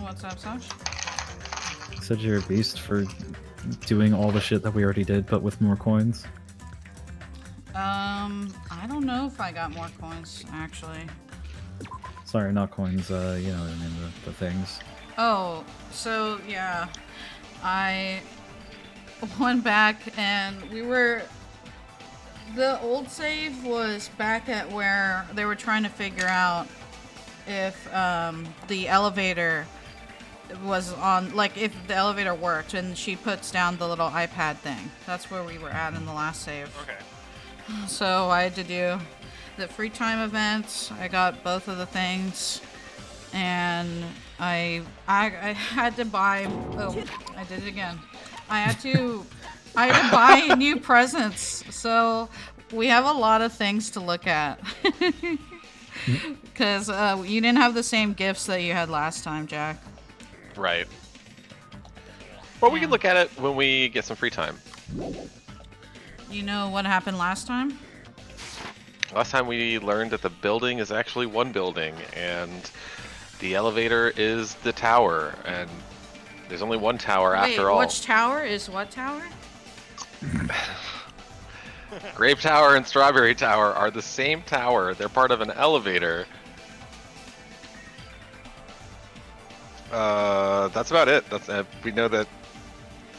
What's up, Sash? You said you're a beast for doing all the shit that we already did, but with more coins. I don't know if I got more coins, actually. Sorry, not coins, you know what I mean, the things. Oh, so, yeah. I went back and we were... The old save was back at where they were trying to figure out if, the elevator was on... Like, if the elevator worked, and she puts down the little iPad thing. That's where we were at in the last save. Okay. So I had to do the free time events. I got both of the things, and I had to buy. Oh, I did it again. I had to buy new presents. So we have a lot of things to look at because you didn't have the same gifts that you had last time, Jack. Right. Well, we can look at it when we get some free time. You know what happened last time? Last time we learned that the building is actually one building, and the elevator is the tower, and there's only one tower after all. Which tower is what tower? Grape Tower and Strawberry Tower are the same tower. They're part of an elevator. That's about it. We know that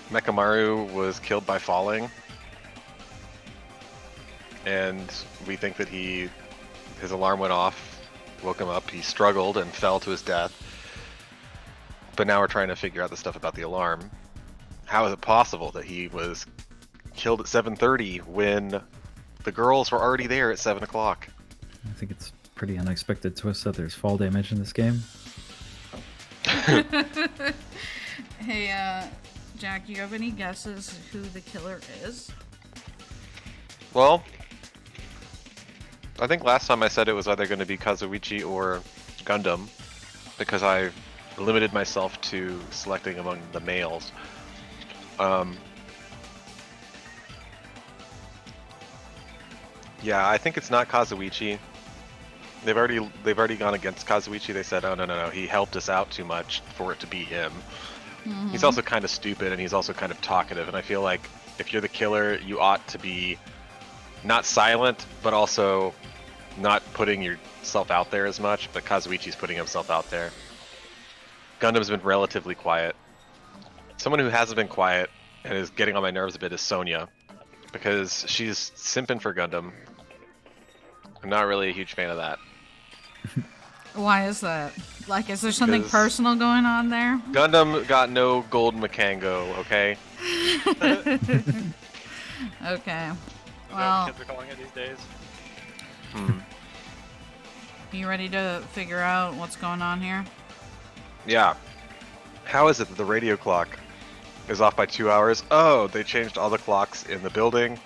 Mechamaru was killed by falling. And we think that his alarm went off, woke him up, he struggled and fell to his death. But now we're trying to figure out the stuff about the alarm. How is it possible that he was killed at 7:30 when the girls were already there at 7 o'clock? I think it's a pretty unexpected twist that there's fall damage in this game. Hey, Jack, do you have any guesses who the killer is? Well, I think last time I said it was either going to be Kazuichi or Gundam, because I limited myself to selecting among the males. Yeah, I think it's not Kazuichi. They've already gone against Kazuichi. They said, oh no, he helped us out too much for it to be him. Mm-hmm. He's also kind of stupid, and he's also kind of talkative, and I feel like if you're the killer, you ought to be not silent, but also not putting yourself out there as much, but Kazuichi's putting himself out there. Gundam's been relatively quiet. Someone who hasn't been quiet and is getting on my nerves a bit is Sonya, because she's simping for Gundam. I'm not really a huge fan of that. Why is that? Like, is there something personal going on there? Gundam got no gold Makango, okay? Okay. Well, kids are calling it these days. You ready to figure out what's going on here? Yeah. How is it that the radio clock is off by 2 hours? Oh, they changed all the clocks in the building.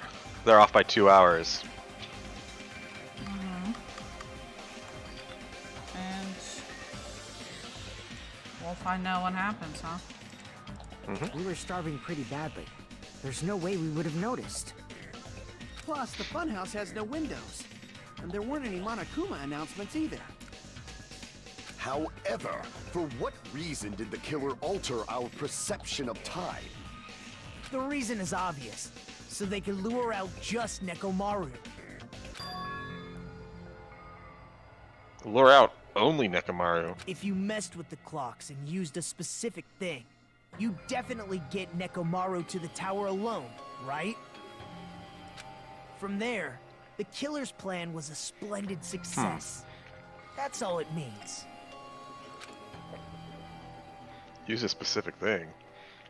They're off by 2 hours. Mm-hmm. And we'll find out what happens, huh? Mm-hmm. We were starving pretty badly. There's no way we would have noticed. Plus, the funhouse has no windows. And there weren't any Monokuma announcements either. However, for what reason did the killer alter our perception of time? The reason is obvious. So they can lure out just Nekomaru. Lure out only Nekomaru. If you messed with the clocks and used a specific thing, you definitely get Nekomaru to the tower alone, right? From there, the killer's plan was a splendid success. That's all it means. Use a specific thing.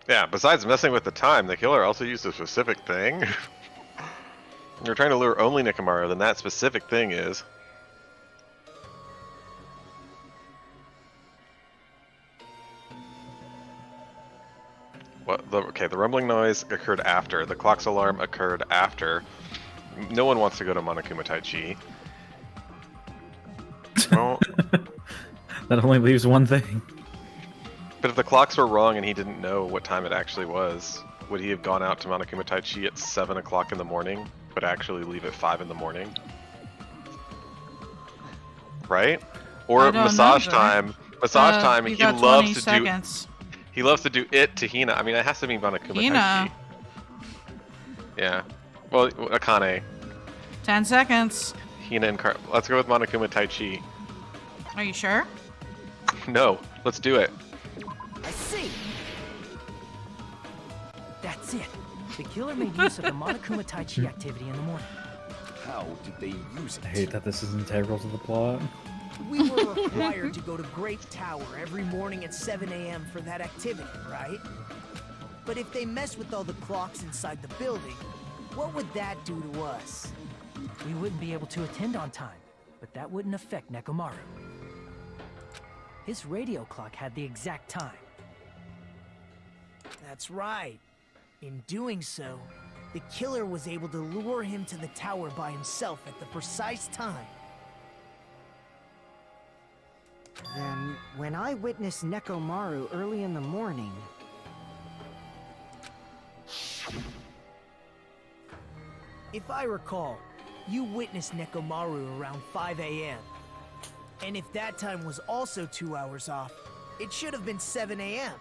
Yeah, besides messing with the time, the killer also used a specific thing. You're trying to lure only Nekomaru, then that specific thing is... Okay, the rumbling noise occurred after. The clock's alarm occurred after. No one wants to go to Monokuma Taichi. Well, that only leaves one thing. But if the clocks were wrong and he didn't know what time it actually was, would he have gone out to Monokuma Taichi at 7 o'clock in the morning, but actually leave at 5 in the morning? Right? Or massage time Massage time, You and got 20 seconds. he loves to do it to Hina. I mean, it has to be Monokuma Hina. Taichi. Yeah. Well, Akane. 10 seconds. Hina and let's go with Monokuma Taichi. Are you sure? No, let's do it. I see. That's it. The killer made use of the Monokuma Taichi activity in the morning. How did they use I it? hate that this is integral to the plot. We were required to go to Grape Tower every morning at 7 a.m. for that activity, right? But if they mess with all the clocks inside the building, what would that do to us? We wouldn't be able to attend on time, but that wouldn't affect Nekomaru. His radio clock had the exact time. That's right. In doing so, the killer was able to lure him to the tower by himself at the precise time. Then, when I witnessed Nekomaru early in the morning... If I recall, you witnessed Nekomaru around 5 a.m. And if that time was also 2 hours off, it should have been 7 a.m.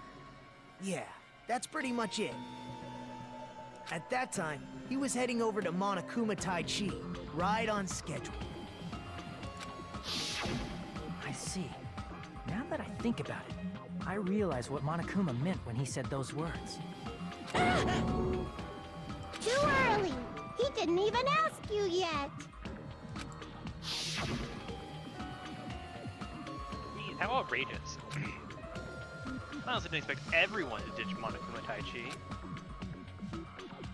Yeah, that's pretty much it. At that time, he was heading over to Monokuma Taichi, right on schedule. I see. Now that I think about it, I realize what Monokuma meant when he said those words. Too early! He didn't even ask you yet! Jeez, how outrageous. I honestly didn't expect everyone to ditch Monokuma Taichi.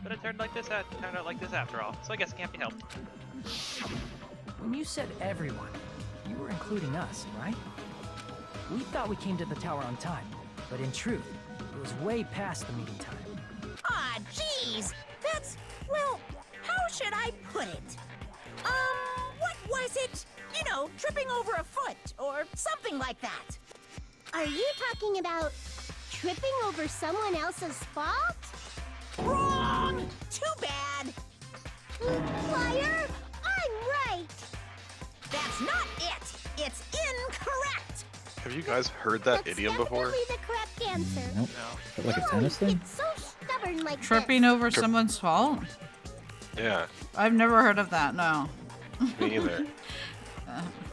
But it turned out like this after all, so I guess it can't be helped. When you said everyone, you were including us, right? We thought we came to the tower on time, but in truth, it was way past the meeting time. Ah, jeez! That's... well, how should I put it? What was it? You know, tripping over a foot, or something like that. Are you talking about tripping over someone else's fault? Wrong! Too bad! Liar! I'm right! That's not it! It's incorrect! Have you guys heard that That's idiom before? definitely the correct answer. Nope. No. Is that like a tennis thing? It's so stubborn like Tripping this. over someone's fault? Yeah, I've never heard of that, no. me either. You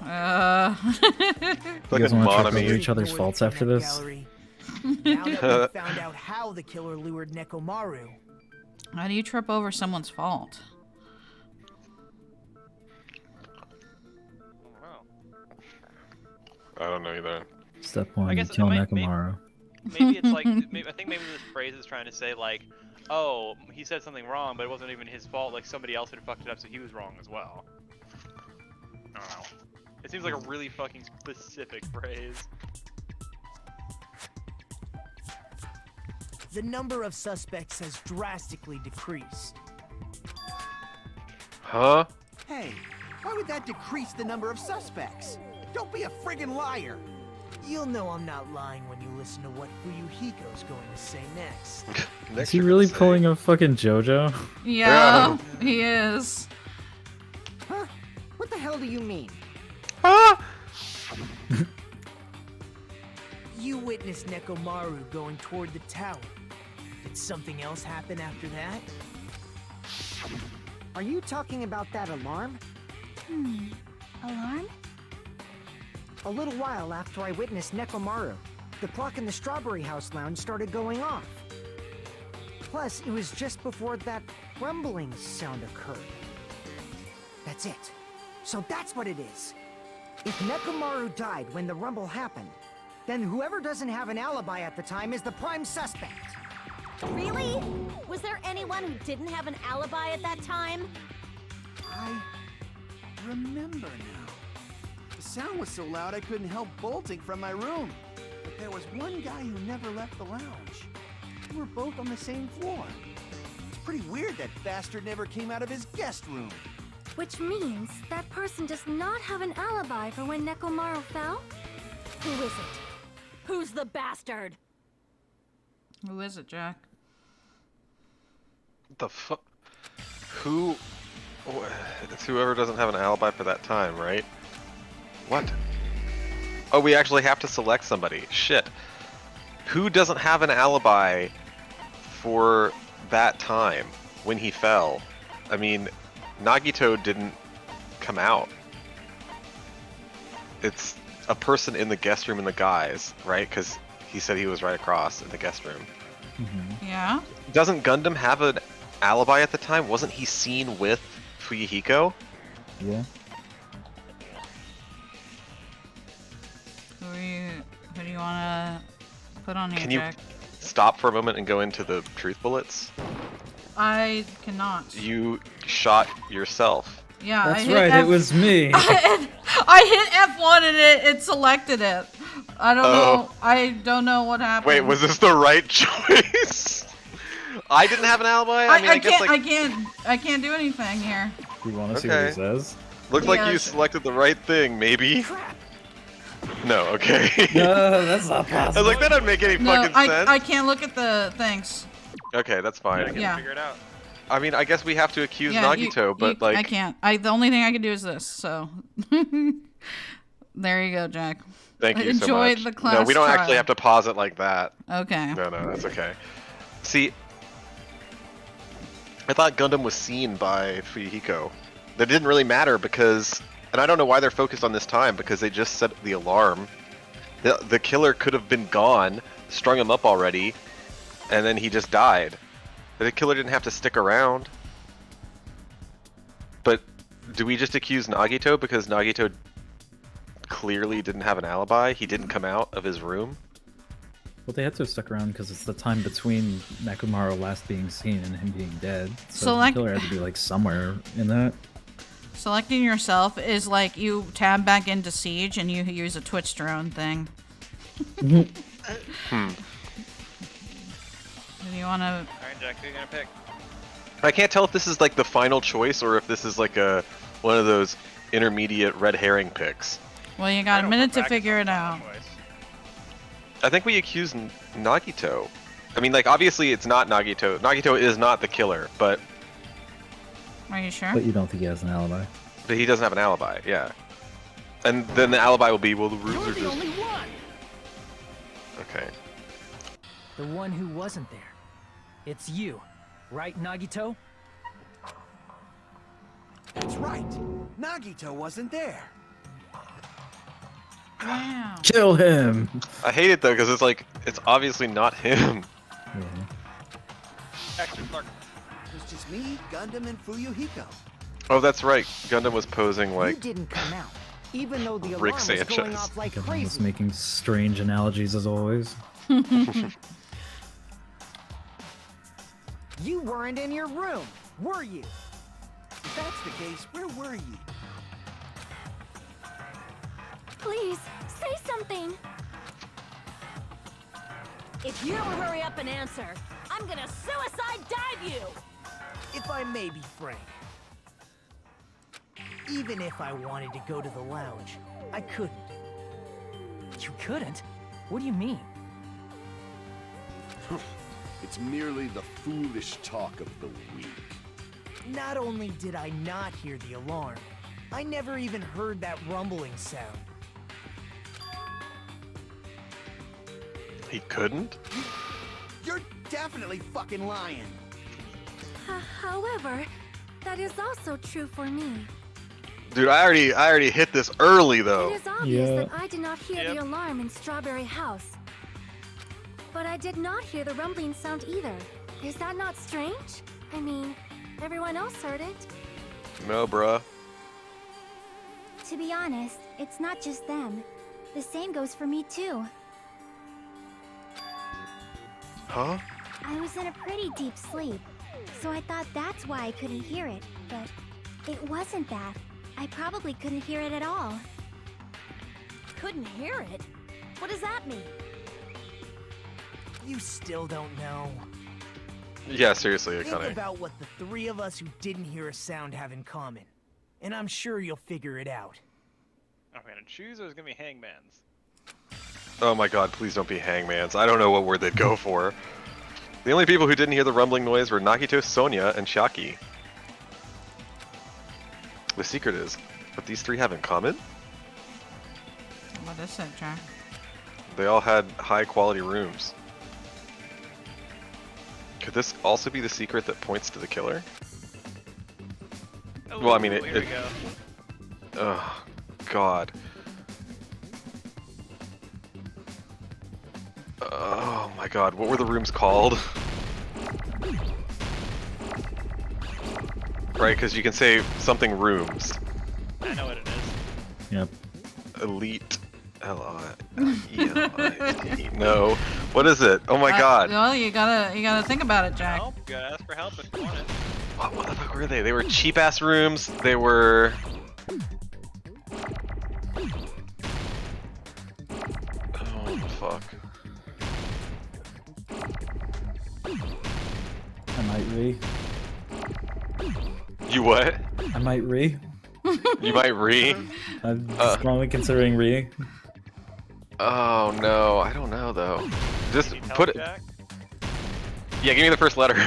Like guys a want to trip over monomy. each other's faults after this? Now that we found out how the killer lured Nekomaru, How do you trip over someone's fault? Wow. I don't know either. Step one, I you guess kill maybe- Nekomaru. Maybe it's like, I think maybe this phrase is trying to say like, oh, he said something wrong, but it wasn't even his fault, like somebody else had fucked it up, so he was wrong as well. I don't know. It seems like a really fucking specific phrase. the number of suspects has drastically decreased. Huh? Hey, why would that decrease the number of suspects? Don't be a friggin' liar! You'll know I'm not lying when you listen to what Fuyuhiko's going to say next. Is he really pulling a fucking JoJo? Yeah, he is. Huh? What the hell do you mean? You witnessed Nekomaru going toward the tower. Did something else happen after that? Are you talking about that alarm? Alarm? A little while after I witnessed Nekomaru, the clock in the Strawberry House lounge started going off. Plus, it was just before that rumbling sound occurred. That's it. So that's what it is. If Nekomaru died when the rumble happened, then whoever doesn't have an alibi at the time is the prime suspect. Really? Was there anyone who didn't have an alibi at that time? I remember now. The sound was so loud I couldn't help bolting from my room. But there was one guy who never left the lounge. We were both on the same floor. It's pretty weird that bastard never came out of his guest room. Which means that person does not have an alibi for when Nekomaru fell? Who is it? Who's the bastard? Who is it, Jack? The fuck? Who? It's whoever doesn't have an alibi for that time, right? What? Oh, we actually have to select somebody. Shit. Who doesn't have an alibi for that time when he fell? I mean, Nagito didn't come out. It's a person in the guest room in the guise, right? Because he said he was right across in the guest room. Yeah. Doesn't Gundam have an alibi at the time? Wasn't he seen with Fuyuhiko? Yeah. Who do you want to put on here, Can you Jack? stop for a moment and go into the truth bullets? I cannot. You shot yourself. Yeah, That's I hit right, F- it was me. I hit F1 and it selected it. I don't know. I don't know what happened. Wait, was this the right choice? I didn't have an alibi. I mean, I guess can't. like I can't do anything here. You want to see what he says? looks like Yeah, you sure. selected the right thing, maybe. No, okay. No, that's not I possible. was like, that doesn't make any No, fucking sense. I can't look at the things. Okay, that's fine. Yeah. Figure it out. I mean, I guess we have to accuse Yeah, Nagito, but like, I can't. The only thing I can do is this. So there you go, Jack. thank you so Enjoy much. the class No, we don't trial. actually have to pause it like that. Okay. No, that's okay. See, I thought Gundam was seen by Fuyuhiko. That didn't really matter because, and I don't know why they're focused on this time, because they just set the alarm. The killer could have been gone, strung him up already, and then he just died. The killer didn't have to stick around. But do we just accuse Nagito because Nagito clearly didn't have an alibi? He didn't come out of his room? Well, they had to have stuck around because it's the time between Nekomaru last being seen and him being dead. So So, the like- killer had to be like somewhere in that. Selecting yourself is like you tab back into Siege and you use a Twitch drone thing. Do you want to? All right, Jack, who you gonna pick? I can't tell if this is like the final choice or if this is like one of those intermediate red herring picks. Well, you I got a know minute for a to fact figure it's it not out. my choice. I think we accuse Nagito. I mean, like, obviously it's not Nagito. Nagito is not the killer, but Are you sure? But you don't think he has an alibi. he doesn't have an alibi, yeah. And then the alibi will be, well, the rules You're are the just... only one! Okay. The one who wasn't there. It's you, right, Nagito? That's right. Nagito wasn't there. Wow. Kill him! I hate it, though, because it's like, it's obviously not him. Yeah. Actually, Clark. It was just me, Gundam, and Fuyuhiko. Oh, that's right. Gundam was posing You like... didn't come out, even though the Rick alarm was going Sanchez. off like Gundam was crazy. making strange analogies as always. You weren't in your room, were you? If that's the case, where were you? Please, say something. If you don't hurry up and answer, I'm gonna suicide dive you! If I may be frank. Even if I wanted to go to the lounge, I couldn't. You couldn't? What do you mean? It's merely the foolish talk of the weak. Not only did I not hear the alarm, I never even heard that rumbling sound. He couldn't? You're definitely fucking lying. However, that is also true for me. Dude, I already hit this early, It though. is obvious Yeah. that I did not hear the alarm in Strawberry House. But I did not hear the rumbling sound either. Is that not strange? I mean, everyone else heard it. No, bruh. To be honest, it's not just them. The same goes for me too. Huh? I was in a pretty deep sleep, so I thought that's why I couldn't hear it, but it wasn't that. I probably couldn't hear it at all. Couldn't hear it? What does that mean? You still don't know. Yeah, seriously, Think Akane. about what the three of us who didn't hear a sound have in common. And I'm sure you'll figure it out. Oh man, choose or is gonna be hangman's. Oh my god, please don't be hangmans. I don't know what word they'd go for. The only people who didn't hear the rumbling noise were Nagito, Sonia, and Shaki. The secret is what these three have in common? What What is it, Jack? They all had high quality rooms. Could this also be the secret that points to the killer? Oh, Well, I mean, here we go. Oh, God. Oh my God, what were the rooms called? Right, because you can say something rooms. I know what it is. Yep. Elite. L-I-E-L-I-T. No. What is it? Oh my God. Well, you gotta think about it, Jack. No, you gotta ask for help if you want it. What the fuck were they? They were cheap ass rooms. They were. Oh fuck. I might re. You what? I might re. You might re. I'm strongly considering re. Oh no, I don't know though. Just Need help, put it. Jack? Yeah, give me the first letter.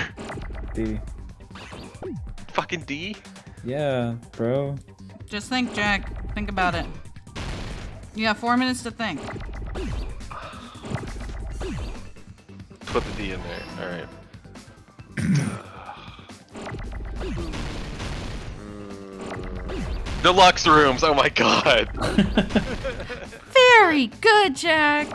D. Fucking D. Yeah, bro. Just think, Jack. Think about it. You got 4 minutes to think. Put the D in there. All right. Deluxe rooms. Oh my God. Very good, Jack.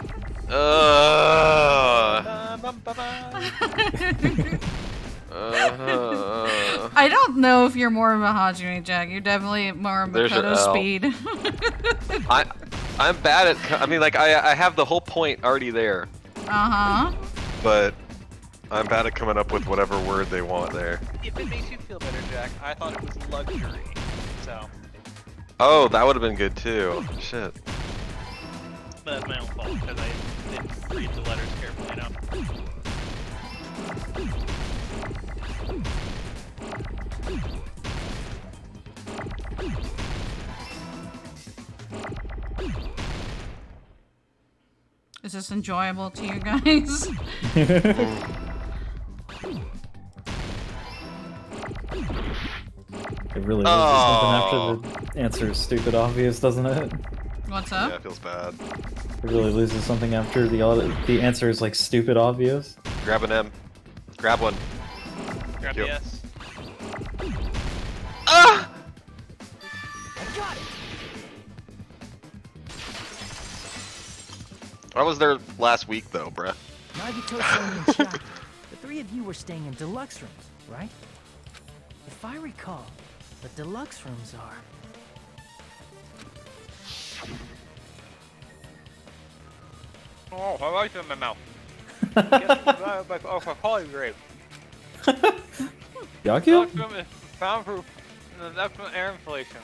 I don't know if you're more of a Hajime, Jack. You're definitely more of a There's your Kodo L. Speed. I'm bad at. I mean, like I have the whole point already there, but I'm bad at coming up with whatever word they want there. If it makes you feel better, Jack, I thought it was luxury. So. Oh, that would have been good too. Shit. But that's my own fault because I didn't read the letters carefully enough. Is this enjoyable to you guys? It really loses something after the answer is stupid obvious, doesn't it? What's up? Yeah, it feels bad. It really loses something after the answer is like stupid obvious. Grab an M. Grab one. Grab the S. Ah! I got it. I was there last week though, bruh. Nagito, Sony, and Shaka. The three of you were staying in deluxe rooms, right? If I recall, the deluxe rooms are... Oh, I like it in my mouth. Quality grape. Yaku? Soundproof and excellent air insulation.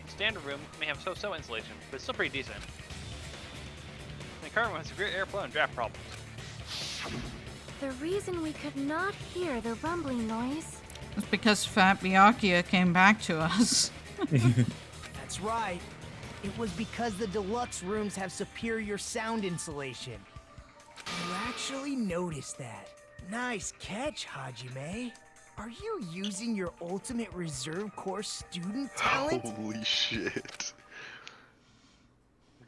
Standard room may have so-so insulation, but it's still pretty decent. The current one has severe airflow and draft problems. The reason we could not hear the rumbling noise. It's because Fat Byakuya came back to us. That's right. It was because the deluxe rooms have superior sound insulation. You actually noticed that. Nice catch, Hajime. Are you using your ultimate reserve corps student talent? Holy shit.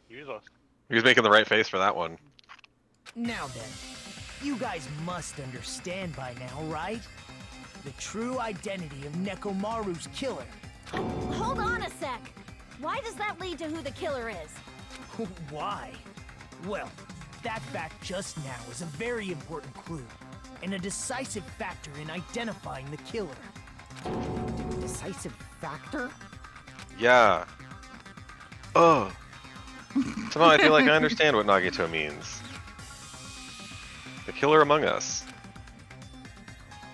Jesus. He was making the right face for that one. Now then, you guys must understand by now, right? The true identity of Nekomaru's killer. Hold on a sec. Why does that lead to who the killer is? Why? Well, that fact just now is a very important clue, and a decisive factor in identifying the killer. Decisive factor? Yeah. Oh. Somehow I feel like I understand what Nagito means. The killer among us.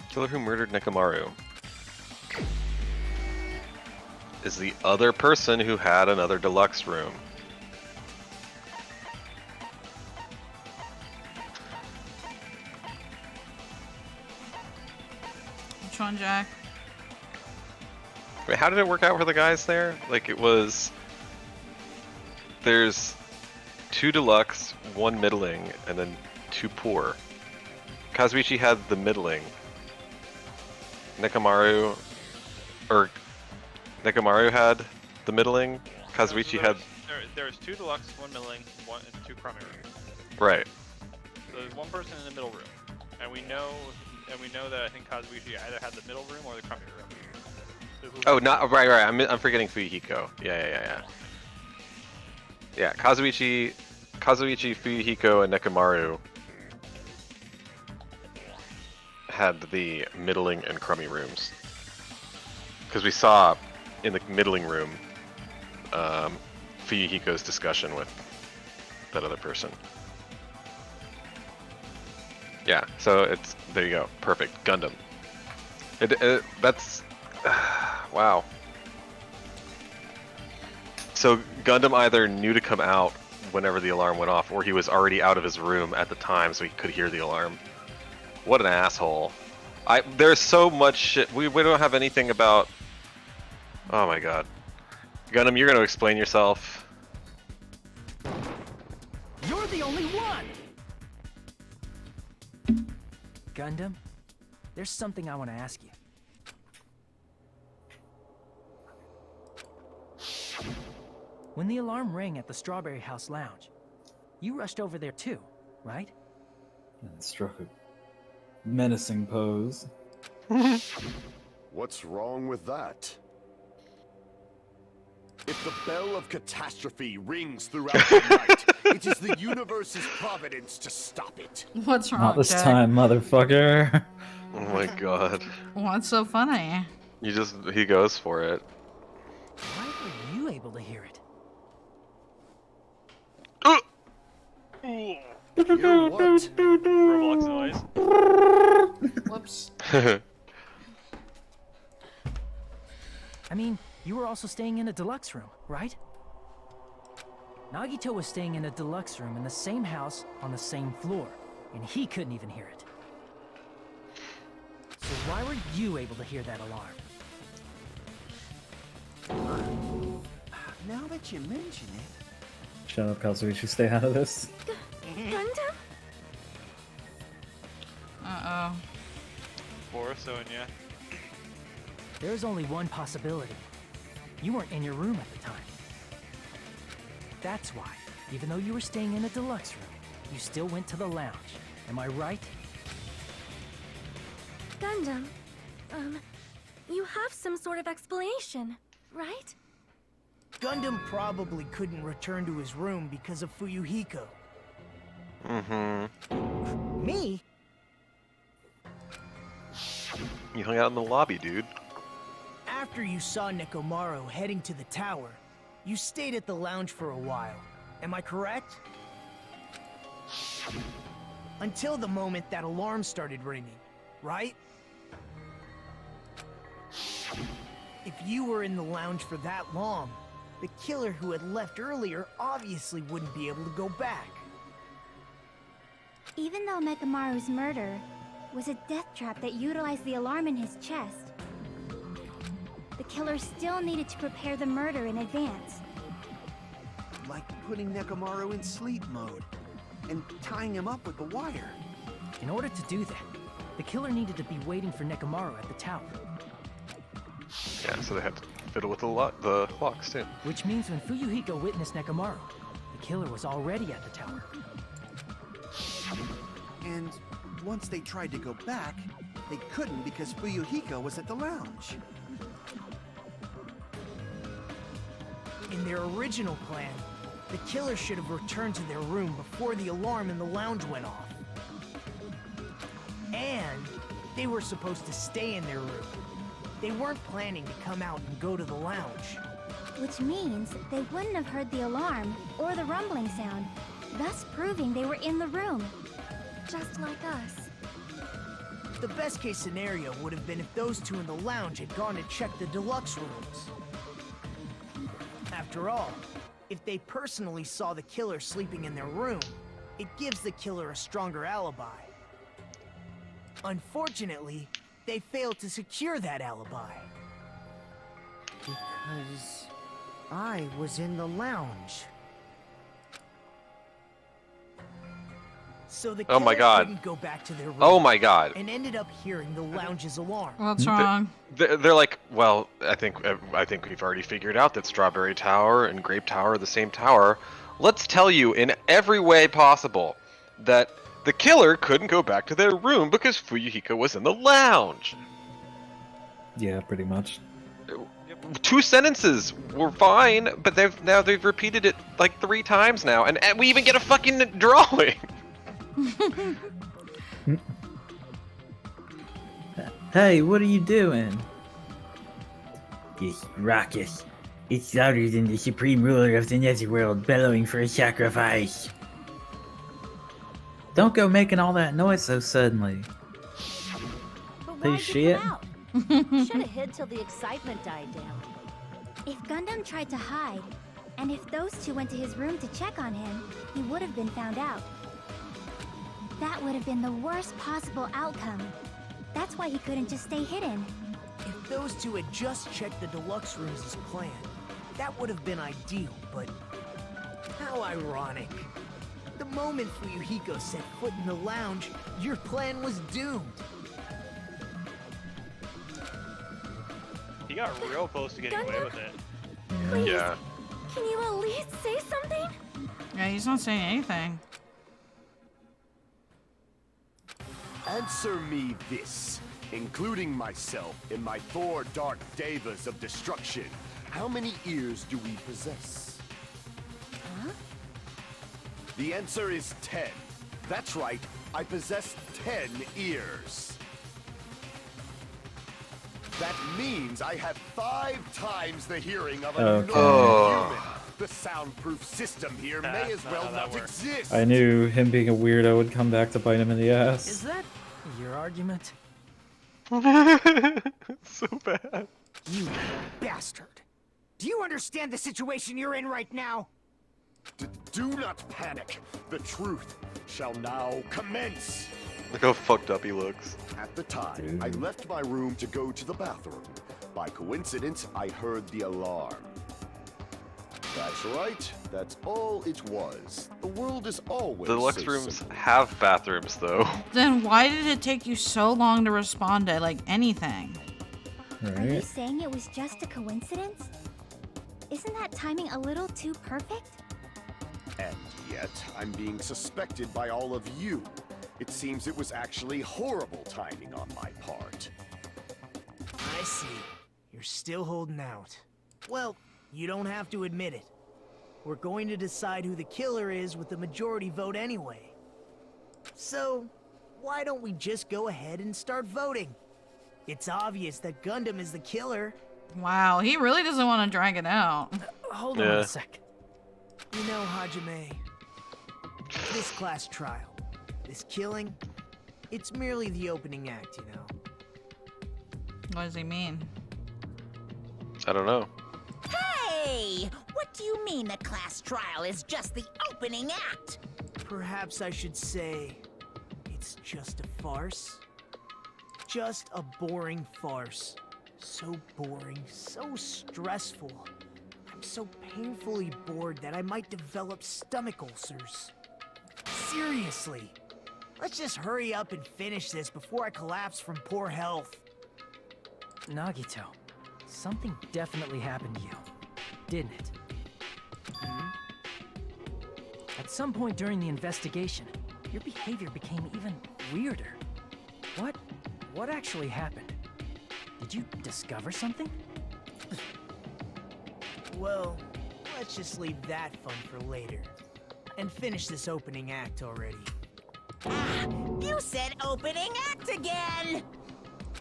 Killer who murdered Nekomaru is the other person who had another deluxe room. Which one, Jack? Wait, how did it work out for the guys there? Like it was... There's 2 deluxe, 1 middling, and then 2 poor. Kazuichi had the middling. Nekomaru had the middling. Kazuichi had... there's 2 deluxe, 1 middling, and 2 crummy rooms. Right. So there's 1 person in the middle room, and we know that I think Kazuichi either had the middle room or the crummy room. So Oh, not right. I'm forgetting Fuyuhiko. Yeah. Yeah, Kazuichi, Fuyuhiko, and Nekomaru had the middling and crummy rooms. Because we saw in the middling room Fuyuhiko's discussion with that other person. Yeah, so it's there you go, perfect. Gundam. That's wow. So Gundam either knew to come out whenever the alarm went off, or he was already out of his room at the time, so he could hear the alarm. What an asshole! There's so much shit. We don't have anything about. Oh my god, Gundam, you're gonna explain yourself. You're the only one! Gundam, there's something I want to ask you. When the alarm rang at the Strawberry House Lounge, you rushed over there too, right? And struck a menacing pose. What's wrong with that? If the bell of catastrophe rings throughout the night, it is the universe's providence to stop it. What's wrong? Not this Jack? time, motherfucker. Oh my god. What's so funny? He goes for it. Why were you able to hear it? Hear what? Roblox noise. Whoops. I mean, you were also staying in a deluxe room, right? Nagito was staying in a deluxe room in the same house on the same floor, and he couldn't even hear it. So why were you able to hear that alarm? Now that you mention it, Shut up, Kazuichi. Stay out of this. Gundam? Uh-oh. Poor Sonya. There's only one possibility. You weren't in your room at the time. That's why, even though you were staying in a deluxe room, you still went to the lounge. Am I right? Gundam, you have some sort of explanation, right? Gundam probably couldn't return to his room because of Fuyuhiko. Mm-hmm. Me? You hung out in the lobby, dude. After you saw Nekomaru heading to the tower, you stayed at the lounge for a while. Am I correct? Until the moment that alarm started ringing, right? If you were in the lounge for that long, the killer who had left earlier obviously wouldn't be able to go back. Even though Nekomaru's murder was a death trap that utilized the alarm in his chest, the killer still needed to prepare the murder in advance. like putting Nekomaru in sleep mode and tying him up with the wire. In order to do that, the killer needed to be waiting for Nekomaru at the tower. Yeah, so they had to fiddle with the locks too. Which means when Fuyuhiko witnessed Nekomaru, the killer was already at the tower. And once they tried to go back, they couldn't because Fuyuhiko was at the lounge. In their original plan, the killer should have returned to their room before the alarm in the lounge went off. And they were supposed to stay in their room. They weren't planning to come out and go to the lounge. Which means they wouldn't have heard the alarm or the rumbling sound, thus proving they were in the room. Just like us. The best case scenario would have been if those two in the lounge had gone to check the deluxe rooms. After all, if they personally saw the killer sleeping in their room, it gives the killer a stronger alibi. Unfortunately, they failed to secure that alibi. Because I was in the lounge. So the Oh killer my God. couldn't go back to their room. Oh my god. And ended up hearing the lounge's alarm. What's wrong? They're like, well, I think we've already figured out that Strawberry Tower and Grape Tower are the same tower. Let's tell you in every way possible that the killer couldn't go back to their room because Fuyuhiko was in the lounge. Yeah, pretty much. 2 sentences were fine, but they've repeated it like 3 times now, and we even get a fucking drawing. Hey, what are you doing? This raucous. It's louder than the supreme ruler of the netherworld bellowing for a sacrifice. Don't go making all that noise so suddenly. But Hey, why'd you shit. come out? Should have hid till the excitement died down. If Gundam tried to hide, and if those two went to his room to check on him, he would have been found out. That would have been the worst possible outcome. That's why he couldn't just stay hidden. If those two had just checked the deluxe rooms as planned, that would have been ideal, but how ironic. The moment Fuyuhiko set foot in the lounge, your plan was doomed. He got real close to getting away with it. Please, Yeah. can you at least say something? Yeah, he's not saying anything. Answer me this, including myself in my 4 dark devas of destruction. How many ears do we possess? Huh? The answer is 10. That's right, I possess 10 ears. That means I have 5 times the hearing of a Okay. normal human. The soundproof system here Nah, may as not well how that not works. exist. I knew him being a weirdo would come back to bite him in the Is ass. that your argument? So bad. You bastard! Do you understand the situation you're in right now? Do not panic. The truth shall now commence. Look how fucked up he looks. At the time, I left my room to go to the bathroom. By coincidence, I heard the alarm. That's right. That's all it was. The world is always The deluxe so rooms simple. have bathrooms, though. Then why did it take you so long to respond to like anything? Are you Right? saying it was just a coincidence? Isn't that timing a little too perfect? And yet, I'm being suspected by all of you. It seems it was actually horrible timing on my part. I see. You're still holding out. Well, you don't have to admit it. We're going to decide who the killer is with the majority vote anyway. So, why don't we just go ahead and start voting? It's obvious that Gundam is the killer. Wow, he really doesn't want to drag it out. Hold on Yeah. a sec. You know, Hajime, this class trial, this killing, it's merely the opening act, you know. What does he mean? I don't know. Hey! What do you mean the class trial is just the opening act? Perhaps I should say it's just a farce. Just a boring farce. So boring, so stressful. I'm so painfully bored that I might develop stomach ulcers. Seriously. Let's just hurry up and finish this before I collapse from poor health. Nagito, something definitely happened to you, didn't it? At some point during the investigation, your behavior became even weirder. What actually happened? Did you discover something? Well, let's just leave that fun for later. And finish this opening act already. Ah, you said opening act again!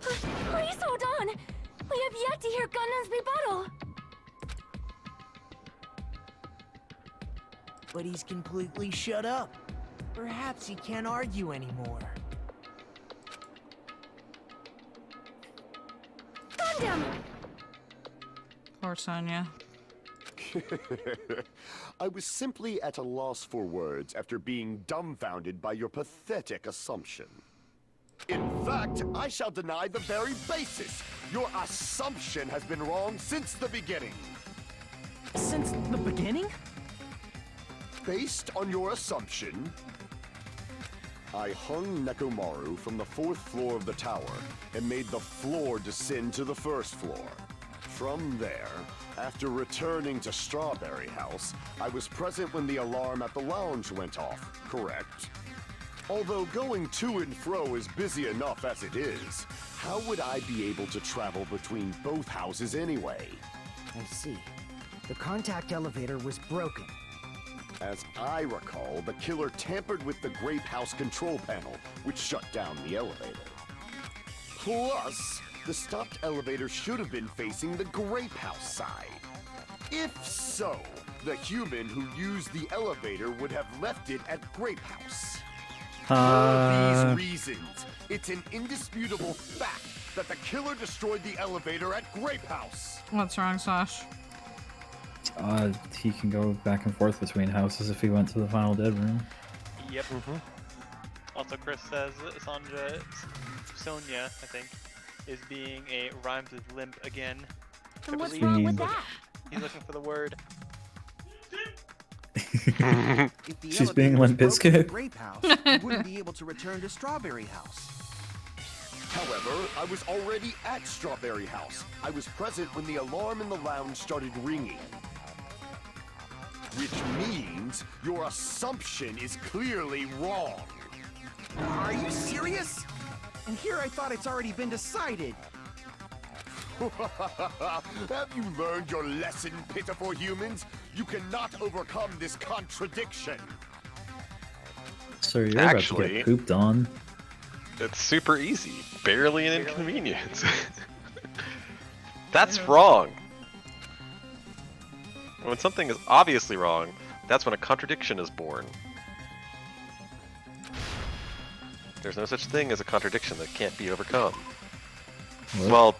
Please hold on. We have yet to hear Gundam's rebuttal. But he's completely shut up. Perhaps he can't argue anymore. Gundam! Poor Sonya. I was simply at a loss for words after being dumbfounded by your pathetic assumption. In fact, I shall deny the very basis. Your assumption has been wrong since the beginning. Since the beginning? Based on your assumption, I hung Nekomaru from the 4th floor of the tower and made the floor descend to the 1st floor. From there, after returning to Strawberry House, I was present when the alarm at the lounge went off, correct? Although going to and fro is busy enough as it is, how would I be able to travel between both houses anyway? I see. The contact elevator was broken. As I recall, the killer tampered with the Grape House control panel, which shut down the elevator. Plus, the stopped elevator should have been facing the Grape House side. If so, the human who used the elevator would have left it at Grape House. For these reasons, it's an indisputable fact that the killer destroyed the elevator at Grape House. What's wrong, Sash? He can go back and forth between houses if he went to the final dead room. Yep. Also, Chris says Sonia, I think, is being a rhymes with limp again. And what's wrong with that? He's looking for the word. If the She's elevator being was Limp broken Bizkit. at Grape House, you wouldn't be able to return to Strawberry House. However, I was already at Strawberry House. I was present when the alarm in the lounge started ringing. Which means your assumption is clearly wrong. Are you serious? And here I thought it's already been decided. Have you learned your lesson, pitiful humans? You cannot overcome this contradiction. So you're about to Actually- get pooped on. It's super easy. Barely an inconvenience. That's wrong. When something is obviously wrong, that's when a contradiction is born. There's no such thing as a contradiction that can't be overcome. What? Well,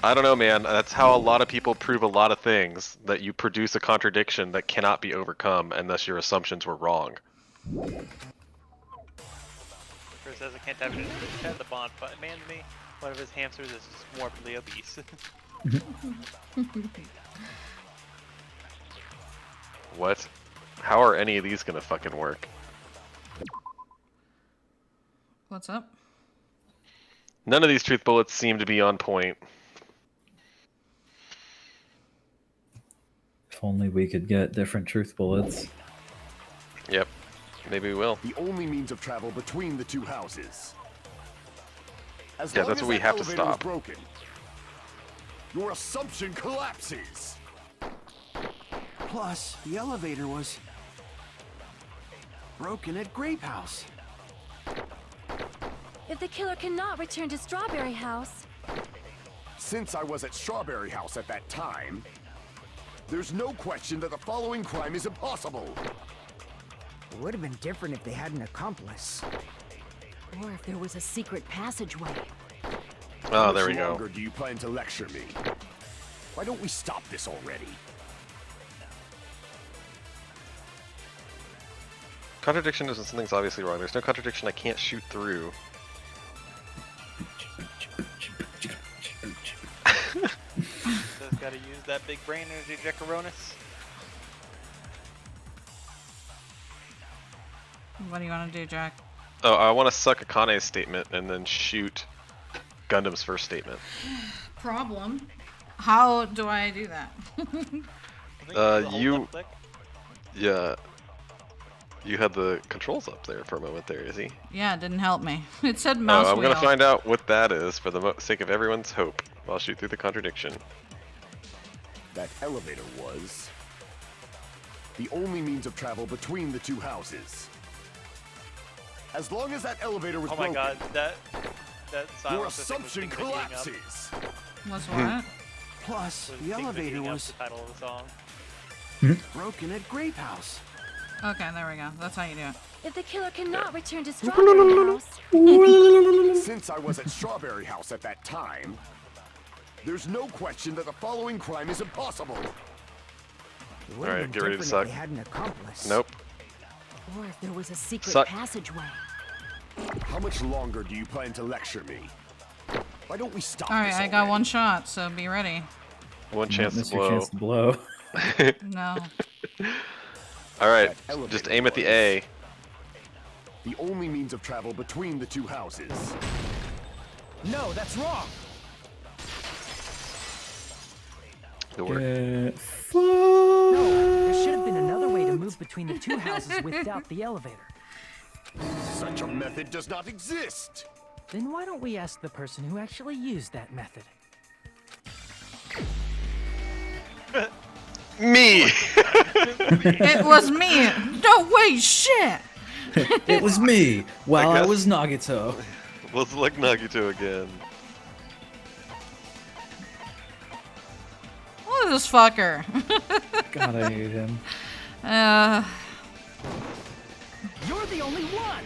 I don't know, man. That's how a lot of people prove a lot of things, that you produce a contradiction that cannot be overcome unless your assumptions were wrong. Chris says I can't have it in the bond, but man to me, one of his hamsters is just morbidly obese. What? How are any of these gonna fucking work? What's up? None of these truth bullets seem to be on point. If only we could get different truth bullets. Yep. Maybe we will. The only means of travel between the two houses. As Yeah, long that's as what we that have to elevator was stop. broken, your assumption collapses. Plus, the elevator was broken at Grape House. If the killer cannot return to Strawberry House, Since I was at Strawberry House at that time, there's no question that the following crime is impossible. It would have been different if they had an accomplice. Or if there was a secret passageway. Oh, there we How go. much longer do you plan to lecture me? Why don't we stop this already? Contradiction is when something's obviously wrong. There's no contradiction I can't shoot through. Just gotta use that big brain energy, Jackaronis. What do you want to do, Jack? Oh, I want to suck Akane's statement and then shoot Gundam's first statement. Problem. How do I do that? You... Yeah. You had the controls up there for a moment there, is he? Yeah, it didn't help me. It said mouse I'm wheel. gonna find out what that is for the sake of everyone's hope. I'll shoot through the contradiction. That elevator was the only means of travel between the two houses. As long as that elevator was Oh my broken, god, that your silence assumption collapses. What's what? Plus, the elevator was the title of the song. broken at Grape House. Okay, there we go. That's how you do it. if the killer cannot return to Strawberry House, Since I was at Strawberry House at that time, there's no question that the following crime is impossible. It would have Alright, been get ready to different suck. if they had an accomplice. Nope. Or if there was a secret Suck. passageway. How much longer do you plan to lecture me? Why don't we stop Alright, this I got already? one shot, so be ready. One Not chance miss to your blow. chance to blow. No. Alright, That elevator just aim at the was A. The only means of travel between the two houses. No, that's wrong. door. No, there should have been another way to move between the two houses without the elevator. Such a method does not exist. Then why don't we ask the person who actually used that method? Me! It was me. No way, shit. It was me while I guess- was Nagito. We'll select Nagito again. Look at this fucker. God, I hate him. You're the only one!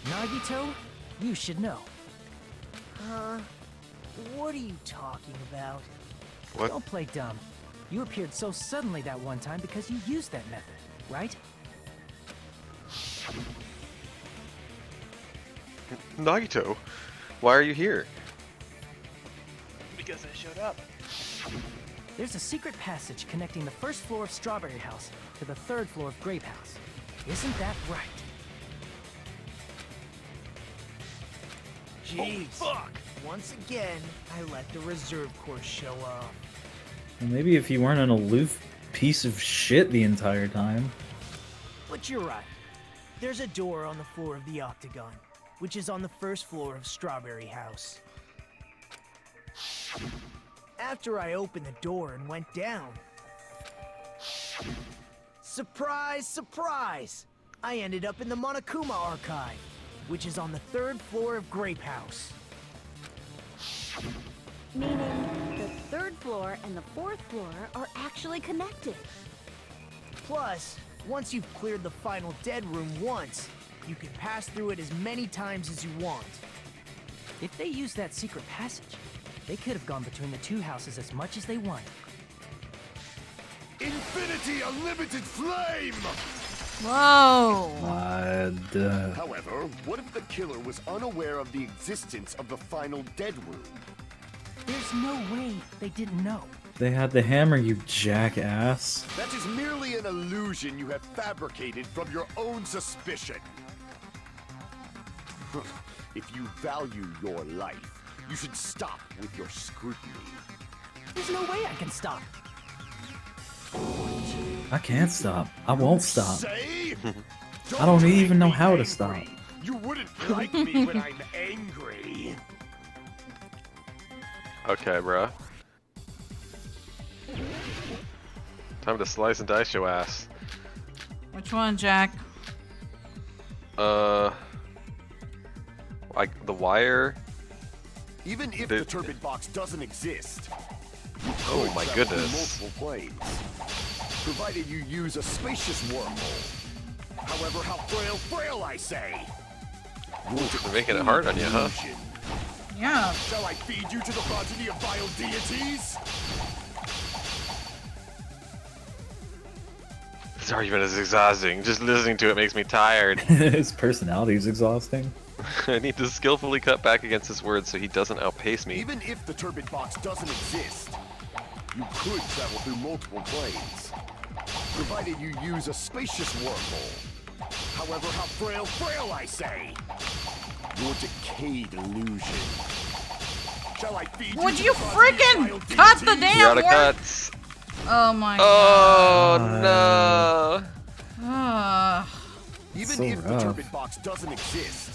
Nagito, you should know. What are you talking about? What? Don't play dumb. You appeared so suddenly that one time because you used that method, right? Nagito, why are you here? Because I showed up. There's a secret passage connecting the first floor of Strawberry House to the third floor of Grape House. Isn't that right? Jeez. Oh, fuck! Once again, I let the reserve course show up. Well, maybe if you weren't an aloof piece of shit the entire time. But you're right. There's a door on the floor of the Octagon, which is on the first floor of Strawberry House. After I opened the door and went down, surprise, surprise! I ended up in the Monokuma Archive, which is on the third floor of Grape House. Meaning the third floor and the fourth floor are actually connected. Plus, once you've cleared the final dead room once, you can pass through it as many times as you want. If they used that secret passage, they could have gone between the two houses as much as they wanted. Infinity Unlimited Flame! Whoa. However, what if the killer was unaware of the existence of the final dead room? There's no way they didn't know. They had the hammer, you jackass. That is merely an illusion you have fabricated from your own suspicion. If you value your life, you should stop with your scrutiny. There's no way I can stop. I can't stop. I won't stop. Say? I don't even know how to stop. You wouldn't like me when I'm angry. Okay, bruh. Time to slice and dice your ass. Which one, Jack? Like the wire. Even if the turbid box doesn't exist, you Oh could my travel through goodness. multiple planes, provided you use a spacious wormhole. However, how frail I say. They're making it hard on you, huh? Yeah. Shall I feed you to the progeny of vile deities? This argument is exhausting. Just listening to it makes me tired. His personality is exhausting. I need to skillfully cut back against his words so he doesn't outpace me. Even if the turbid box doesn't exist, you could travel through multiple planes, provided you use a spacious wormhole. However, how frail I say. Your decayed illusion. Shall I feed you Would to you the progeny of freaking vile cut the deities? You damn gotta word? cut. Oh my Oh god. Even So if the rough. turbid box doesn't exist,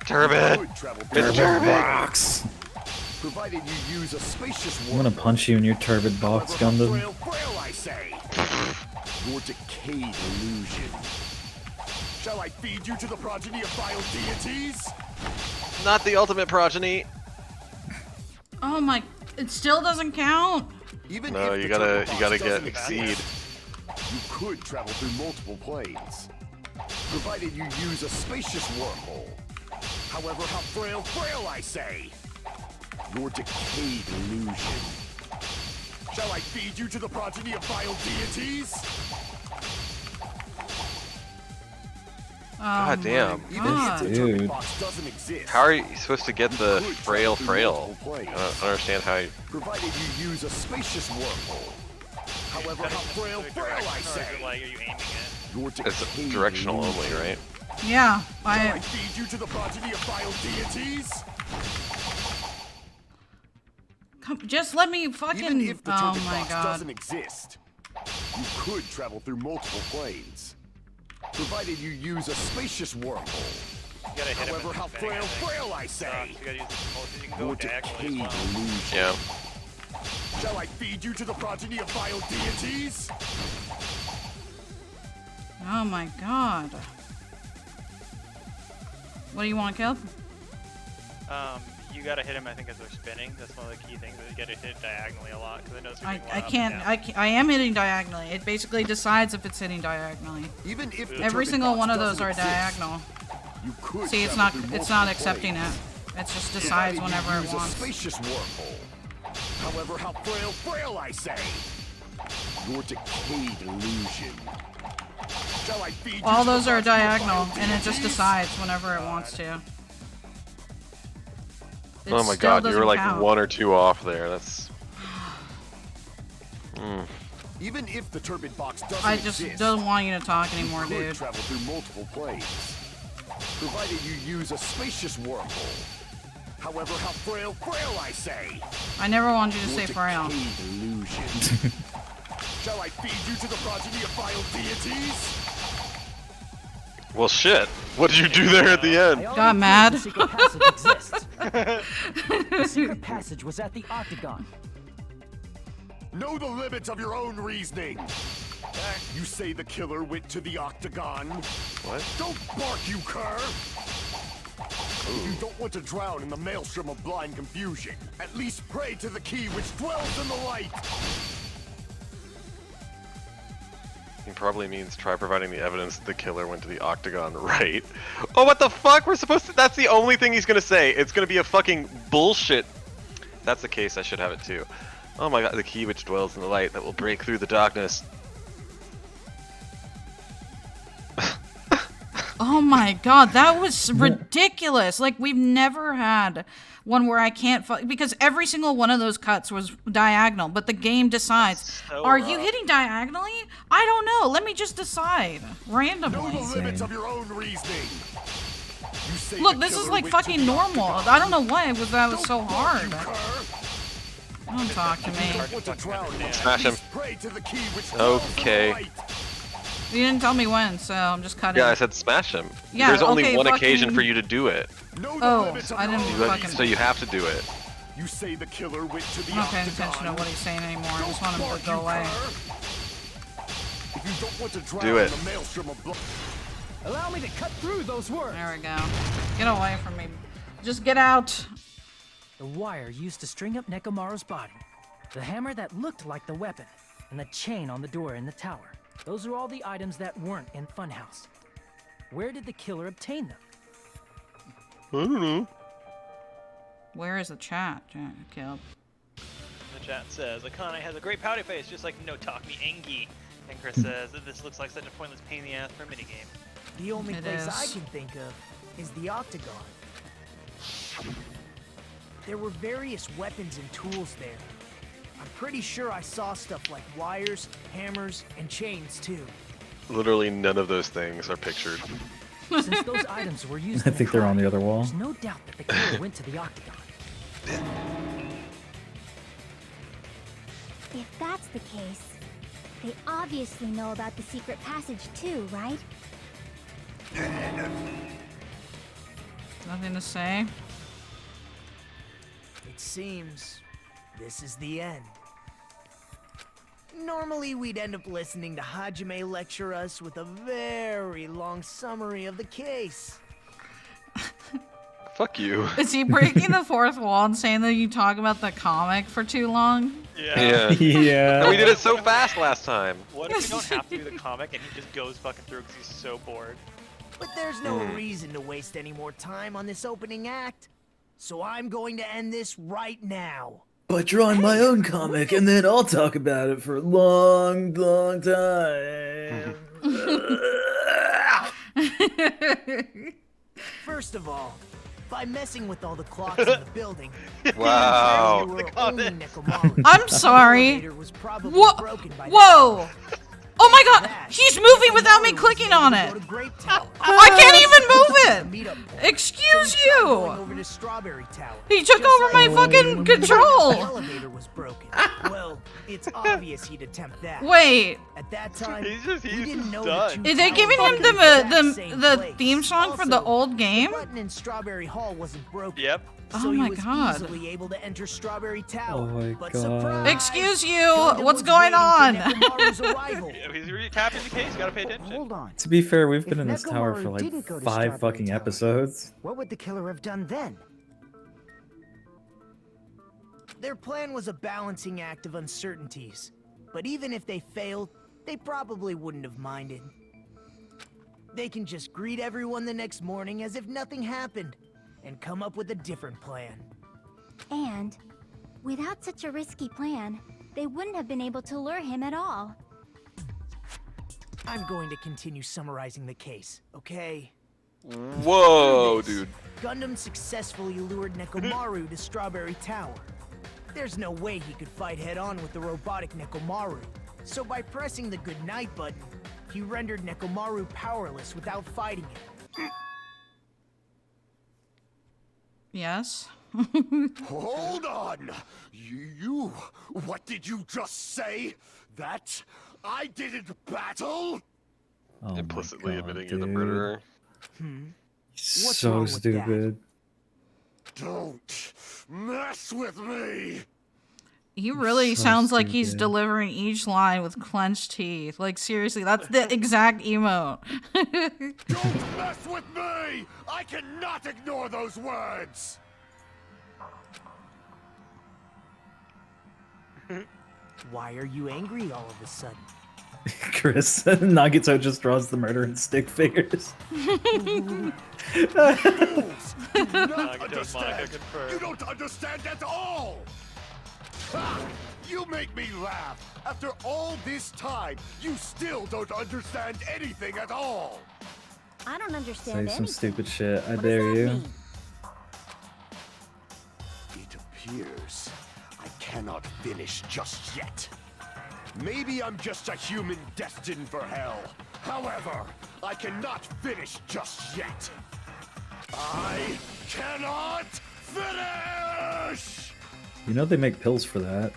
Turbid. you could travel It's through turbid. Box. provided you use a spacious I'm gonna wormhole. punch you in your turbid box, However, how Gundam. frail I say. Your decayed illusion. Shall I feed you to the progeny of vile deities? Not the ultimate progeny. Oh my. It still doesn't count? Even No, if you the turbid gotta box get doesn't exceed. exist, you could travel through multiple planes, provided you use a spacious wormhole. However, how frail I say. Your decayed illusion. Shall I feed you to the progeny of vile deities? God damn. Even if the Dude. turbid box doesn't exist, How are you supposed to get the you could frail? travel through multiple I planes, don't understand how you... provided you use a spacious wormhole. However, how frail I say. Like, are you aiming it? Your It's decayed directional illusion. only, right? Yeah. Shall I I. feed you to the progeny of vile deities? Just let me fucking. Even if the oh turbid my box god. doesn't exist, you could travel through multiple planes, provided you use a spacious wormhole. You gotta hit him However, with how the spinning, I think. frail I say. You gotta use the most. You can go Your diagonally decayed as well. illusion. Yeah. Shall I feed you to the progeny of vile deities? Oh my god. What do you want, Kelp? You gotta hit him, I think, as they're spinning. That's one of the key things. That you gotta hit diagonally a lot, because I know I am hitting diagonally. It basically decides if it's hitting diagonally. Even if the Every turbid single box one of those doesn't are exist, diagonal. You could See, it's travel not through multiple accepting planes. it. It just decides Provided whenever you it use wants. a spacious wormhole. However, how frail I say. Your decayed illusion. Shall I feed you All to the those are progeny of diagonal, vile and it just deities? decides whenever it wants to. It Oh my still god, you were doesn't like count. 1 or 2 off there. That's. Even if the turbid box doesn't I just exist, don't want you to talk anymore, you could dude. travel through multiple planes, provided you use a spacious wormhole. However, how frail I say. I never wanted you to Your say frail. decayed illusion. Shall I feed you to the progeny of vile deities? Well, shit. What did you do there at the end? Got mad. The secret passage exists. The secret passage was at the Octagon. Know the limits of your own reasoning. You say the killer went to the Octagon? What? Don't bark, you cur! If you don't want to drown in the maelstrom of blind confusion, at least pray to the key which dwells in the light! He probably means try providing the evidence that the killer went to the Octagon, right? Oh, what the fuck? We're supposed to. That's the only thing he's gonna say. It's gonna be a fucking bullshit. If that's the case, I should have it too. Oh my god, the key which dwells in the light that will break through the darkness. Oh my god, that was ridiculous. Like, we've never had one where I can't because every single one of those cuts was diagonal, but the game decides, so are you rough. hitting diagonally? I don't know. Let me just decide Know randomly. the limits of your own reasoning! You say Look, the this is killer like went to fucking the normal. Octagon. I don't know why that was so Don't bark, hard. you cur! Don't talk to me. Want to drown in the Smash him. pray to the key which dwells in the Okay. light. You didn't tell me when, so I'm just cutting. Yeah, I said smash him. Yeah, There's only okay, one fucking- occasion for you to do it. Know the Oh, limits of I your didn't own fucking. So you have to do it. You say the killer went to the I'm not paying Octagon. attention to what he's saying anymore. I just Don't want him bark, to go you away. cur. If you don't want to drown Do it. in the maelstrom of blood. Allow me to cut through those words. There we go. Get away from me. Just get out. The wire used to string up Nekomaru's body, the hammer that looked like the weapon, and the chain on the door in the tower. Those are all the items that weren't in Funhouse. Where did the killer obtain them? I don't know. Where is the chat, Caleb? The chat says, Akane has a great pouty face, just like No Talk Me Engi. And Chris says that this looks like such a pointless pain in the ass for a minigame. The only It place I is. can think of is the Octagon. There were various weapons and tools there. I'm pretty sure I saw stuff like wires, hammers, and chains too. Literally none of those things are pictured. Since those items were used I in the think they're on crime, the other wall. there's no doubt that the killer went to the Octagon. If that's the case, they obviously know about the secret passage too, right? Nothing to say. It seems this is the end. Normally, we'd end up listening to Hajime lecture us with a very long summary of the case. Fuck you. Is he breaking the fourth wall and saying that you talk about the comic for too long? Yeah. Yeah. And we did it so fast last time. What if we don't have to do the comic and he just goes fucking through because he's so bored? But there's no reason to waste any more time on this opening act. So I'm going to end this right now. But drawing my own comic, and then I'll talk about it for a long, long time. First of all, by messing with all the clocks in the building, Wow. you were only Nekomaru. I'm sorry. The elevator was probably Whoa! broken by Whoa! Oh my god! He's moving without me clicking on it! Go to Grape Tower. I can't even move it! Meet up point. Excuse so he tried going you! over to Strawberry Tower. He took Just over my like fucking the control! elevator was broken. Well, it's obvious he'd attempt that. Wait. At that time, He's we didn't know done. the Is they two giving towers him were in the exact same the place. theme song for the Also, old game? The button in Strawberry Hall wasn't broken. Yep. So Oh he my was god. easily able to enter Strawberry Tower. Oh my but god. surprise! Excuse you, Gundam what's was going waiting for on? Nekomaru's arrival. He's recapping the case. You gotta pay attention. Hold on. To be fair, we've If been in this tower Nekomaru for like didn't go to 5 Strawberry fucking Tower, episodes. What would the killer have done then? Their plan was a balancing act of uncertainties. But even if they failed, they probably wouldn't have minded. They can just greet everyone the next morning as if nothing happened, and come up with a different plan. And without such a risky plan, they wouldn't have been able to lure him at all. I'm going to continue summarizing the case, okay? Whoa, dude. Gundam successfully lured Nekomaru to Strawberry Tower. There's no way he could fight head-on with the robotic Nekomaru. So by pressing the goodnight button, he rendered Nekomaru powerless without fighting him. Yes. Hold on! You... What did you just say? That I didn't battle? Oh Implicitly my god, admitting you're the dude. murderer. What's wrong So with that? stupid. Don't mess with me! He really So sounds like he's stupid. delivering each line with clenched teeth. Like, seriously, that's the exact emote. Don't mess with me! I cannot ignore those words! Why are you angry all of a sudden? Chris, Nagato just draws the murder in stick figures. Fools! Do not Nagato's manga understand! confirmed. You don't understand at all! Ha! You make me laugh! After all this time, you still don't understand anything at all! I don't Say understand some anything. stupid shit. I What dare does that you. mean? It appears I cannot finish just yet. Maybe I'm just a human destined for hell. However, I cannot finish just yet. I cannot finish! You know they make pills for that.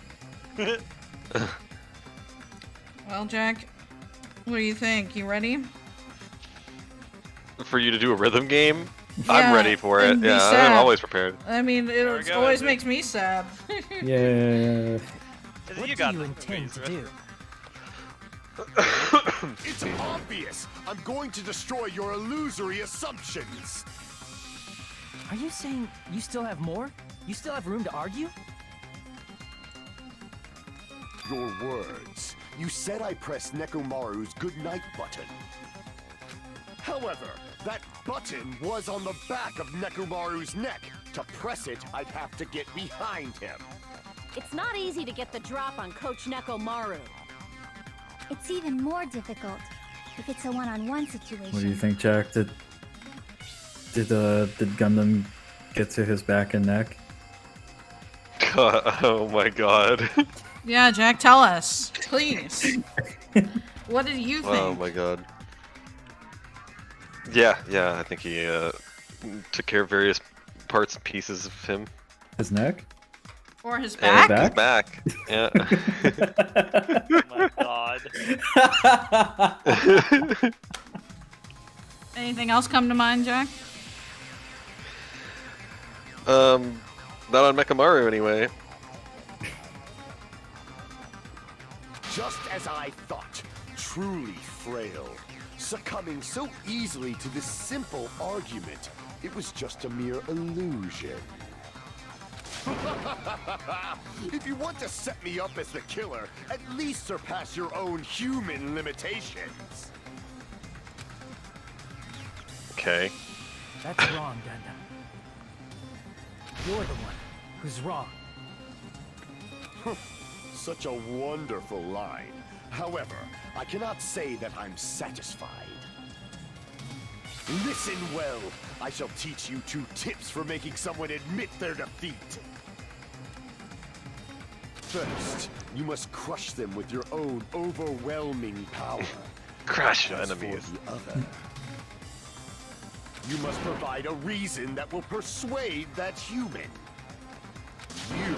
Well, Jack, what do you think? You ready? For you to do a rhythm game? Yeah, I'm ready for it. and be Yeah, sad. I'm always prepared. I mean, we it go, always Izzy. makes me sad. Yeah. What You do got you this, intend to Izzy. do? It's obvious! I'm going to destroy your illusory assumptions! Are you saying you still have more? You still have room to argue? Your words. You said I pressed Nekomaru's goodnight button. However, that button was on the back of Nekomaru's neck. To press it, I'd have to get behind him. It's not easy to get the drop on Coach Nekomaru. It's even more difficult if it's a one-on-one situation. What do you think, Jack? Did Gundam get to his back and neck? Oh my god. Yeah, Jack, tell us, please. What did you think? Oh my god. Yeah, I think he took care of various parts and pieces of him. His neck? Or his And back? his back. Yeah. Oh my god. Anything else come to mind, Jack? Not on Mechamaru anyway. Just as I thought, truly frail. Succumbing so easily to this simple argument, it was just a mere illusion. If you want to set me up as the killer, at least surpass your own human limitations. Okay. That's wrong, Gundam. You're the one who's wrong. Such a wonderful line. However, I cannot say that I'm satisfied. Listen well. I shall teach you 2 tips for making someone admit their defeat. First, you must crush them with your own overwhelming power. Crush your As for enemies. the other, You must provide a reason that will persuade that human. You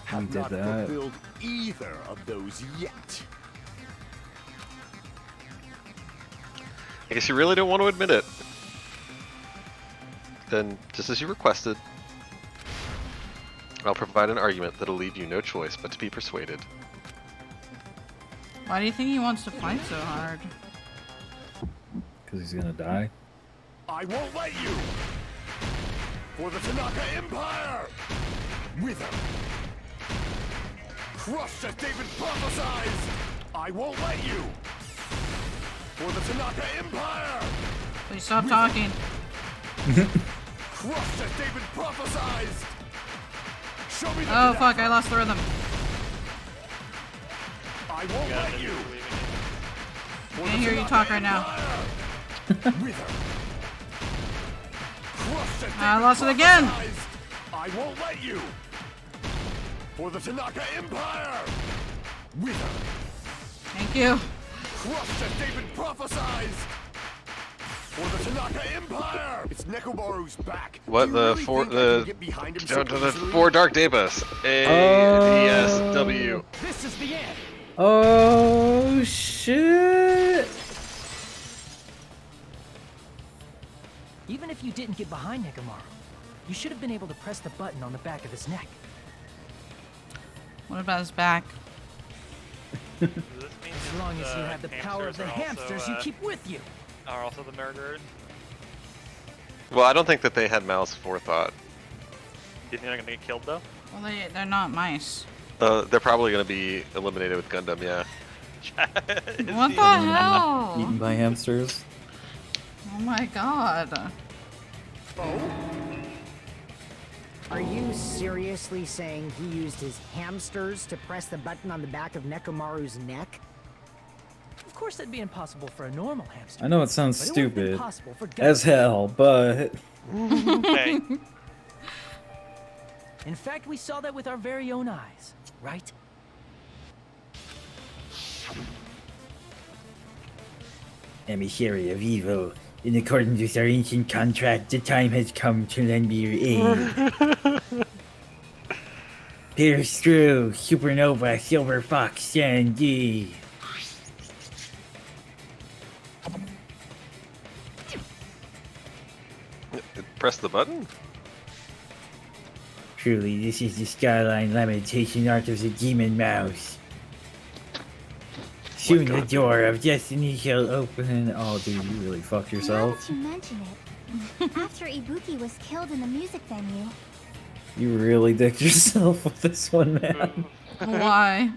have did not that. fulfilled either of those yet. I guess you really don't want to admit it. Then, just as you requested, I'll provide an argument that'll leave you no choice but to be persuaded. Why do you think he wants to fight so hard? Because he's gonna die. I won't let you! For the Tanaka Empire! Wither! Crushed as David prophesies! I won't let you! For the Tanaka Empire! Please stop talking. Crushed as David prophesies! Show me the Oh fuck, I lost the rhythm. I won't let you! I can't hear you talk right now. I lost it again! I won't let you! For the Tanaka Empire! Wither! Thank you. Crushed as David prophesies! For the Tanaka Empire! It's Nekomaru's back! What Do you the really four think I can the get behind him down so to the easily? 4 Dark Daybus. ADSW. This is the end. Oh shit! Even if you didn't get behind Nekomaru, you should have been able to press the button on the back of his neck. What about his back? Does this mean As long as you have the power of the hamsters you keep with you. Are also the murderers? Well, I don't think that they had malice forethought. Do you think they're gonna get killed though? Well, they're not mice. They're probably going to be eliminated with Gundam, yeah. What the hell? Eaten by hamsters. Oh my god. Are you seriously saying he used his hamsters to press the button on the back of Nekomaru's neck? Of course, that'd be impossible for a normal hamster. I know it sounds but it would have been stupid possible for as hell, but Hey. In fact, we saw that with our very own eyes, right? Emissary of evil, in accordance with our ancient contract, the time has come to lend me your aid. Pierce through, Supernova, Silver Fox, Sandy. Press the button? Truly, this is the Skyline Lamentation art of the Demon Mouse. Soon the door of destiny shall open. oh dude, you really fucked Now yourself. that you mention it, after Ibuki was killed in the music venue, You really dicked yourself with this one, man. Why?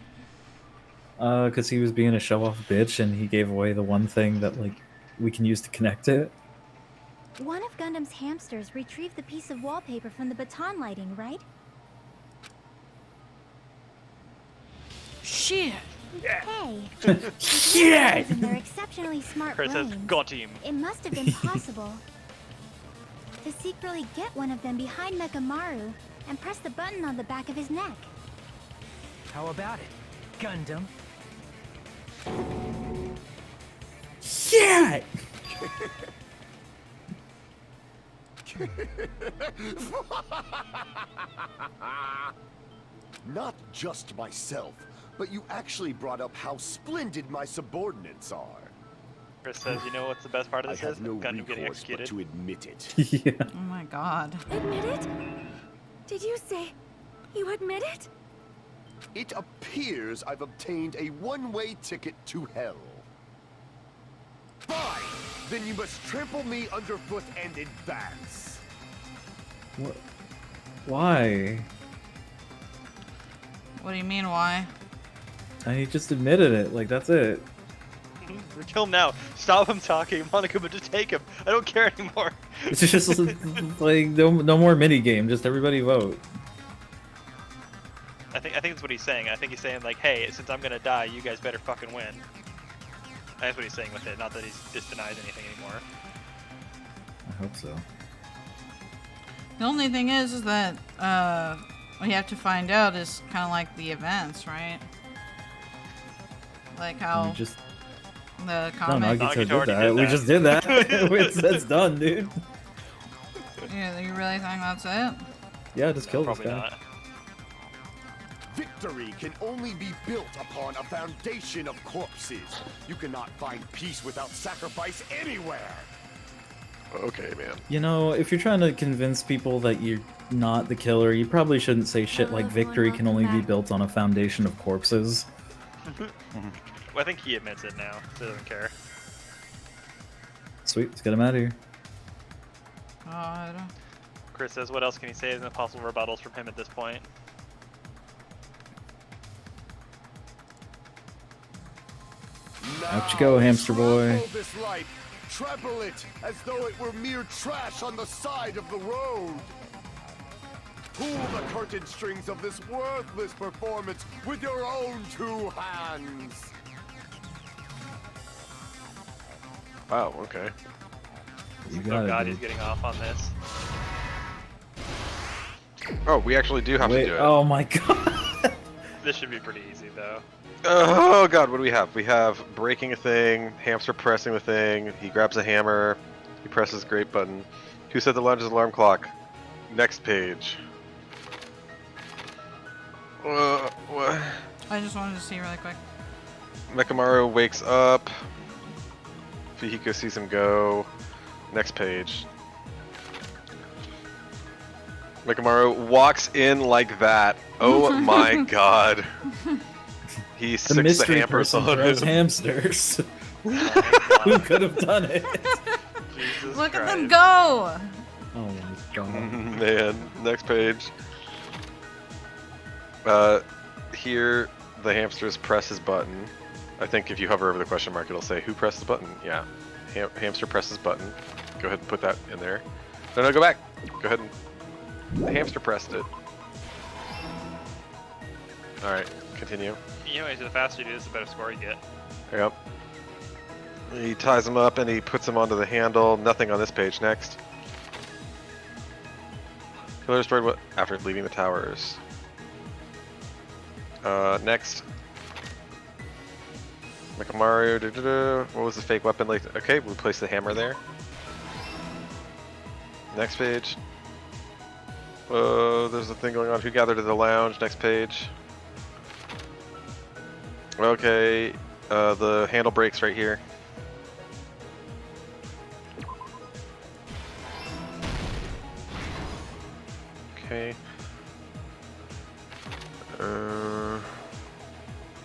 Because he was being a show-off bitch and he gave away the one thing that, like, we can use to connect it. one of Gundam's hamsters retrieved the piece of wallpaper from the baton lighting, right? Shit! Hey! Shit! In their exceptionally smart Chris has brains, got him. it must have been possible to secretly get one of them behind Nekomaru and press the button on the back of his neck. How about it, Gundam? Shit! Not just myself, but you actually brought up how splendid my subordinates are. Chris says, you know what's the best part of I this have is? no Gundam getting recourse but executed. to admit it. Yeah. Oh my god. Admit it? Did you say you admit it? It appears I've obtained a one-way ticket to hell. Fine! Then you must trample me underfoot and advance. What? Why? What do you mean, why? And he just admitted it. Like, that's it. Kill him now. Stop him talking. Monokuma, just take him. I don't care anymore. It's just like no more mini game. Just everybody vote. I think that's what he's saying. I think he's saying like, hey, since I'm gonna die, you guys better fucking win. That's what he's saying with it. Not that he's just denies anything anymore. I hope so. The only thing is that what you have to find out is kind of like the events, right? Like how We just the no, comic. Nagito did already that. did We that. just did that. That's done, dude. Yeah, you really think that's it? Yeah, just kill this Probably guy. not. Victory can only be built upon a foundation of corpses. You cannot find peace without sacrifice anywhere. Okay, man. You know, if you're trying to convince people that you're not the killer, you probably shouldn't say shit like victory can only be built on a foundation of corpses. Well, I think he admits it now, so he doesn't care. Sweet, let's get him out of here. God. Chris says, what else can he say as no possible rebuttals from him at this point? Out you go, hamster boy. Trample this life. Trample it as though it were mere trash on the side of the road. Pull the curtain strings of this worthless performance with your own two hands. Wow, okay. You Oh got god, it, he's dude. getting off on this. Oh, we actually do have Wait, to do it. oh my god. This should be pretty easy, though. Oh god, what do we have? We have breaking a thing, hamster pressing the thing, he grabs a hammer, he presses Grape button. Who set the lounge's alarm clock? Next page. What? I just wanted to see really quick. Mekamaru wakes up. Fihiko sees him go. Next page. Mekamaru walks in like that. Oh my god. He The sicks the mystery hammers person on throws him. hamsters. Who could have done it? Jesus Look at them Christ. go! Oh my god. Man, next page. Here, the hamsters press his button. I think if you hover over the question mark, it'll say, who pressed the button? Yeah. Hamster presses button. Go ahead and put that in there. No, go back. Go ahead and... The hamster pressed it. Alright, continue. You know, the faster you do this, the better score you get. Yep. He ties him up and he puts him onto the handle. Nothing on this page. Next. Killer destroyed what? After leaving the towers. Next. Mekamaru, what was the fake weapon like? Okay, we place the hammer there. Next page. There's a thing going on. Who gathered at the lounge? Next page. Okay, the handle breaks right here. Okay.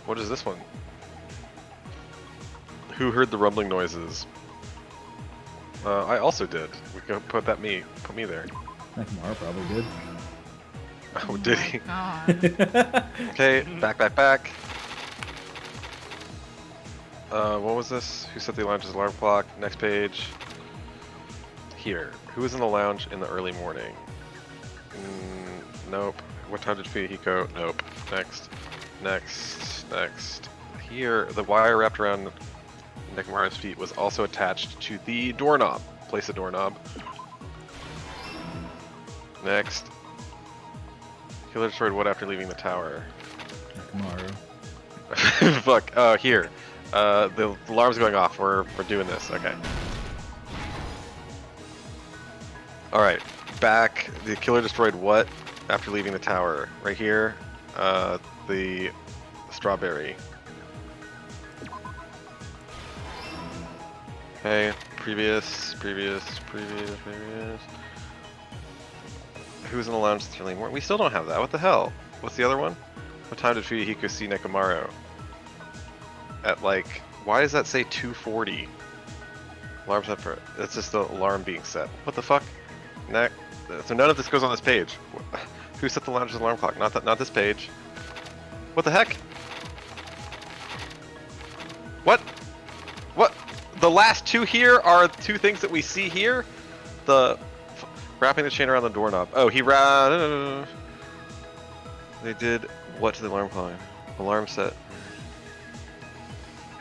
What is this one? Who heard the rumbling noises? I also did. We can put me there. Nakamura probably did. Oh, did he? God. Okay, back. What was this? Who set the lounge's alarm clock? Next page. Here. Who was in the lounge in the early morning? Nope. What time did Fihiko? Nope. Next. Here, the wire wrapped around Nekamaru's feet was also attached to the doorknob. Place the doorknob. Next. Killer destroyed what after leaving the tower? Nakamaru. Fuck. Here. The alarm's going off. We're doing this. Okay. Alright. Back. The killer destroyed what after leaving the tower? Right here. The strawberry. Okay. Previous. Who's in the lounge this early morning? We still don't have that. What the hell? What's the other one? What time did Fuyuhiko see Nekamaru? At like, why does that say 2:40? Alarm set for, that's just the alarm being set. What the fuck? So none of this goes on this page. Who set the lounge's alarm clock? Not this page. What the heck? What? The last two here are two things that we see here. The wrapping the chain around the doorknob. Oh, they did what to the alarm clock? Alarm set.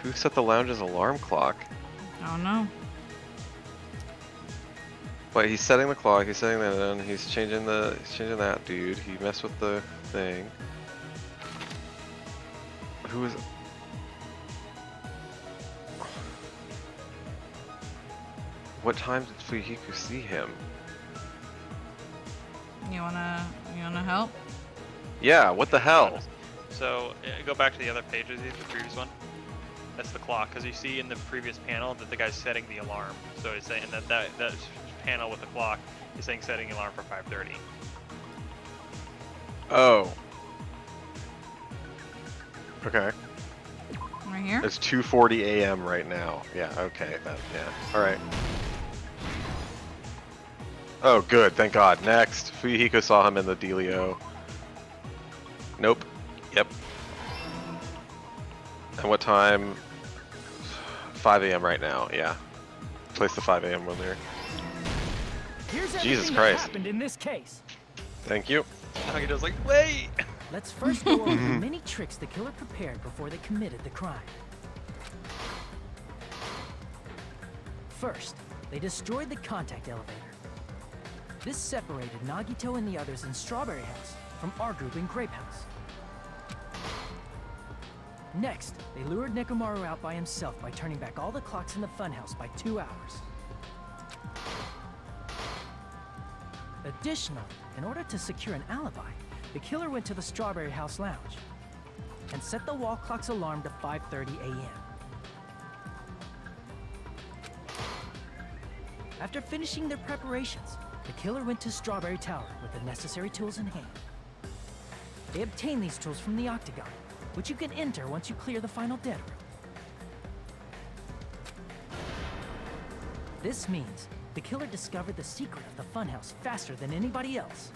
Who set the lounge's alarm clock? I don't know. Wait, he's setting the clock, he's setting that in, he's changing that dude, he messed with the thing. Who is... What time did Fuyuhiko see him? You wanna help? Yeah, what the hell? So go back to the other page of the previous one. That's the clock, because you see in the previous panel that the guy's setting the alarm. So he's saying that panel with the clock is saying setting the alarm for 5:30. Oh. Okay. Right here? It's 2:40 a.m. right now. Yeah, okay. Alright. Oh, good. Thank God. Next. Fuyuhiko saw him in the dealio. Nope. Yep. And what time? 5 a.m. right now. Yeah. Place the 5 a.m. one there. Here's Jesus everything that Christ. happened in this case. Thank you. Nagido's like, wait! Let's first go over the many tricks the killer prepared before they committed the crime. First, they destroyed the contact elevator. This separated Nagito and the others in Strawberry House from our group in Grape House. Next, they lured Nekomaru out by himself by turning back all the clocks in the funhouse by 2 hours. Additionally, in order to secure an alibi, the killer went to the Strawberry House lounge and set the wall clock's alarm to 5:30 a.m. After finishing their preparations, the killer went to Strawberry Tower with the necessary tools in hand. They obtained these tools from the Octagon, which you can enter once you clear the final dead room. This means the killer discovered the secret of the funhouse faster than anybody else.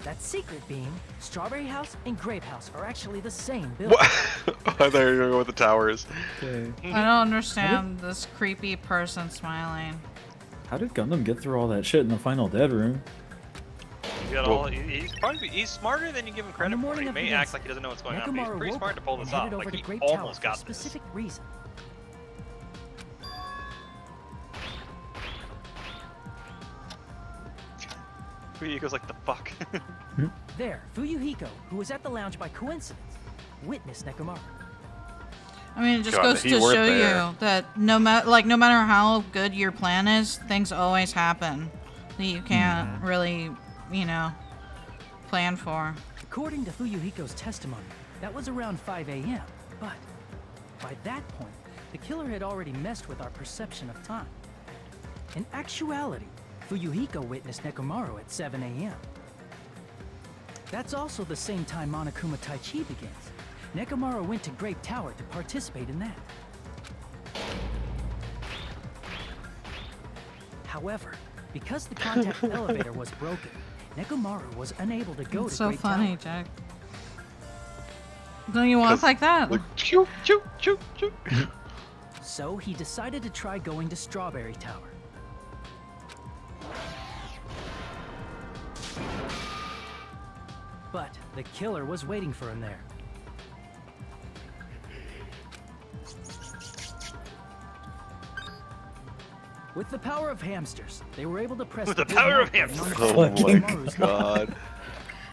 That secret being, Strawberry House and Grape House are actually the same building. I thought you were going to go with the towers. Okay. I don't understand this creepy person smiling. How did Gundam get through all that shit in the final dead room? He's smarter than you give him credit for. He may act like he doesn't know what's going on, but he's pretty smart to pull this off. Like, he almost got for a specific reason. Fuyuhiko's like, the fuck? There, Fuyuhiko, who was at the lounge by coincidence, witnessed Nekomaru. I mean, it just God, goes he to weren't show there. you that no matter how good your plan is, things always happen that you can't really, plan for. According to Fuyuhiko's testimony, that was around 5 a.m., but by that point, the killer had already messed with our perception of time. In actuality, Fuyuhiko witnessed Nekomaru at 7 a.m. That's also the same time Monokuma Taichi begins. Nekomaru went to Grape Tower to participate in that. However, because the contact elevator was broken, Nekomaru was unable to go It's to so Grape funny, Tower. Jack. Don't you walk like that? Choo, choo, choo, choo. So he decided to try going to Strawberry Tower. But the killer was waiting for him there. With the power of hamsters, they were able to press With the power of button on hamsters. the Oh my Nekomaru's God.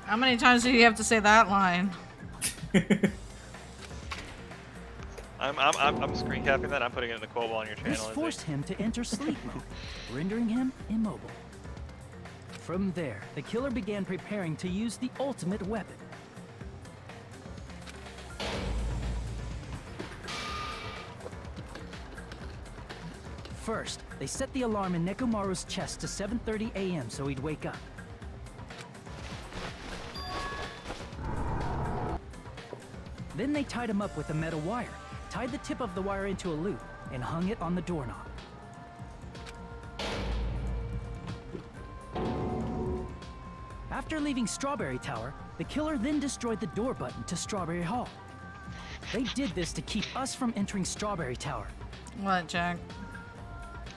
How many times do you have to say that line? I'm screen capping that. I'm putting it in the quote wall on your This channel. forced him to enter sleep mode, rendering him immobile. From there, the killer began preparing to use the ultimate weapon. First, they set the alarm in Nekomaru's chest to 7:30 a.m. so he'd wake up. Then they tied him up with a metal wire, tied the tip of the wire into a loop, and hung it on the doorknob. After leaving Strawberry Tower, the killer then destroyed the door button to Strawberry Hall. They did this to keep us from entering Strawberry Tower. What, Jack?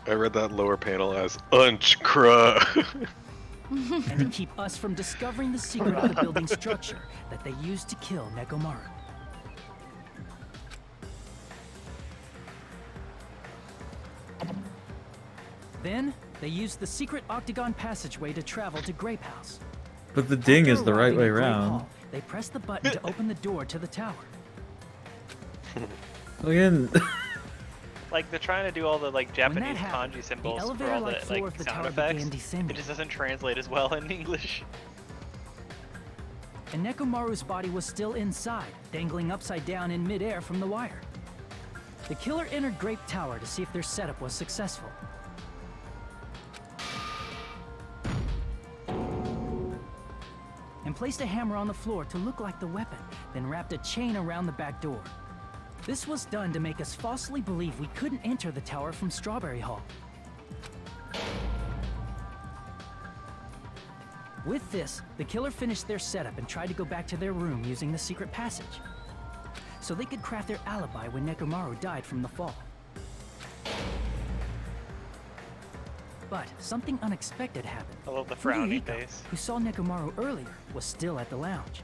I read that lower panel as Unchkra. And to keep us from discovering the secret of the building structure that they used to kill Nekomaru. Then, they used the secret octagon passageway to travel to Grape House. But the ding is After the right arriving way at Grape around. Hall, they pressed the button to open the door to the tower. Again, Like they're trying to do all the like Japanese happened, kanji the symbols for elevator all the like floor like of the sound tower effects. began descending. It just doesn't translate as well in English. And Nekomaru's body was still inside, dangling upside down in midair from the wire. The killer entered Grape Tower to see if their setup was successful. And placed a hammer on the floor to look like the weapon, then wrapped a chain around the back door. This was done to make us falsely believe we couldn't enter the tower from Strawberry Hall. With this, the killer finished their setup and tried to go back to their room using the secret passage, so they could craft their alibi when Nekomaru died from the fall. But something unexpected happened. I love the frowny Fuyuhiko, face. who saw Nekomaru earlier, was still at the lounge.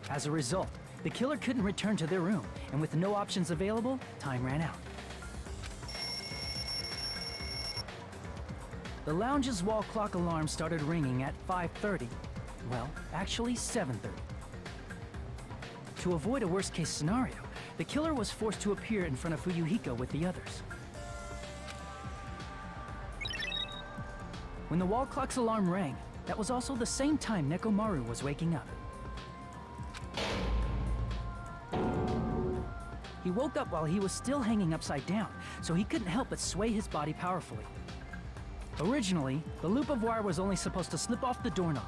As a result, the killer couldn't return to their room, and with no options available, time ran out. The lounge's wall clock alarm started ringing at 5:30. Well, actually 7:30. To avoid a worst-case scenario, the killer was forced to appear in front of Fuyuhiko with the others. When the wall clock's alarm rang, that was also the same time Nekomaru was waking up. He woke up while he was still hanging upside down, so he couldn't help but sway his body powerfully. Originally, the loop of wire was only supposed to slip off the doorknob.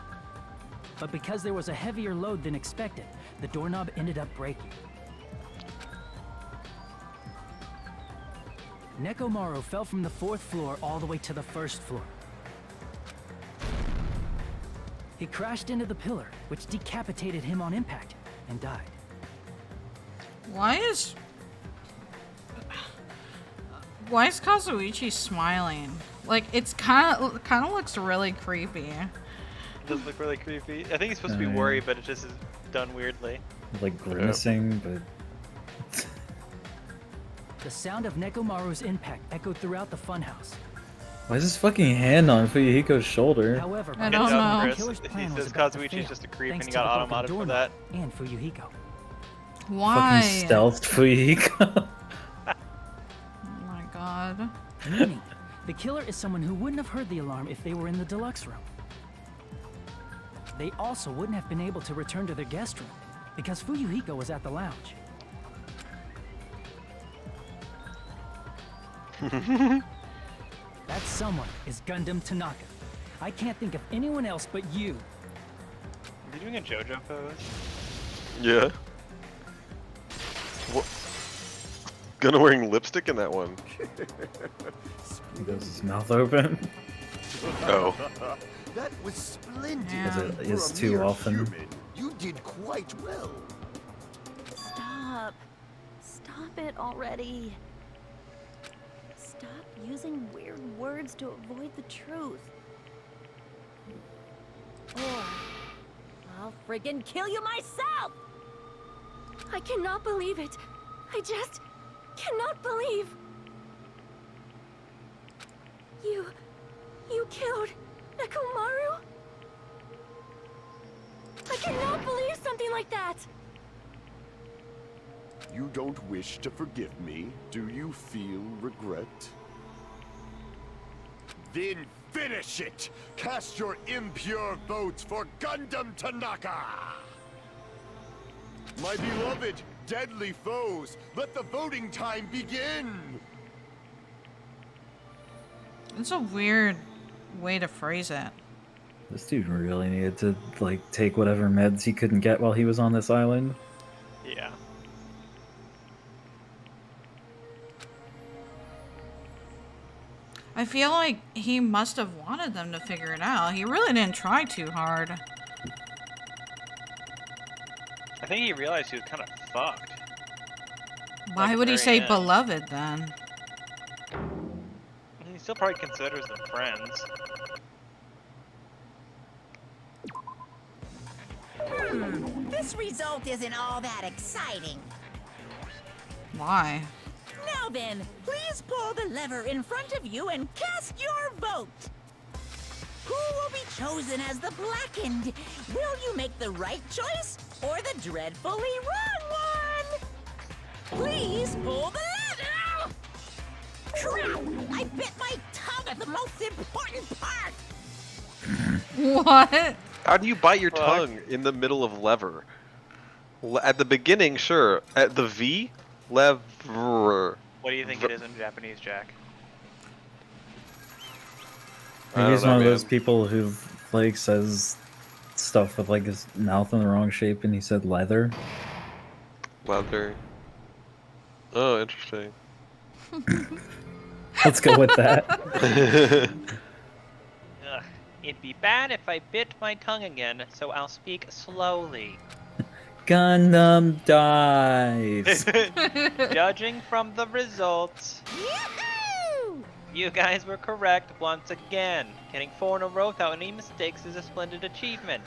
But because there was a heavier load than expected, the doorknob ended up breaking. Nekomaru fell from the 4th floor all the way to the 1st floor. He crashed into the pillar, which decapitated him on impact, and died. Why is Kazuichi smiling? Like it's kind of looks really creepy. It does look really creepy. I think he's supposed to be worried, but it just is done weirdly. Like grimacing, but The sound of Nekomaru's impact echoed throughout the funhouse. why is his fucking hand on Fuyuhiko's shoulder? However, I by don't this time, know. the Chris, killer's he plan was says about to Kazuichi's fail, just a creep and thanks he to got the broken automated for doorknob that. and Fuyuhiko. Why? Fucking stealthed Fuyuhiko. Oh my god. Meaning, the killer is someone who wouldn't have heard the alarm if they were in the deluxe room. They also wouldn't have been able to return to their guest room, because Fuyuhiko was at the lounge. That someone is Gundam Tanaka. I can't think of anyone else but you. Are you doing a JoJo pose? Yeah. What? Gonna wearing lipstick in that one. He goes his mouth open. Oh. That was splendid. Yeah. As it For is a too mere often. human, you did quite well. Stop. Stop it already. Stop using weird words to avoid the truth. Or I'll friggin' kill you myself! I cannot believe it. I just cannot believe. You killed Nekomaru? I cannot believe something like that. You don't wish to forgive me? Do you feel regret? Then finish it! Cast your impure votes for Gundam Tanaka! My beloved, deadly foes, let the voting time begin! It's a weird way to phrase it. This dude really needed to like take whatever meds he couldn't get while he was on this island. Yeah. I feel like he must have wanted them to figure it out. He really didn't try too hard. I think he realized he was kind of fucked. Why Like, would he very say end. beloved then? He still probably considers them friends. This result isn't all that exciting. Why? Now then, please pull the lever in front of you and cast your vote. Who will be chosen as the blackened? Will you make the right choice or the dreadfully wrong one? Please pull the lever! Crap! I bit my tongue at the most important part! What? How do you bite your tongue in the middle of lever? At the beginning, sure. At the V, lever. What do you think it is in Japanese, Jack? Maybe he's one of those people who like says stuff with like his mouth in the wrong shape, and he said leather. Leather. Oh, interesting. Let's go with that. Ugh, it'd be bad if I bit my tongue again, so I'll speak slowly. Gundam dies. Judging from the results, you guys were correct once again. Getting 4 in a row without any mistakes is a splendid achievement.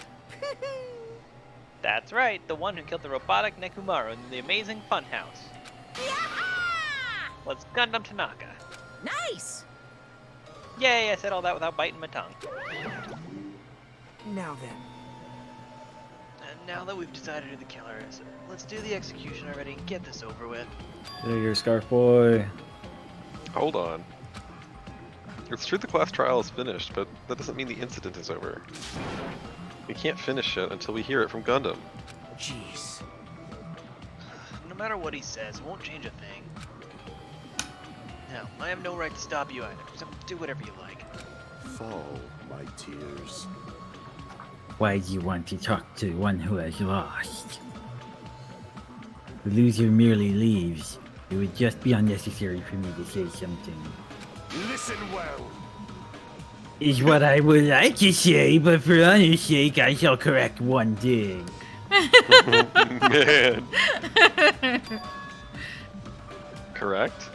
That's right, the one who killed the robotic Nekumaru in the amazing funhouse. Let's Gundam Tanaka. Nice! Yay, I said all that without biting my tongue. Now then. And now that we've decided who the killer is, let's do the execution already and get this over with. There, your Scarf Boy. Hold on. It's true the class trial is finished, but that doesn't mean the incident is over. We can't finish it until we hear it from Gundam. Jeez. No matter what he says, it won't change a thing. Now, I have no right to stop you either, so do whatever you like. Fall, my tears. Why do you want to talk to one who has lost? The loser merely leaves. It would just be unnecessary for me to say something. Listen well. Is what I would like to say, but for honor's sake, I shall correct one thing. Man. Correct?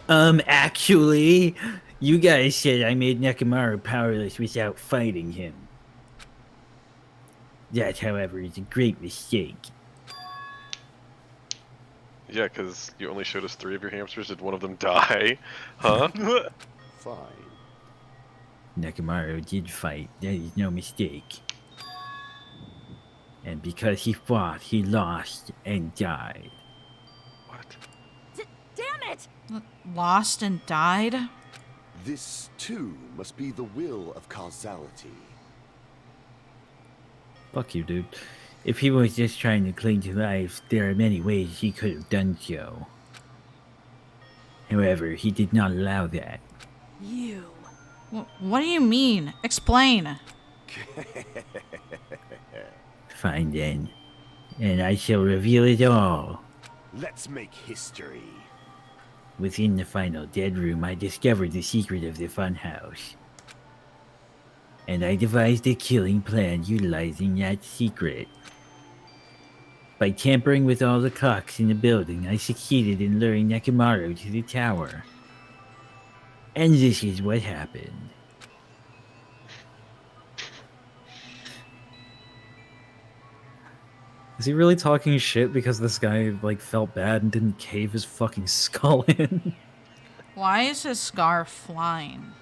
Actually, you guys said I made Nekomaru powerless without fighting him. That, however, is a great mistake. Yeah, because you only showed us 3 of your hamsters. Did one of them die? Huh? Fine. Nekomaru did fight, that is no mistake. And because he fought, he lost and died. What? Damn it! Lost and died? This, too, must be the will of causality. Fuck you, dude. If he was just trying to cling to life, there are many ways he could have done so. However, he did not allow that. You. What do you mean? Explain. Fine then. And I shall reveal it all. Let's make history. Within the final dead room, I discovered the secret of the funhouse. And I devised a killing plan utilizing that secret. By tampering with all the clocks in the building, I succeeded in luring Nekomaru to the tower. And this is what happened. Is he really talking shit because this guy like felt bad and didn't cave his fucking skull in? Why is his scarf flying?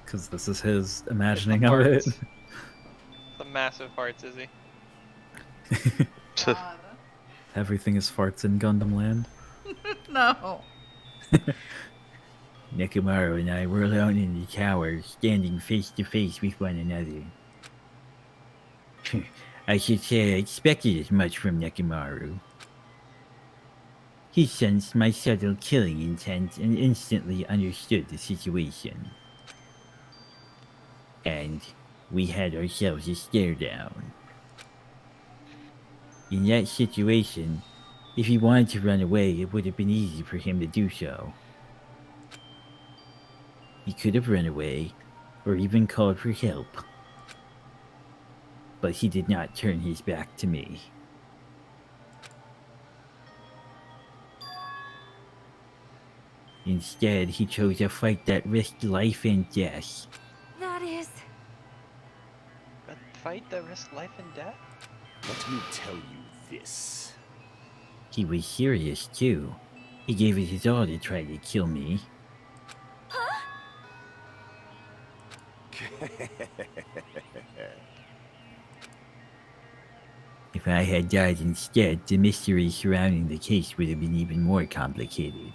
Because this is his imagining of it. The massive farts, is he? Everything is farts in Gundam Land. No. Nekomaru and I were alone in the tower, standing face to face with one another. I should say I expected as much from Nekomaru. He sensed my subtle killing intent and instantly understood the situation. And we had ourselves a stare down. In that situation, if he wanted to run away, it would have been easy for him to do so. He could have run away, or even called for help. But he did not turn his back to me. Instead, he chose a fight that risked life and death. That is... A fight that risks life and death? Let me tell you this. He was serious, too. He gave it his all to try to kill me. Huh? If I had died instead, the mystery surrounding the case would have been even more complicated.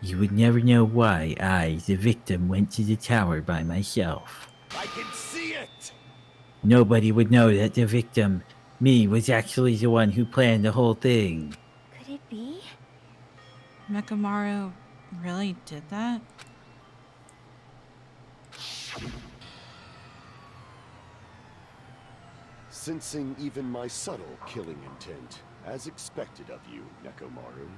You would never know why I, the victim, went to the tower by myself. I can see it! Nobody would know that the victim, me, was actually the one who planned the whole thing. Could it be? Nekomaru really did that? Sensing even my subtle killing intent, as expected of you, Nekomaru.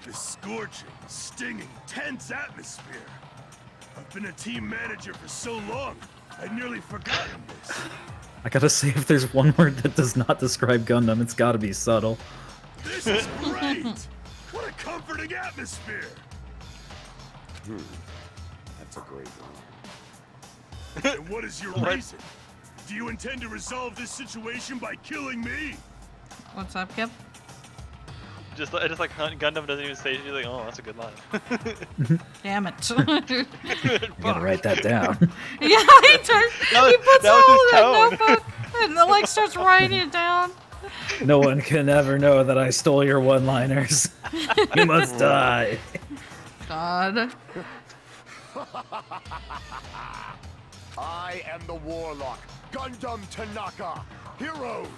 The scorching, stinging, tense atmosphere. I've been a team manager for so long, I'd nearly forgotten this. I gotta say, if there's one word that does not describe Gundam, it's gotta be subtle. This is great! What a comforting atmosphere! That's a great one. And what is your reason? Do you intend to resolve this situation by killing me? What's up, Kip? Just like Gundam doesn't even say. She's like, oh, that's a good line. Damn it. You gotta write that down. Yeah, he puts it all in that notebook and then like starts writing it down. No one can ever know that I stole your one-liners. You must die. God. I am the Warlock, Gundam Tanaka. Heroes,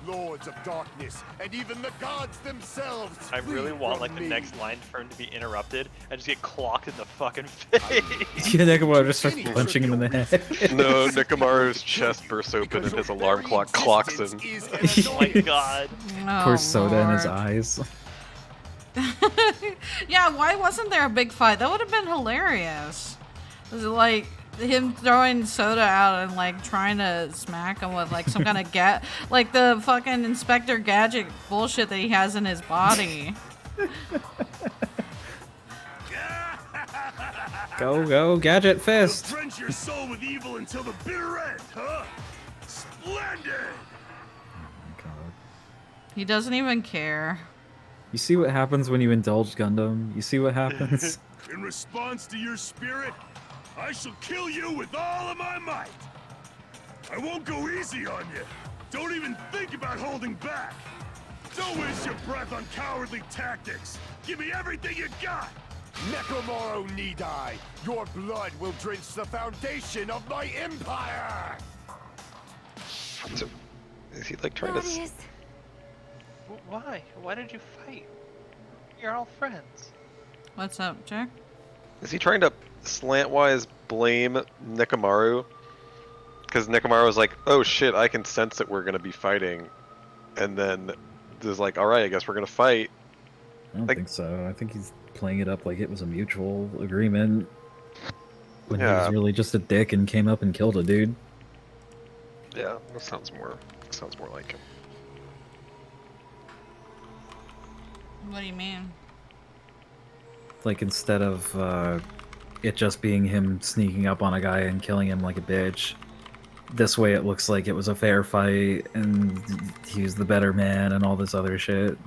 lords of darkness, and even the gods themselves. I really flee want from like the me. next line for him to be interrupted and just get clocked in the fucking face. Yeah, Nekomaru just starts punching him in the head. No, Nekomaru's chest bursts open and his alarm clock clocks him. Oh my god. Poor Oh, soda in his Lord. eyes. Yeah, why wasn't there a big fight? That would have been hilarious. Was it like him throwing soda out and like trying to smack him with like some kind of like the fucking Inspector Gadget bullshit that he has in his body. Go, Gadget Fist! Drench your soul with evil until the bitter end, huh? Splendid! He doesn't even care. You see what happens when you indulge Gundam? You see what happens? In response to your spirit, I shall kill you with all of my might. I won't go easy on you. Don't even think about holding back. Don't waste your breath on cowardly tactics. Give me everything you got. Nekomaru Nidai, your blood will drench the foundation of my empire! So, is he like trying to... Why? Why did you fight? You're all friends. What's up, Jack? Is he trying to slantwise blame Nekomaru? Because Nekomaru was like, oh shit, I can sense that we're going to be fighting. And then is like, alright, I guess we're going to fight. I don't think so. I think he's playing it up like it was a mutual agreement. When he was really just a dick and came up and killed a dude. Yeah, that sounds more like him. What do you mean? Like, instead of it just being him sneaking up on a guy and killing him like a bitch, this way it looks like it was a fair fight and he was the better man and all this other shit.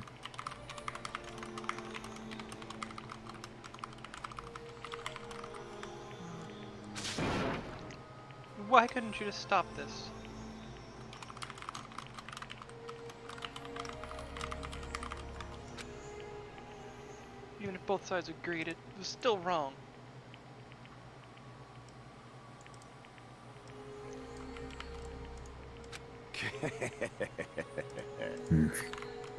Why couldn't you just stop this? Even if both sides agreed, it was still wrong.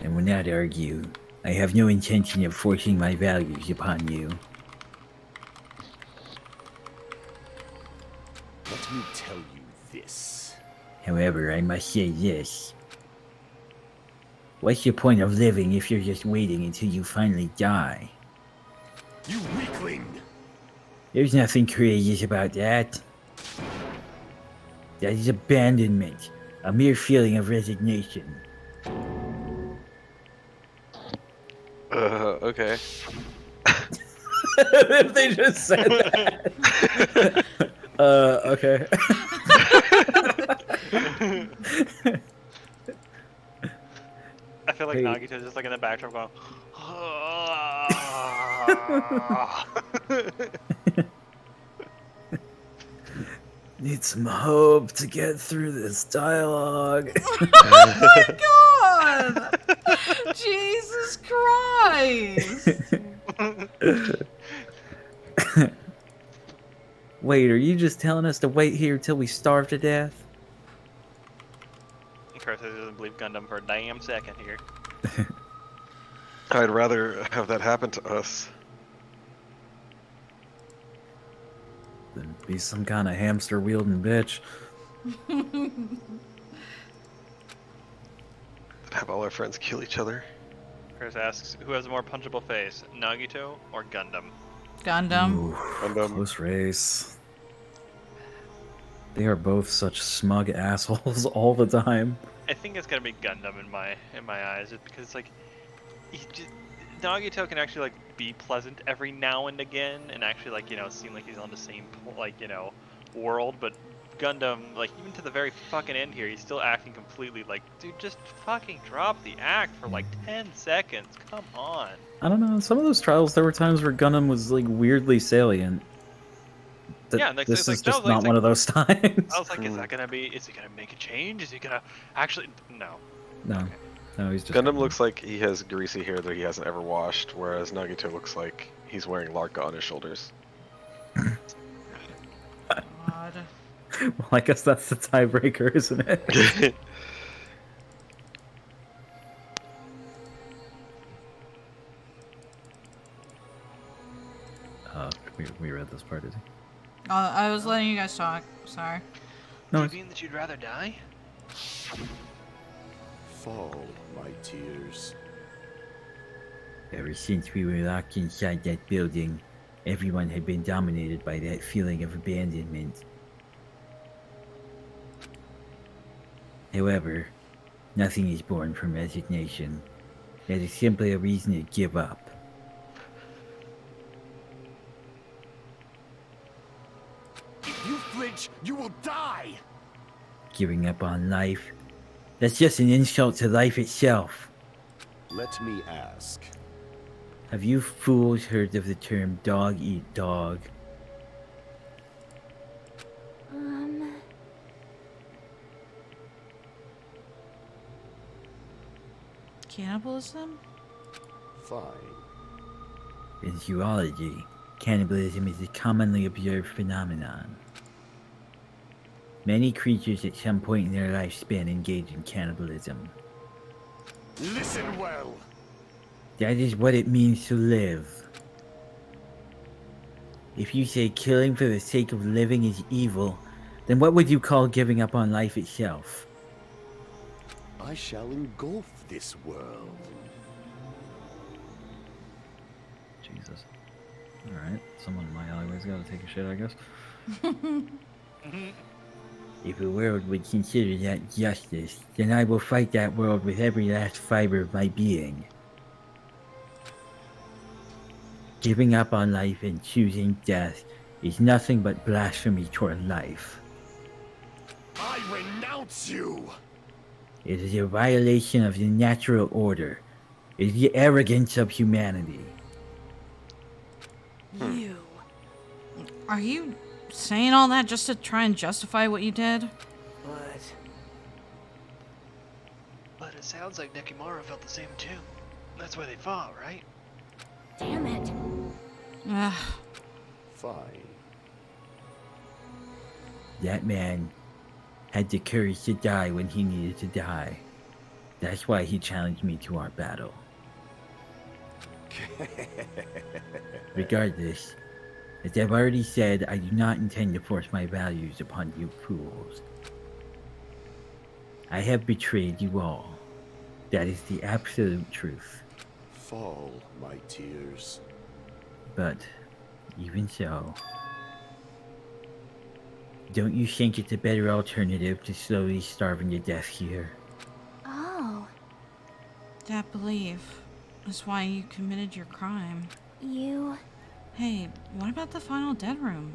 I will not argue. I have no intention of forcing my values upon you. Let me tell you this. However, I must say this. What's the point of living if you're just waiting until you finally die? You weakling! There's nothing courageous about that. That is abandonment, a mere feeling of resignation. Okay. If they just said that. Okay. I feel like Hey. Nagito's just like in the backdrop going, Need some hope to get through this dialogue. Oh my god! Jesus Christ! Wait, are you just telling us to wait here till we starve to death? Chris doesn't believe Gundam for a damn second here. I'd rather have that happen to us. Then be some kind of hamster wielding bitch. Have all our friends kill each other. Chris asks, who has a more punchable face, Nagito or Gundam? Gundam. Ooh, Gundam. close race. They are both such smug assholes all the time. I think it's gonna be Gundam in my eyes, just because like Nagito can actually like be pleasant every now and again, and actually like seem like he's on the same world. But Gundam, like even to the very fucking end here, he's still acting completely like, dude, just fucking drop the act for like 10 seconds. Come on. I don't know. In some of those trials, there were times where Gundam was like weirdly salient. Yeah, and This is just not one of those times. I was like, is he gonna make a change? Is he gonna actually? No. No. Okay. No, he's just... Gundam looks like he has greasy hair that he hasn't ever washed, whereas Nagito looks like he's wearing Larka on his shoulders. God. Well, I guess that's the tiebreaker, isn't it? We read this part, is he? I was letting you guys talk. Sorry. No, Do you mean that you'd rather die? Fall, my tears. Ever since we were locked inside that building, everyone had been dominated by that feeling of abandonment. However, nothing is born from resignation. That is simply a reason to give up. If you flinch, you will die! Giving up on life? That's just an insult to life itself. Let me ask. Have you fools heard of the term dog eat dog? Cannibalism? Fine. In zoology, cannibalism is a commonly observed phenomenon. Many creatures at some point in their lifespan engage in cannibalism. Listen well! That is what it means to live. If you say killing for the sake of living is evil, then what would you call giving up on life itself? I shall engulf this world. Jesus. Alright, someone in my alleyway's gotta take a shit, I guess. If a world would consider that justice, then I will fight that world with every last fiber of my being. Giving up on life and choosing death is nothing but blasphemy toward life. I renounce you! It is a violation of the natural order. It is the arrogance of humanity. You. Are you saying all that just to try and justify what you did? But it sounds like Nekomaru felt the same too. That's why they fought, right? Damn it. Ugh. Fine. That man had the courage to die when he needed to die. That's why he challenged me to our battle. Regardless, as I've already said, I do not intend to force my values upon you fools. I have betrayed you all. That is the absolute truth. Fall, my tears. But, even so, don't you think it's a better alternative to slowly starving to death here? Oh, That belief is why you committed your crime. you... Hey, what about the final dead room?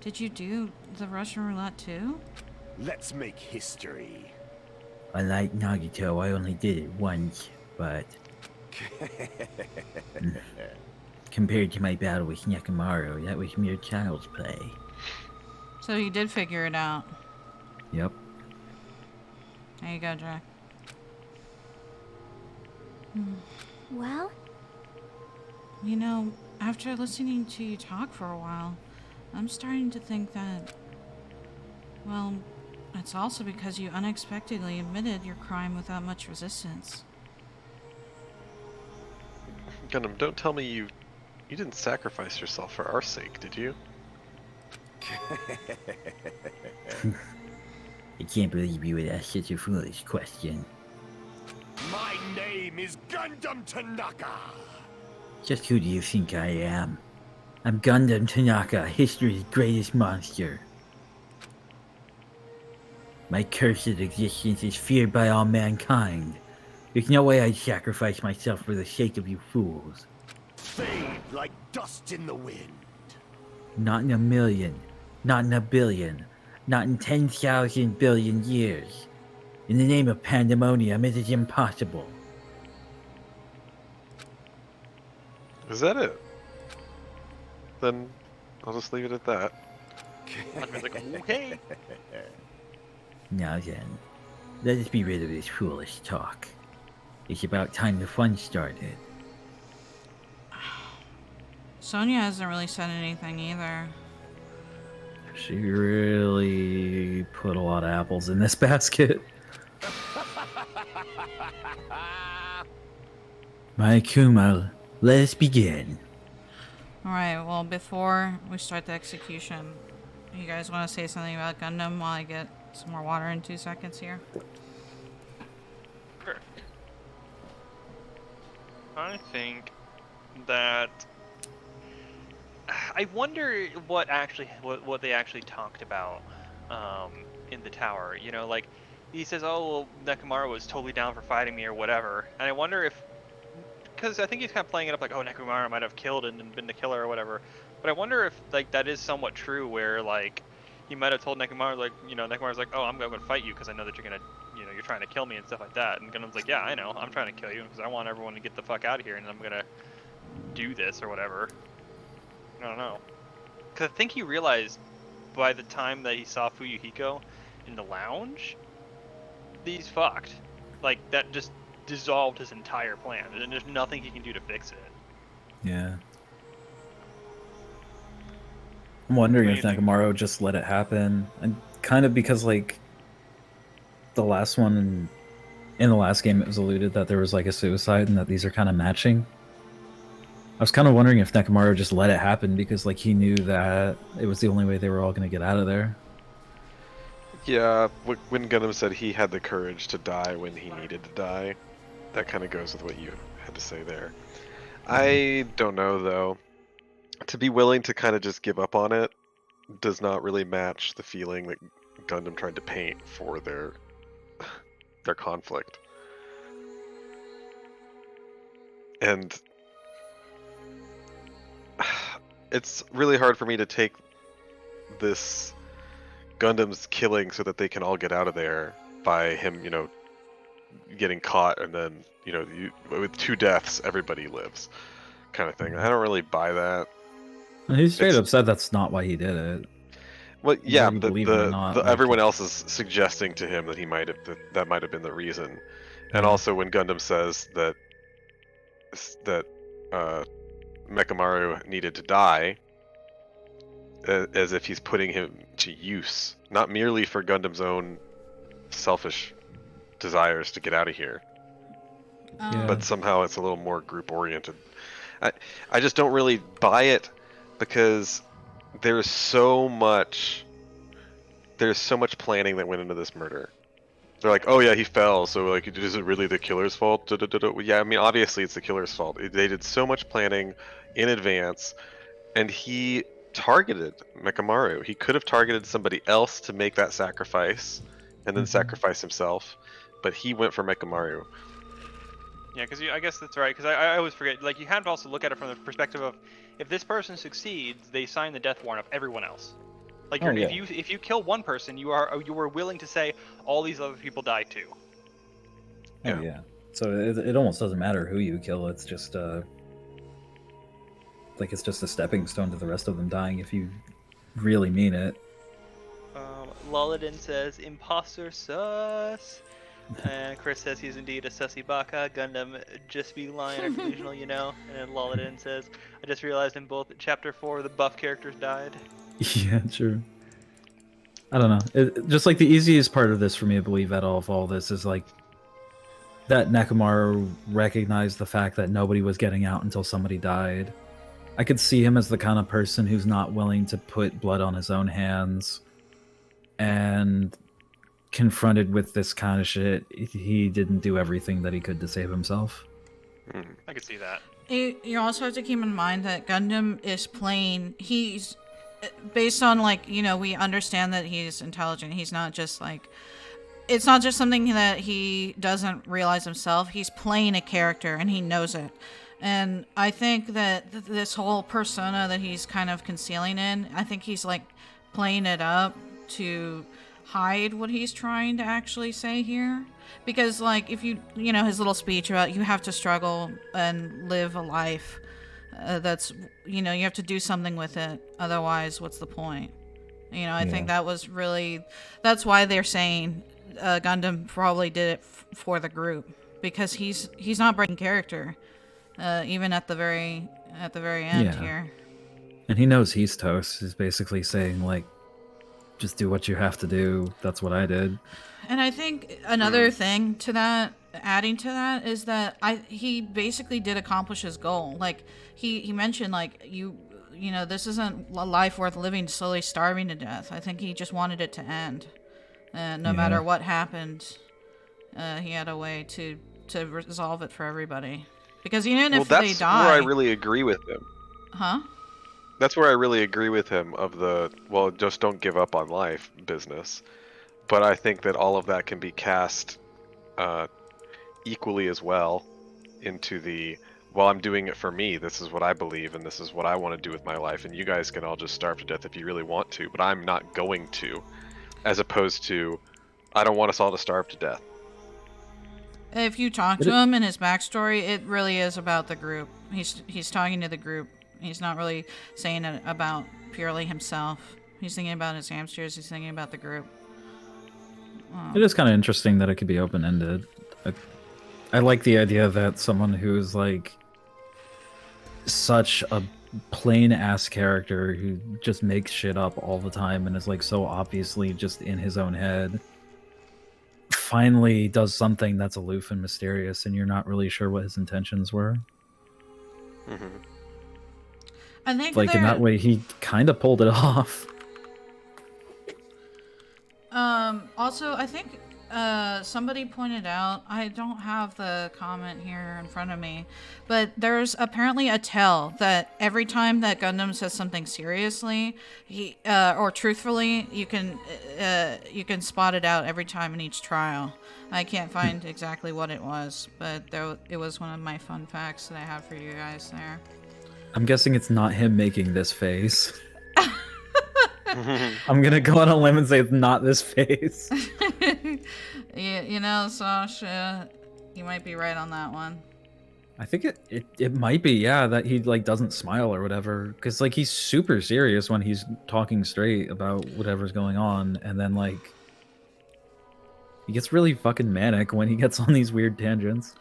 Did you do the Russian roulette too? Let's make history. Unlike Nagito, I only did it once, but... compared to my battle with Nekomaru, that was mere child's play. So you did figure it out. Yep. There you go, Jack. Well? You know, after listening to you talk for a while, I'm starting to think that, well, it's also because you unexpectedly admitted your crime without much resistance. Gundam, don't tell me you didn't sacrifice yourself for our sake, did you? I can't believe you would ask such a foolish question. My name is Gundam Tanaka. Just who do you think I am? I'm Gundam Tanaka, history's greatest monster. My cursed existence is feared by all mankind. There's no way I'd sacrifice myself for the sake of you fools. Fade like dust in the wind. Not in a million, not in a billion, not in 10,000 billion years. In the name of pandemonium, it is impossible. Is that it? Then I'll just leave it at that. Okay. Now then, let us be rid of this foolish talk. It's about time the fun started. Sonia hasn't really said anything either. She really put a lot of apples in this basket. My Kuma, let us begin. Alright, well, before we start the execution, you guys want to say something about Gundam while I get some more water in 2 seconds here? Sure. I think that I wonder what they actually talked about in the tower. You know, like he says, "Oh, well, Nekomaru was totally down for fighting me or whatever," and I wonder if, because I think he's kind of playing it up like, "Oh, Nekomaru might have killed and been the killer or whatever," but I wonder if like that is somewhat true, where like he might have told Nekomaru, like, you know, Nekomaru's like, "Oh, I'm going to fight you because I know that you're gonna, you know, you're trying to kill me and stuff like that," and Gundam's like, "Yeah, I know, I'm trying to kill you because I want everyone to get the fuck out of here and I'm gonna do this or whatever." I don't know. Because I think he realized by the time that he saw Fuyuhiko in the lounge, he's fucked. Like, that just dissolved his entire plan, and there's nothing he can do to fix it. Yeah. I'm wondering if Nekomaru just let it happen. And kind of because, like, the last one, in the last game, it was alluded that there was, like, a suicide and that these are kind of matching. I was kind of wondering if Nekomaru just let it happen because, like, he knew that it was the only way they were all going to get out of there. Yeah, when Gundam said he had the courage to die when he needed to die, that kind of goes with what you had to say there. I don't know, though. To be willing to kind of just give up on it does not really match the feeling that Gundam tried to paint for their conflict. And it's really hard for me to take this Gundam's killing so that they can all get out of there by him, you know, getting caught and then, you know, with 2 deaths, everybody lives kind of thing. I don't really buy that. And he straight up said that's not why he did it. Well, yeah, Whether you believe it or not, like, everyone else is suggesting to him that he might have that might have been the reason. And also when Gundam says that Mechamaru needed to die, as if he's putting him to use, not merely for Gundam's own selfish desires to get out of here, but somehow it's a little more group oriented. I just don't really buy it because there's so much planning that went into this murder. They're like, oh yeah, he fell, so like, is it really the killer's fault? Yeah, I mean, obviously it's the killer's fault. They did so much planning in advance, and he targeted Mechamaru. He could have targeted somebody else to make that sacrifice, and then sacrifice himself, but he went for Mechamaru. Yeah, because I guess that's right, because I always forget, like, you have to also look at it from the perspective of, if this person succeeds, they sign the death warrant of everyone else. Like, if you kill one person, you were willing to say all these other people die too. Oh yeah. So it almost doesn't matter who you kill. It's just like it's just a stepping stone to the rest of them dying if you really mean it. Lulladen says imposter sus. And Chris says he's indeed a sussy baka. Gundam just be lying or delusional, you know. And then Lolladin says, I just realized in both chapter 4 the buff characters died. Yeah, true. I don't know. Just like the easiest part of this for me to believe at all this is like that Nekomaru recognized the fact that nobody was getting out until somebody died. I could see him as the kind of person who's not willing to put blood on his own hands, and confronted with this kind of shit, he didn't do everything that he could to save himself. I could see that. You also have to keep in mind that Gundam is plain. He's based on, like, you know, we understand that he's intelligent. He's not just like, it's not just something that he doesn't realize himself. He's playing a character and he knows it. And I think that this whole persona that he's kind of concealing in, I think he's like playing it up to hide what he's trying to actually say here. Because, like, if you know, his little speech about you have to struggle and live a life that's, you know, you have to do something with it. Otherwise, what's the point? You know, I think that was really, that's why they're saying Gundam probably did it for the group, because he's not breaking character, even at the very end here. And he knows he's toast. He's basically saying, like, just do what you have to do. That's what I did. And I think another thing to that, adding to that, is that he basically did accomplish his goal. Like, he mentioned, like, you know, this isn't a life worth living, slowly starving to death. I think he just wanted it to end. No matter what happened, he had a way to resolve it for everybody. Because even if they die... That's where I really agree with him. Huh? That's where I really agree with him of the, well, just don't give up on life business. But I think that all of that can be cast equally as well into the, well, I'm doing it for me. This is what I believe, and this is what I want to do with my life. And you guys can all just starve to death if you really want to, but I'm not going to. As opposed to, I don't want us all to starve to death. If you talk to him in his backstory, it really is about the group. He's talking to the group. He's not really saying it about purely himself. He's thinking about his hamsters. He's thinking about the group. It is kind of interesting that it could be open-ended. I like the idea that someone who's like such a plain-ass character who just makes shit up all the time and is like so obviously just in his own head finally does something that's aloof and mysterious, and you're not really sure what his intentions were. Mm-hmm. I think like in that way he kind of pulled it off. Also, I think somebody pointed out, I don't have the comment here in front of me, but there's apparently a tell that every time that Gundam says something seriously, or truthfully, you can spot it out every time in each trial. I can't find exactly what it was, but it was one of my fun facts that I have for you guys there. I'm guessing it's not him making this face. I'm gonna go on a limb and say it's not this face. Yeah, you know, Sasha, you might be right on that one. I think it might be, yeah, that he like doesn't smile or whatever, because like he's super serious when he's talking straight about whatever's going on, and then like he gets really fucking manic when he gets on these weird tangents.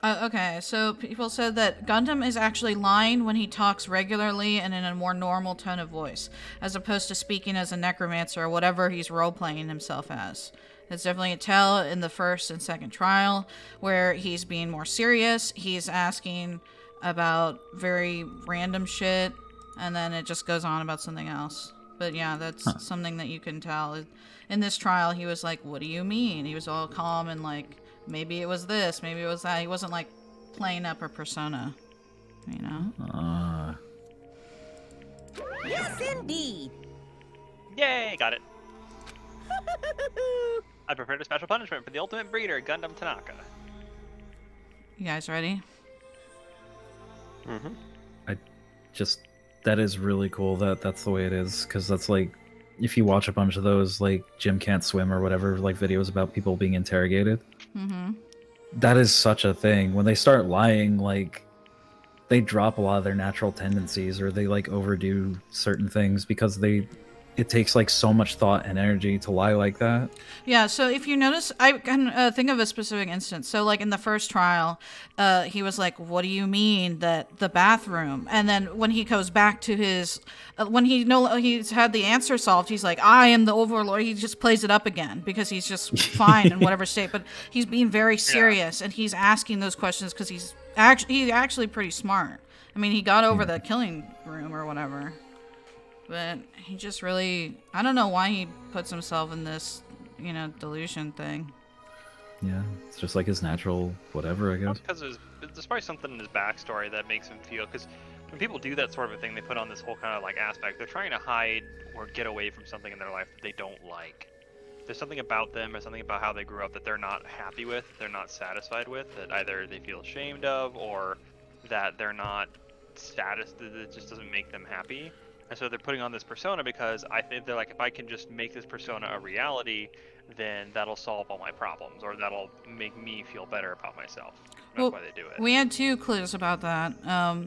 Okay, so people said that Gundam is actually lying when he talks regularly and in a more normal tone of voice, as opposed to speaking as a necromancer or whatever he's role-playing himself as. It's definitely a tell in the first and second trial, where he's being more serious, he's asking about very random shit, and then it just goes on about something else. But yeah, that's something that you can tell. In this trial, he was like, what do you mean? He was all calm and like, maybe it was this, maybe it was that. He wasn't like playing up a persona, you know? Yes, indeed. Yay, got it. I prepared a special punishment for the ultimate breeder, Gundam Tanaka. You guys ready? Mm-hmm. That is really cool that that's the way it is, because that's like, if you watch a bunch of those, like, Jim Can't Swim or whatever, like, videos about people being interrogated, that is such a thing. When they start lying, like, they drop a lot of their natural tendencies, or they, like, overdo certain things because they it takes like so much thought and energy to lie like that. Yeah, so if you notice, I can think of a specific instance. So, like in the first trial, he was like, "What do you mean that the bathroom?" And then when he goes back to his, when he's had the answer solved, he's like, "I am the overlord." He just plays it up again because he's just fine in whatever state. But he's being very serious and he's asking those questions because he's actually pretty smart. I mean, he got over the killing room or whatever. But he just really, I don't know why he puts himself in this, delusion thing. Yeah, it's just like his natural whatever, I guess. Because there's probably something in his backstory that makes him feel, because when people do that sort of a thing, they put on this whole kind of like aspect. They're trying to hide or get away from something in their life that they don't like. There's something about them or something about how they grew up that they're not happy with, they're not satisfied with, that either they feel ashamed of or that they're not that it just doesn't make them happy. And so they're putting on this persona because I think they're like, if I can just make this persona a reality, then that'll solve all my problems, or that'll make me feel better about myself. That's why they do it. We had 2 clues about that.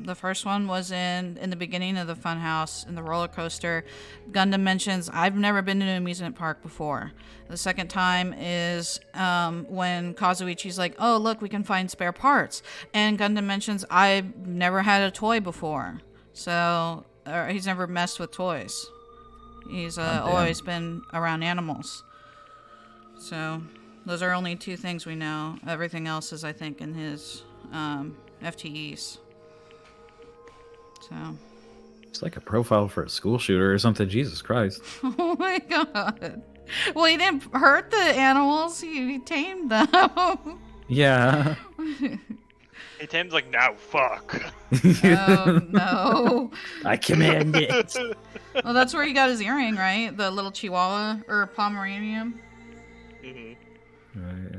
The first one was in the beginning of the funhouse, in the roller coaster. Gundam mentions, I've never been to an amusement park before. The second time is when Kazuichi's like, oh, look, we can find spare parts. And Gundam mentions, I've never had a toy before. So... he's never messed with toys. He's always been around animals. So, those are only 2 things we know. Everything else is, I think, in his FTEs. So. It's like a profile for a school shooter or something. Jesus Christ. Oh my god. Well, he didn't hurt the animals. He tamed them. Yeah. Hey, Tim's like, now fuck. Oh, no. I command it. Well, that's where he got his earring, right? The little Chihuahua or Pomeranian. Mm-hmm. Right, yeah.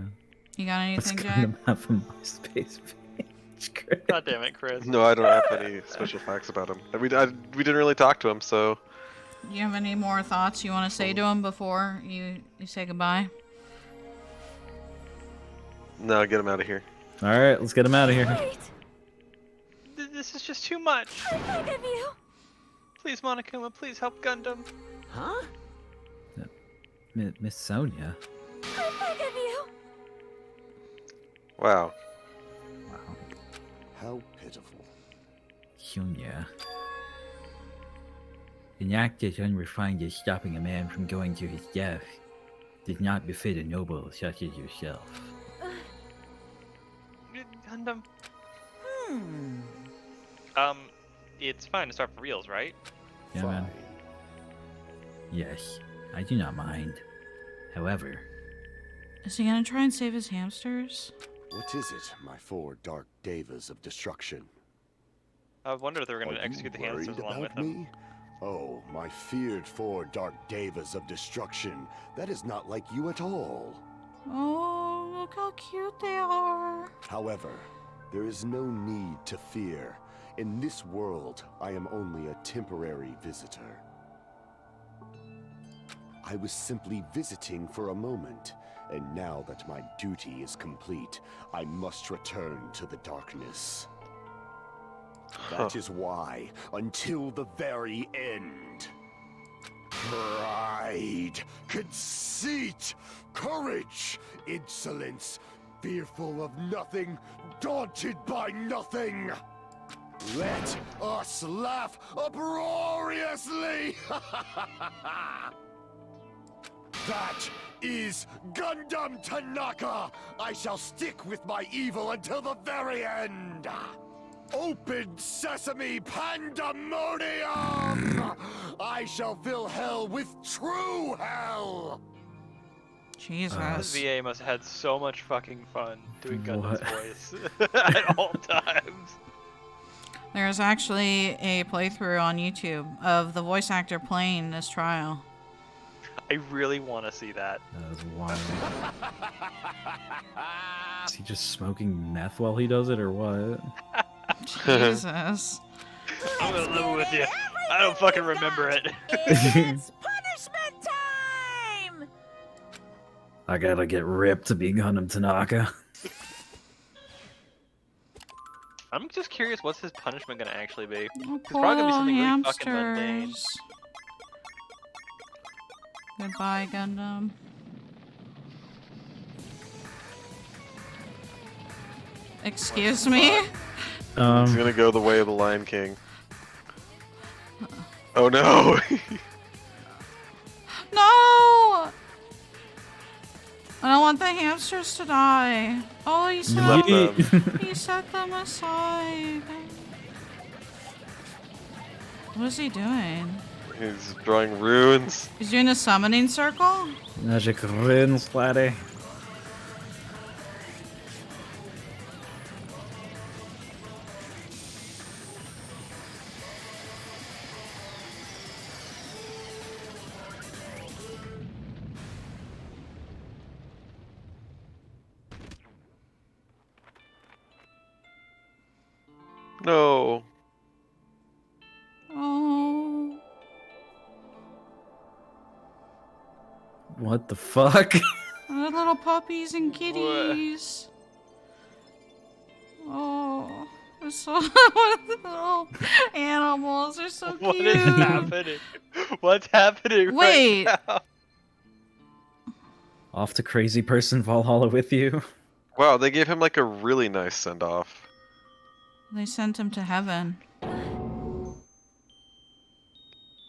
You got anything, That's Jack? kind of have from MySpace page. God damn it, Chris. No, I don't have any special facts about him. We didn't really talk to him, so... Do you have any more thoughts you want to say to him before you say goodbye? No, get him out of here. Alright, let's get him out of here. Wait. This is just too much. I beg of you. Please, Monokuma, please help Gundam. Huh? Miss Sonia. I beg of you. Wow. Wow. How pitiful. Sonia. An act as unrefined as stopping a man from going to his death does not befit a noble such as yourself. Gundam. Hmm. It's fine to start for reals, right? Yeah, man. Yes, I do not mind. However, Is he gonna try and save his hamsters? What is it, my 4 dark devas of destruction? I wonder if they were going Are to execute the you hamsters worried along with about them. me? Oh, my feared 4 dark devas of destruction. That is not like you at all. Oh, look how cute they are. However, there is no need to fear. In this world, I am only a temporary visitor. I was simply visiting for a moment, and now that my duty is complete, I must return to the darkness. That is why, until the very end, pride, conceit, courage, insolence, fearful of nothing, daunted by nothing. Let us laugh uproariously! That is Gundam Tanaka! I shall stick with my evil until the very end! Open sesame pandemonium! I shall fill hell with true hell! Jesus. This VA must have had so much fucking fun doing Gundam's What? voice at all times. There's actually a playthrough on YouTube of the voice actor playing this trial. I really want to see that. That was wild. Is he just smoking meth while he does it, or what? Jesus. I'm gonna live with you. I don't fucking remember it. It's punishment time! I gotta get ripped to be Gundam Tanaka. I'm just curious, what's his punishment gonna actually be? Oh, It's probably gonna be poor something really fucking mundane. hamsters. Goodbye, Gundam. Excuse me? It's gonna go the way of the Lion King. Oh no! No! I don't want the hamsters to die. Oh, he set them aside. What is he doing? He's drawing runes. He's doing a summoning circle? Magic runes, laddie. No. Oh. What the fuck? They're little puppies and kitties. Oh. They're so little animals. They're so cute. What is happening? What's happening Wait. right now? Off to crazy person Valhalla with you. Wow, they gave him like a really nice send off. They sent him to heaven. I'm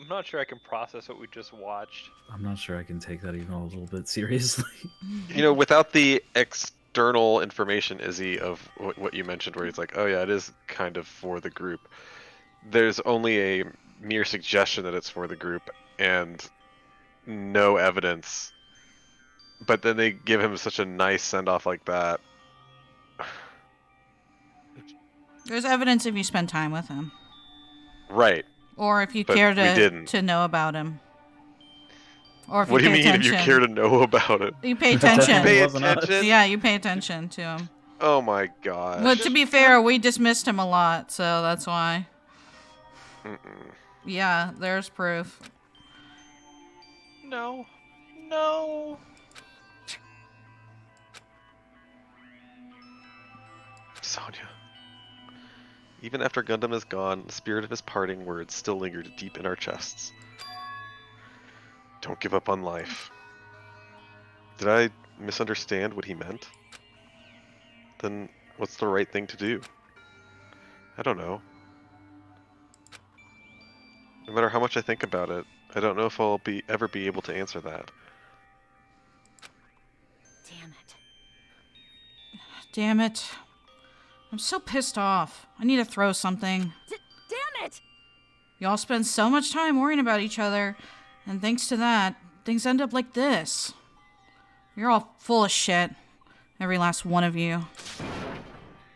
not sure I can process what we just watched. I'm not sure I can take that even a little bit seriously. You know, without the external information, Izzy, of what you mentioned, where he's like, oh yeah, it is kind of for the group. There's only a mere suggestion that it's for the group, and no evidence. But then they give him such a nice send-off like that. There's evidence if you spend time with him. Right. Or if you But care we didn't. to know about him. Or if What do you pay mean attention. if you care to know about it? You pay attention. You pay attention? Yeah, you pay attention to him. Oh my god. But to be fair, we dismissed him a lot, so that's why. Yeah, there's proof. No. No. Sonya. Even after Gundam is gone, the spirit of his parting words still lingered deep in our chests. Don't give up on life. Did I misunderstand what he meant? Then what's the right thing to do? I don't know. No matter how much I think about it, I don't know if I'll ever be able to answer that. Damn it. Damn it. I'm so pissed off. I need to throw something. Damn it! Y'all spend so much time worrying about each other, and thanks to that, things end up like this. You're all full of shit. Every last one of you.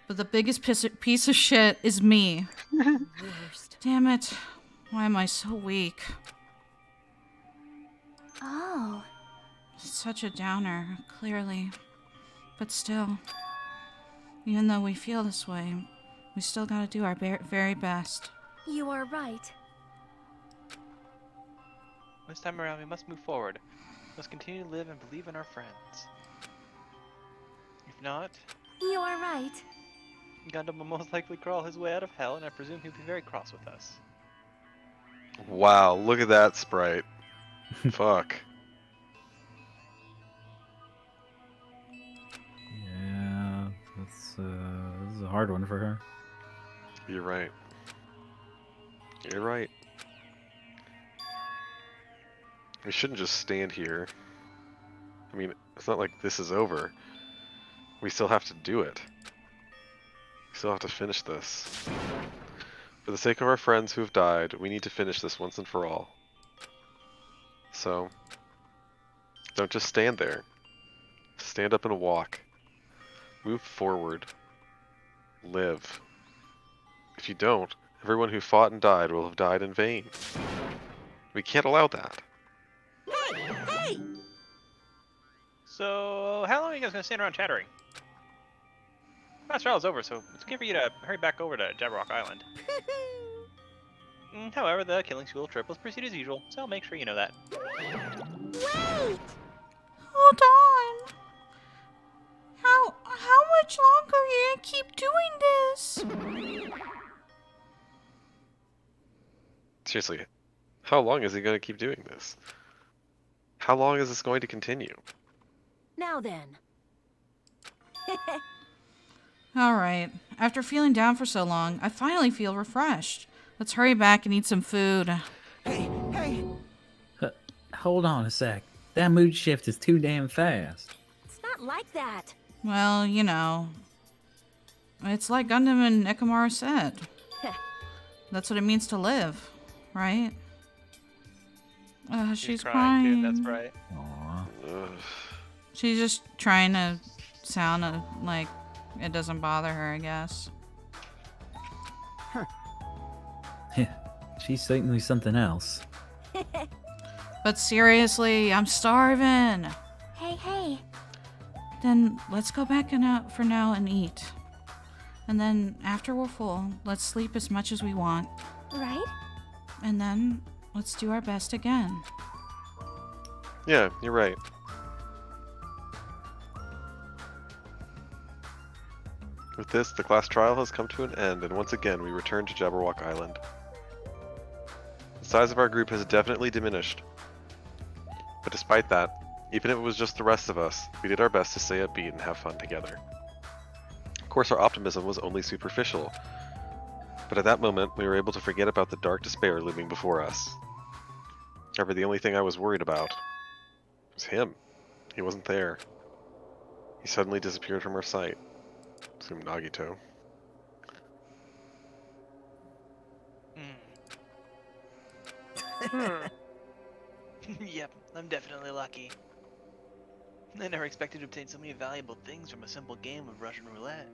But the biggest piece of shit is me. Worst. Damn it. Why am I so weak? Oh. It's such a downer, clearly. But still. Even though we feel this way, we still gotta do our very best. You are right. This time around, we must move forward. We must continue to live and believe in our friends. If not, You are right. Gundam will most likely crawl his way out of hell, and I presume he'll be very cross with us. Wow, look at that sprite. Fuck. Yeah, this is a hard one for her. You're right. You're right. We shouldn't just stand here. I mean, it's not like this is over. We still have to do it. We still have to finish this. For the sake of our friends who have died, we need to finish this once and for all. So, don't just stand there. Stand up and walk. Move forward. Live. If you don't, everyone who fought and died will have died in vain. We can't allow that. Hey! Hey! So, how long are you guys gonna stand around chattering? Last trial's over, so it's good for you to hurry back over to Jabberwock Island. However, the killing school trip will proceed as usual, so I'll make sure you know that. Wait! Hold on. How much longer are you gonna keep doing this? Seriously, how long is he going to keep doing this? How long is this going to continue? Now then. Alright, after feeling down for so long, I finally feel refreshed. Let's hurry back and eat some food. Hey, hey! Hold on a sec. That mood shift is too damn fast. It's not like that. Well, you know, it's like Gundam and Nekomaru said. That's what it means to live, right? She's crying. Too, that's right. Aw. She's just trying to sound like it doesn't bother her, I guess. She's certainly something else. But seriously, I'm starving. Hey. Then let's go back for now and eat. And then after we're full, let's sleep as much as we want. Right? And then let's do our best again. Yeah, you're right. With this, the class trial has come to an end, and once again we return to Jabberwock Island. The size of our group has definitely diminished. But despite that, even if it was just the rest of us, we did our best to stay upbeat and have fun together. Of course, our optimism was only superficial, but at that moment we were able to forget about the dark despair looming before us. However, the only thing I was worried about was him. He wasn't there. He suddenly disappeared from our sight. Assume Nagito. Yep, I'm definitely lucky. I never expected to obtain so many valuable things from a simple game of Russian roulette.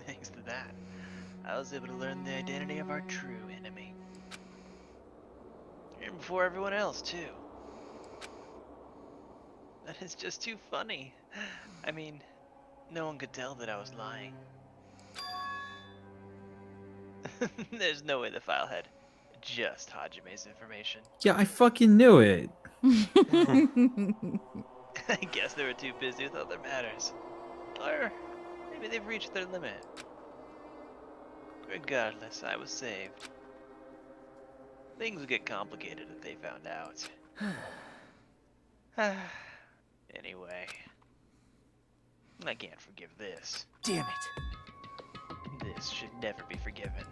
Thanks to that, I was able to learn the identity of our true enemy. And before everyone else, too. That is just too funny. I mean, no one could tell that I was lying. There's no way the file had just Hajime's information. Yeah, I fucking knew it. I guess they were too busy with other matters. Or maybe they've reached their limit. Regardless, I was saved. Things would get complicated if they found out. Anyway, I can't forgive this. Damn it. This should never be forgiven.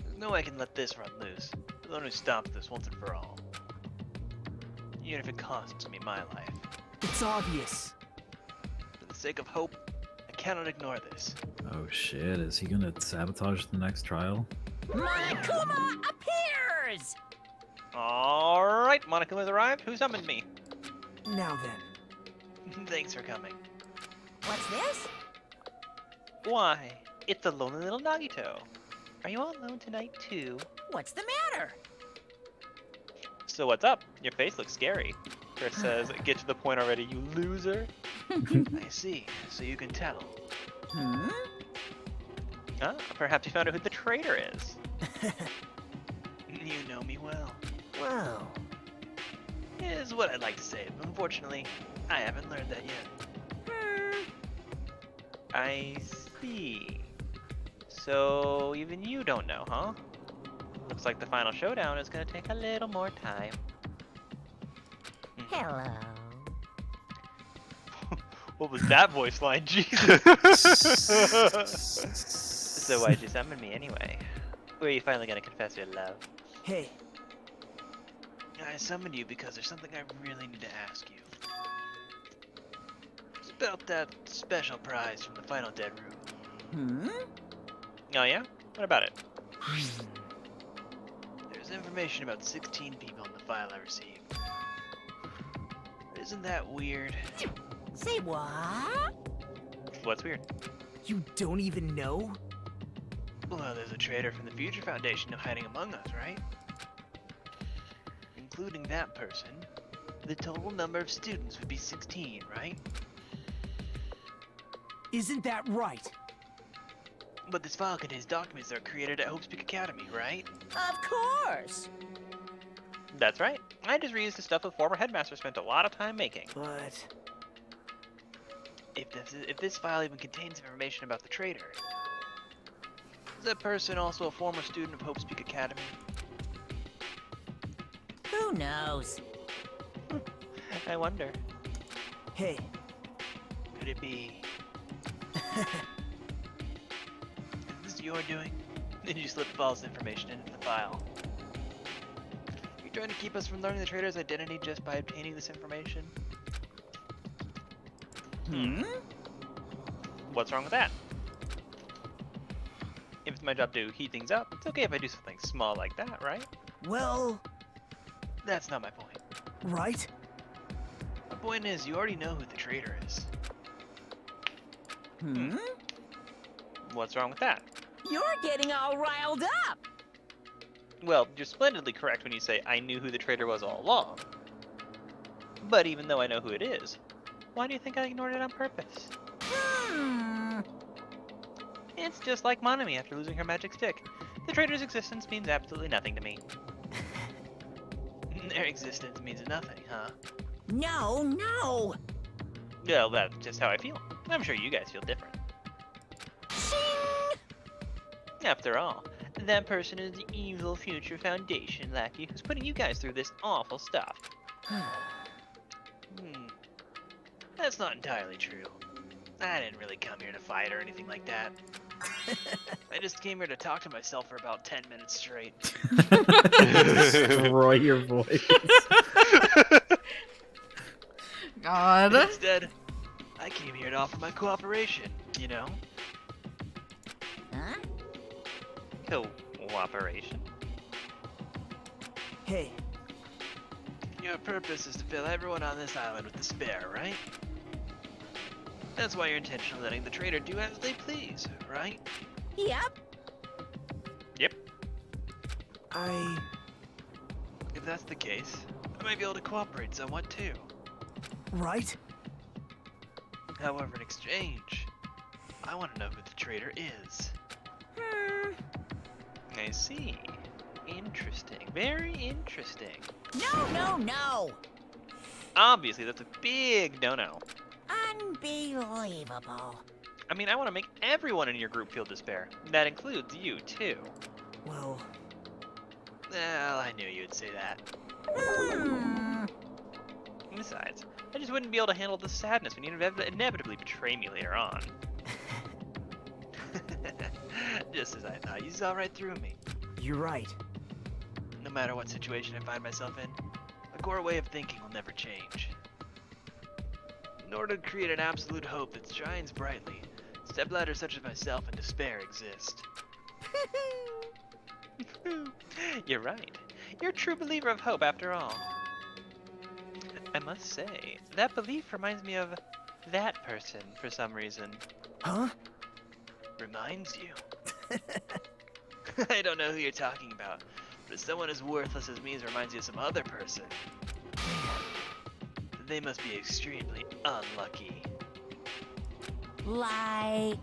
There's no way I can let this run loose. The one who stops this once and for all. Even if it costs me my life. It's obvious. For the sake of hope, I cannot ignore this. Oh shit, is he gonna sabotage the next trial? Monokuma appears! Alright, Monokuma's arrived. Who summoned me? Now then. Thanks for coming. What's this? Why, it's the lonely little Nagito. Are you all alone tonight too? What's the matter? So what's up? Your face looks scary. Chris says, get to the point already, you loser. I see, so you can tell. Ah, perhaps you found out who the traitor is. You know me well. Wow. Is what I'd like to say, but unfortunately, I haven't learned that yet. I see. So even you don't know, huh? Looks like the final showdown is gonna take a little more time. Hello. What was that voice line? Jesus. So why'd you summon me anyway? Where are you finally gonna confess your love? Hey. I summoned you because there's something I really need to ask you. It's about that special prize from the final dead room. Oh yeah? What about it? There's information about 16 people in the file I received. Isn't that weird? Say what? What's weird? You don't even know? Well, there's a traitor from the Future Foundation hiding among us, right? Including that person, the total number of students would be 16, right? Isn't that right? But this file contains documents that were created at Hope's Peak Academy, right? Of course. That's right. I just reused the stuff the former headmaster spent a lot of time making. But... If this file even contains information about the traitor, Is that person also a former student of Hope's Peak Academy? Who knows? I wonder. Hey. Could it be? Is this your doing? Did you slip false information into the file? Are you trying to keep us from learning the traitor's identity just by obtaining this information? What's wrong with that? If it's my job to heat things up, it's okay if I do something small like that, right? Well... That's not my point. Right? My point is, you already know who the traitor is. What's wrong with that? You're getting all riled up! Well, you're splendidly correct when you say I knew who the traitor was all along. But even though I know who it is, why do you think I ignored it on purpose? It's just like Monami after losing her magic stick. The traitor's existence means absolutely nothing to me. Their existence means nothing, huh? No, no! Well, that's just how I feel. I'm sure you guys feel different. After all, that person is the evil future Foundation lackey who's putting you guys through this awful stuff. That's not entirely true. I didn't really come here to fight or anything like that. I just came here to talk to myself for about 10 minutes straight. Destroy your voice. God. Instead, I came here to offer my cooperation, you know? Huh? Cooperation? Hey. Your purpose is to fill everyone on this island with despair, right? That's why you're intentionally letting the traitor do as they please, right? Yep. Yep. If that's the case, I might be able to cooperate somewhat too. Right? However, in exchange, I want to know who the traitor is. I see. Interesting. Very interesting. No, no, no! Obviously, that's a big no-no. Unbelievable. I mean, I want to make everyone in your group feel despair. That includes you, too. Well... Well, I knew you'd say that. Besides, I just wouldn't be able to handle the sadness when you inevitably betray me later on. Just as I thought, you saw right through me. You're right. No matter what situation I find myself in, a core way of thinking will never change. In order to create an absolute hope that shines brightly, stepladders such as myself and despair exist. You're right. You're a true believer of hope after all. I must say, that belief reminds me of that person for some reason. Huh? Reminds you? I don't know who you're talking about, but if someone as worthless as me reminds you of some other person, they must be extremely unlucky. Like...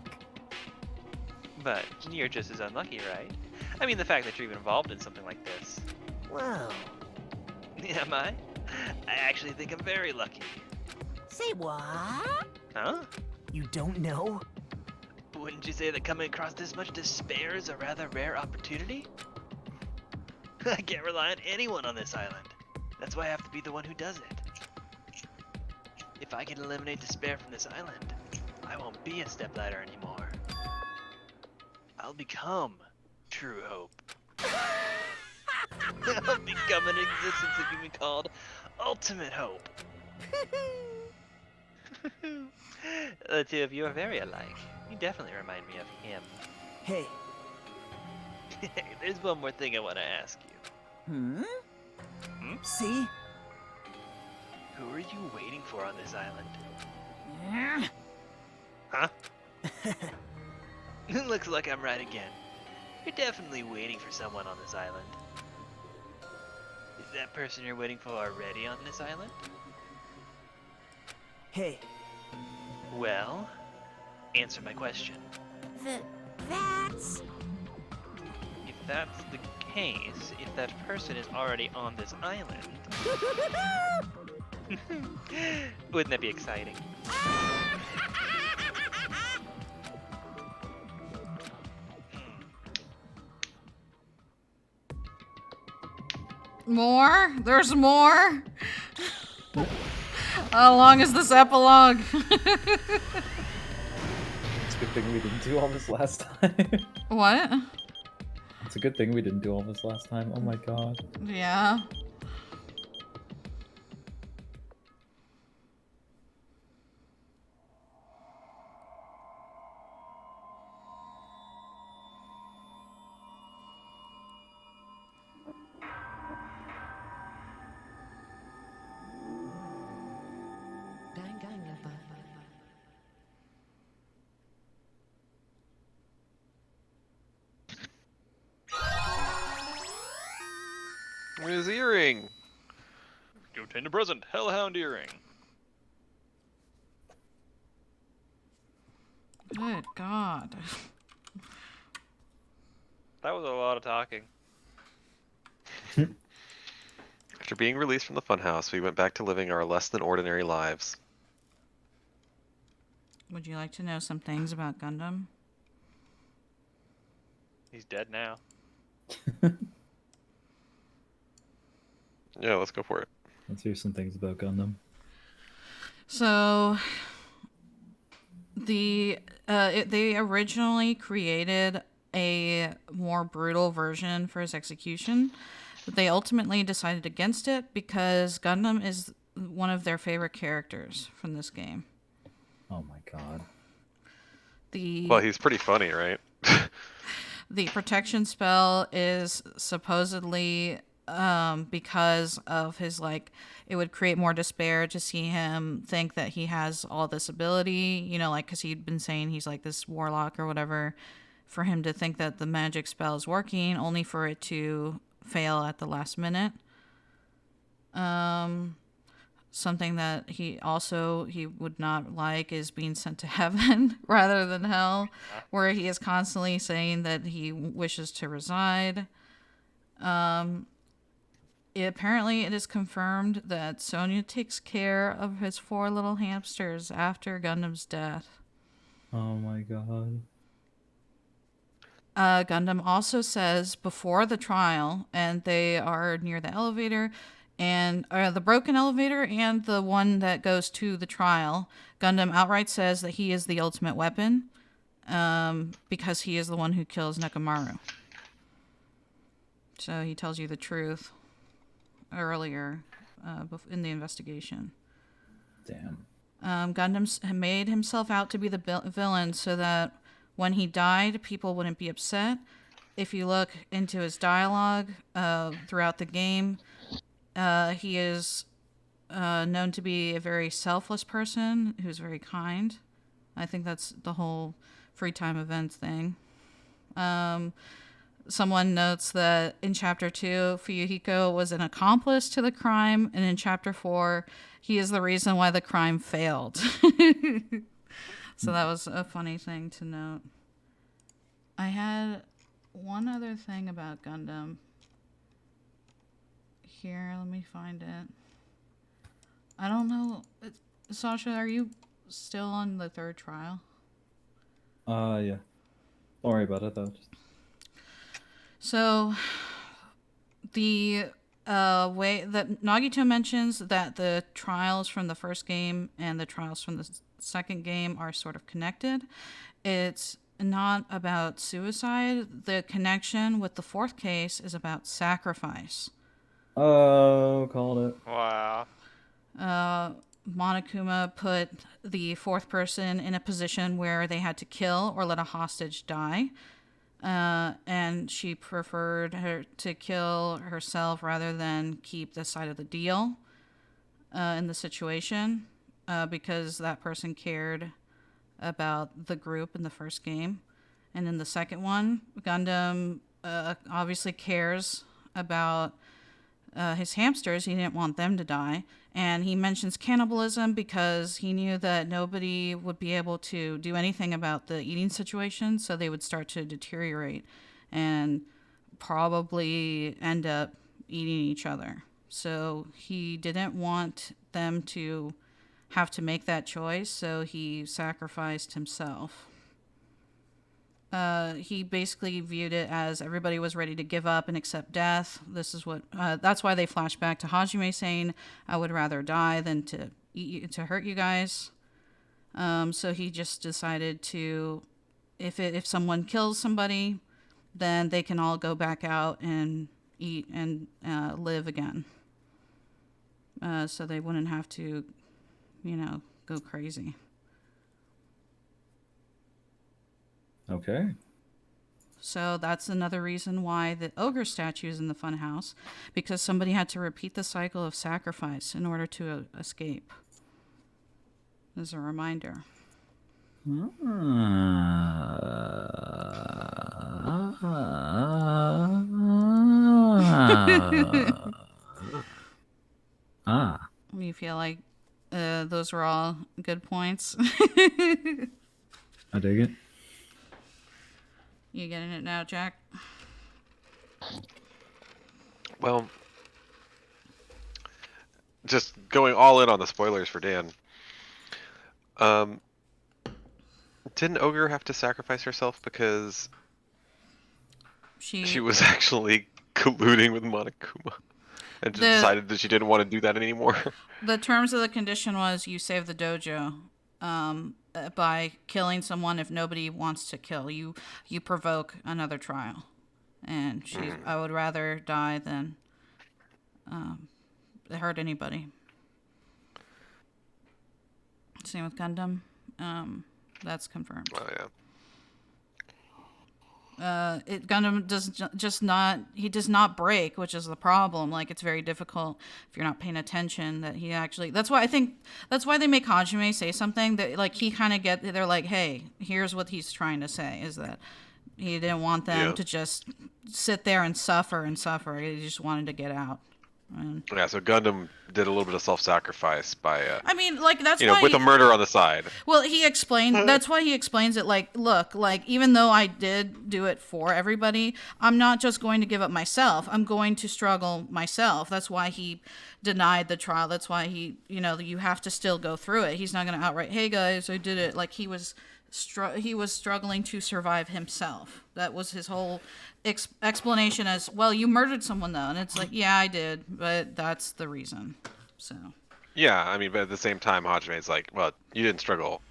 But you're just as unlucky, right? I mean, the fact that you're even involved in something like this. Whoa. Am I? I actually think I'm very lucky. Say what? Huh? You don't know? Wouldn't you say that coming across this much despair is a rather rare opportunity? I can't rely on anyone on this island. That's why I have to be the one who does it. If I can eliminate despair from this island, I won't be a stepladder anymore. I'll become true hope. I'll become an existence that can be called ultimate hope. The two of you are very alike. You definitely remind me of him. Hey. There's one more thing I want to ask you. See? Who are you waiting for on this island? Huh? Looks like I'm right again. You're definitely waiting for someone on this island. Is that person you're waiting for already on this island? Hey. Well, answer my question. That's... If that's the case, if that person is already on this island... Wouldn't that be exciting? More? There's more? How long is this epilogue? It's a good thing we didn't do all this last time. What? It's a good thing we didn't do all this last time. Oh my god. Yeah. Danganronpa. His earring. You obtained a present, Hellhound earring. Good God. That was a lot of talking. After being released from the funhouse, we went back to living our less than ordinary lives. Would you like to know some things about Gundam? He's dead now. Yeah, let's go for it. Let's hear some things about Gundam. So, they originally created a more brutal version for his execution, but they ultimately decided against it because Gundam is one of their favorite characters from this game. Oh my god. Well, he's pretty funny, right? The protection spell is supposedly because of his, like, it would create more despair to see him think that he has all this ability, you know, like, because he'd been saying he's like this warlock or whatever, for him to think that the magic spell is working, only for it to fail at the last minute. Something that he would not like is being sent to heaven rather than hell, where he is constantly saying that he wishes to reside. Apparently, it is confirmed that Sonya takes care of his 4 little hamsters after Gundam's death. Oh my god. Gundam also says before the trial, and they are near the elevator, and the broken elevator and the one that goes to the trial, Gundam outright says that he is the ultimate weapon, because he is the one who kills Nekomaru. So he tells you the truth earlier in the investigation. Damn. Gundam made himself out to be the villain so that when he died, people wouldn't be upset. If you look into his dialogue throughout the game, he is known to be a very selfless person who's very kind. I think that's the whole free time events thing. Someone notes that in Chapter 2, Fuyuhiko was an accomplice to the crime, and in Chapter 4, he is the reason why the crime failed. So that was a funny thing to note. I had one other thing about Gundam. Here, let me find it. I don't know. Sasha, are you still on the 3rd trial? Yeah. Don't worry about it, though. So, the way that Nagito mentions that the trials from the first game and the trials from the second game are sort of connected. It's not about suicide. The connection with the 4th case is about sacrifice. Oh, called it. Wow. Monokuma put the 4th person in a position where they had to kill or let a hostage die. And she preferred her to kill herself rather than keep the side of the deal in the situation, because that person cared about the group in the first game. And in the second one, Gundam obviously cares about his hamsters. He didn't want them to die. And he mentions cannibalism because he knew that nobody would be able to do anything about the eating situation, so they would start to deteriorate and probably end up eating each other. So he didn't want them to have to make that choice, so he sacrificed himself. he basically viewed it as everybody was ready to give up and accept death. This is what that's why they flash back to Hajime saying, "I would rather die than to eat you, to hurt you guys." So he just decided to, if someone kills somebody, then they can all go back out and eat and live again. So they wouldn't have to, go crazy. Okay. So that's another reason why the ogre statue is in the funhouse, because somebody had to repeat the cycle of sacrifice in order to escape. As a reminder. You feel like those were all good points? I dig it. You getting it now, Jack? Well, just going all in on the spoilers for Dan. Didn't Ogre have to sacrifice herself because she was actually colluding with Monokuma and just decided that she didn't want to do that anymore? The terms of the condition was you save the dojo by killing someone. If nobody wants to kill you, you provoke another trial. And I would rather die than hurt anybody. Same with Gundam. That's confirmed. Oh yeah. Gundam does not break, which is the problem. Like, it's very difficult if you're not paying attention that he actually. That's why they make Hajime say something that, like, he kind of they're like, hey, here's what he's trying to say, is that he didn't want them to just sit there and suffer. He just wanted to get out. Yeah, so Gundam did a little bit of self-sacrifice by, I mean, like, that's why with a murder on the side. Well, he explained, that's why he explains it like, look, like, even though I did do it for everybody, I'm not just going to give up myself. I'm going to struggle myself. That's why he denied the trial. That's why he, you have to still go through it. He's not going to outright, hey guys, I did it. Like, he was struggling to survive himself. That was his whole explanation as, well, you murdered someone though. And it's like, yeah, I did, but that's the reason. So. Yeah, I mean, but at the same time, Hajime's like, well, you didn't struggle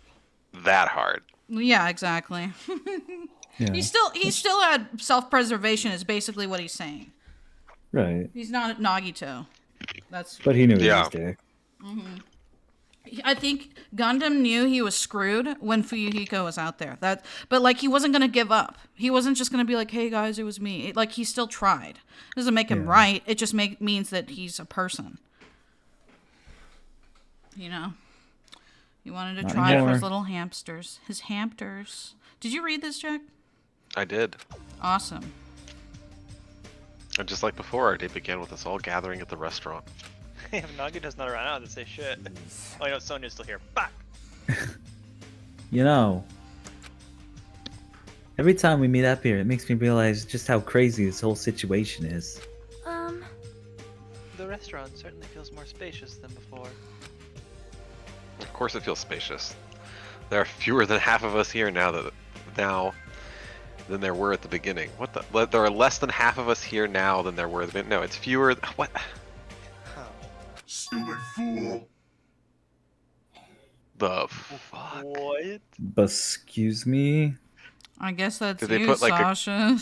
that hard. Yeah, exactly. Yeah. He still had self-preservation is basically what he's saying. Right. He's not Nagito. But he knew he was dick. Mm-hmm. I think Gundam knew he was screwed when Fuyuhiko was out there. But like, he wasn't gonna give up. He wasn't just gonna be like, "Hey guys, it was me." Like, he still tried. It doesn't make him right. It just means that he's a person. He wanted to Not try anymore. for his little hamsters. His hamsters. Did you read this, Jack? I did. Awesome. And just like before, our day began with us all gathering at the restaurant. If Nagito's not around, I don't say shit. Oh, Sonya's still here. Fuck! Every time we meet up here, it makes me realize just how crazy this whole situation is. The restaurant certainly feels more spacious than before. Of course it feels spacious. There are fewer than half of us here now than there were at the beginning. What the? There are less than half of us here now than there were at the beginning. No, it's fewer. What? Stupid fool. The fuck? What? Excuse me? I guess that's Did they you, put, like, Sasha.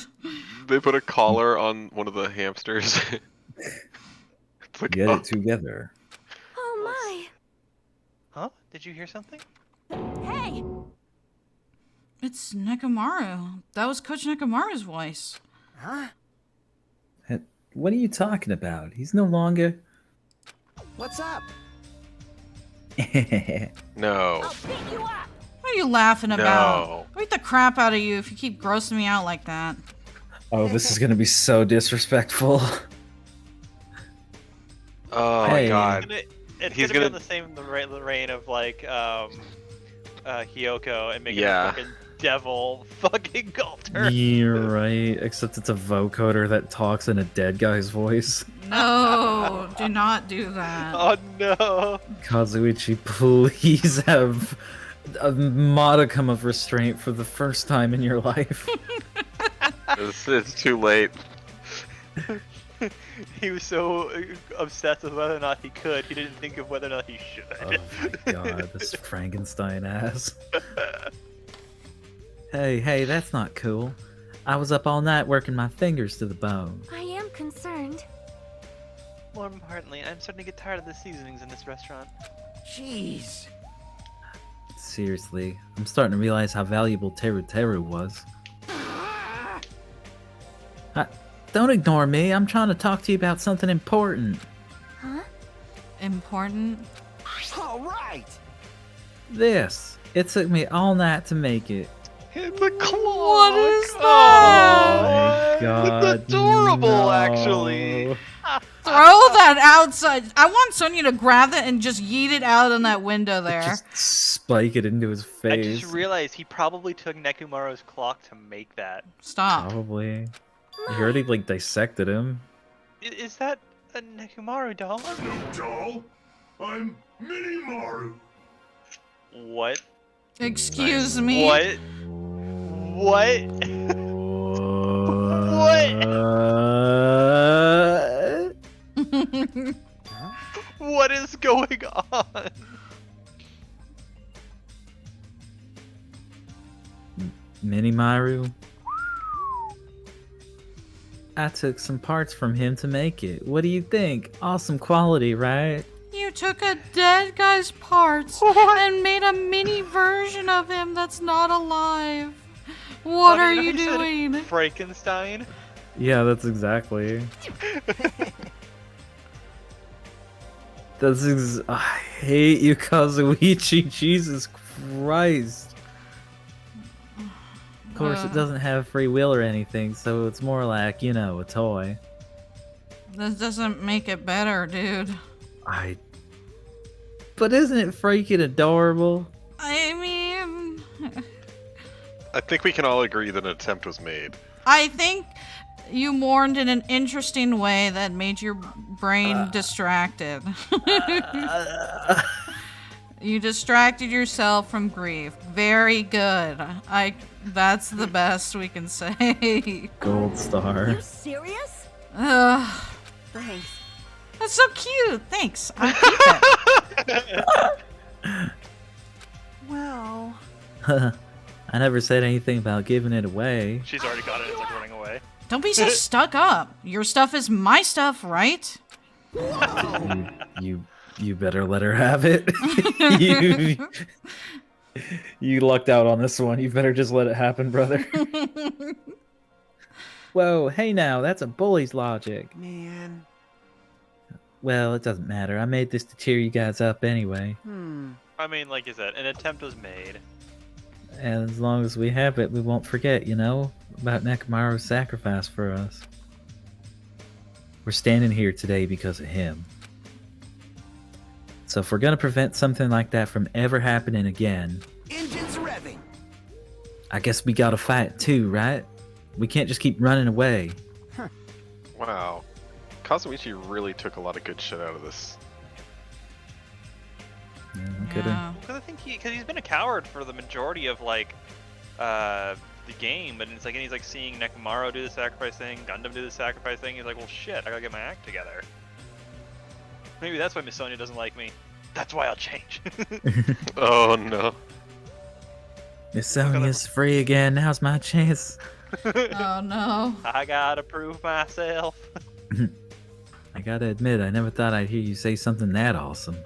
They put a collar on one of the hamsters. It's like, Get it together. Oh my! Huh? Did you hear something? Hey! It's Nekomaru. That was Coach Nekomaru's voice. Huh? What are you talking about? He's no longer... What's up? No. I'll beat you up! What are you laughing about? No. I'll beat the crap out of you if you keep grossing me out like that. Oh, this is gonna be so disrespectful. Oh Hey. my god. It's He's gonna be gonna- on the reign of like Hyoko and make it Yeah. a fucking devil fucking cult her. You're right, except it's a vocoder that talks in a dead guy's voice. No, do not do that. Oh no. Kazuichi, please have A modicum of restraint for the first time in your life. It's too late. He was so obsessed with whether or not he could, he didn't think of whether or not he should. Oh my god, this Frankenstein ass. Hey, that's not cool. I was up all night working my fingers to the bone. I am concerned. More importantly, I'm starting to get tired of the seasonings in this restaurant. Jeez. Seriously, I'm starting to realize how valuable Teru Teru was. Don't ignore me, I'm trying to talk to you about something important. Huh? Important? All right. This. It took me all night to make it. It's a clock! What is that? Oh my god. It's adorable, no. actually. Throw that outside. I want Sonia to grab that and just yeet it out on that window there. Just spike it into his I face. just realized he probably took Nekumaru's clock to make that. Stop. Probably. You already, like, dissected him. Is that a Nekumaru doll? No doll. I'm Minimaru. What? Excuse me? What? What? What? What is going on? Minimaru? I took some parts from him to make it. What do you think? Awesome quality, right? You took a dead guy's parts and made a mini version of him that's not alive. What are you doing? Frankenstein? Yeah, that's exactly. I hate you, Kazuichi. Jesus Christ. Of course, it doesn't have free will or anything, so it's more like, you know, a toy. This doesn't make it better, dude. But isn't it freaking adorable? I mean... I think we can all agree that an attempt was made. I think you mourned in an interesting way that made your brain distracted. You distracted yourself from grief. Very good. That's the best we can say. Gold star. Are you serious? Thanks. That's so cute. Thanks. I'll keep it. Well... I never said anything about giving it away. She's already got it. It's like running away. Don't be so stuck up. Your stuff is my stuff, right? You better let her have it. you lucked out on this one. You better just let it happen, brother. Whoa, hey now, that's a bully's logic. Man. Well, it doesn't matter. I made this to cheer you guys up anyway. I mean, like you said, an attempt was made. And as long as we have it, we won't forget, you know, about Nekomaru's sacrifice for us. We're standing here today because of him. So if we're gonna prevent something like that from ever happening again... Engines revving! I guess we gotta fight too, right? We can't just keep running away. Wow. Kazuichi really took a lot of good shit out of this. Yeah. Because I think he's been a coward for the majority of like the game, but it's like, and he's like seeing Nekomaru do the sacrifice thing, Gundam do the sacrifice thing. He's like, well, shit, I gotta get my act together. Maybe that's why Miss Sonia doesn't like me. That's why I'll change. Oh no. Miss Sonia's free again. Now's my chance. Oh no. I gotta prove myself. I gotta admit, I never thought I'd hear you say something that awesome.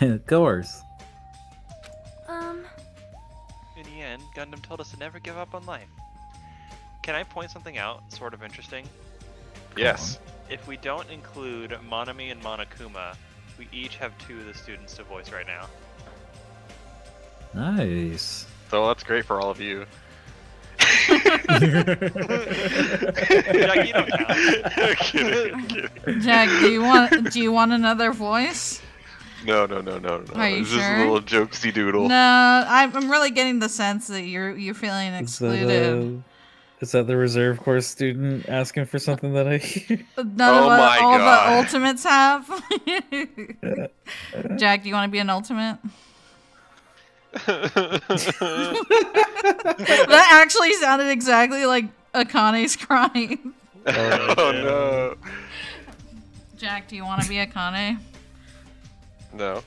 Of course. In the end, Gundam told us to never give up on life. Can I point something out, sort of interesting? Yes. If we don't include Monami and Monokuma, we each have 2 of the students to voice right now. Nice. So that's great for all of you. Jack, you don't count. Kidding. Jack, do you want another voice? No. Are you It's sure? just a little jokesy doodle. No, I'm really getting the sense that you're feeling excluded. Is that the reserve course student asking for something that I None of my all God. the ultimates have. Jack, do you want to be an ultimate? That actually sounded exactly like Akane's crying. Oh no. Jack, do you want to be Akane? No.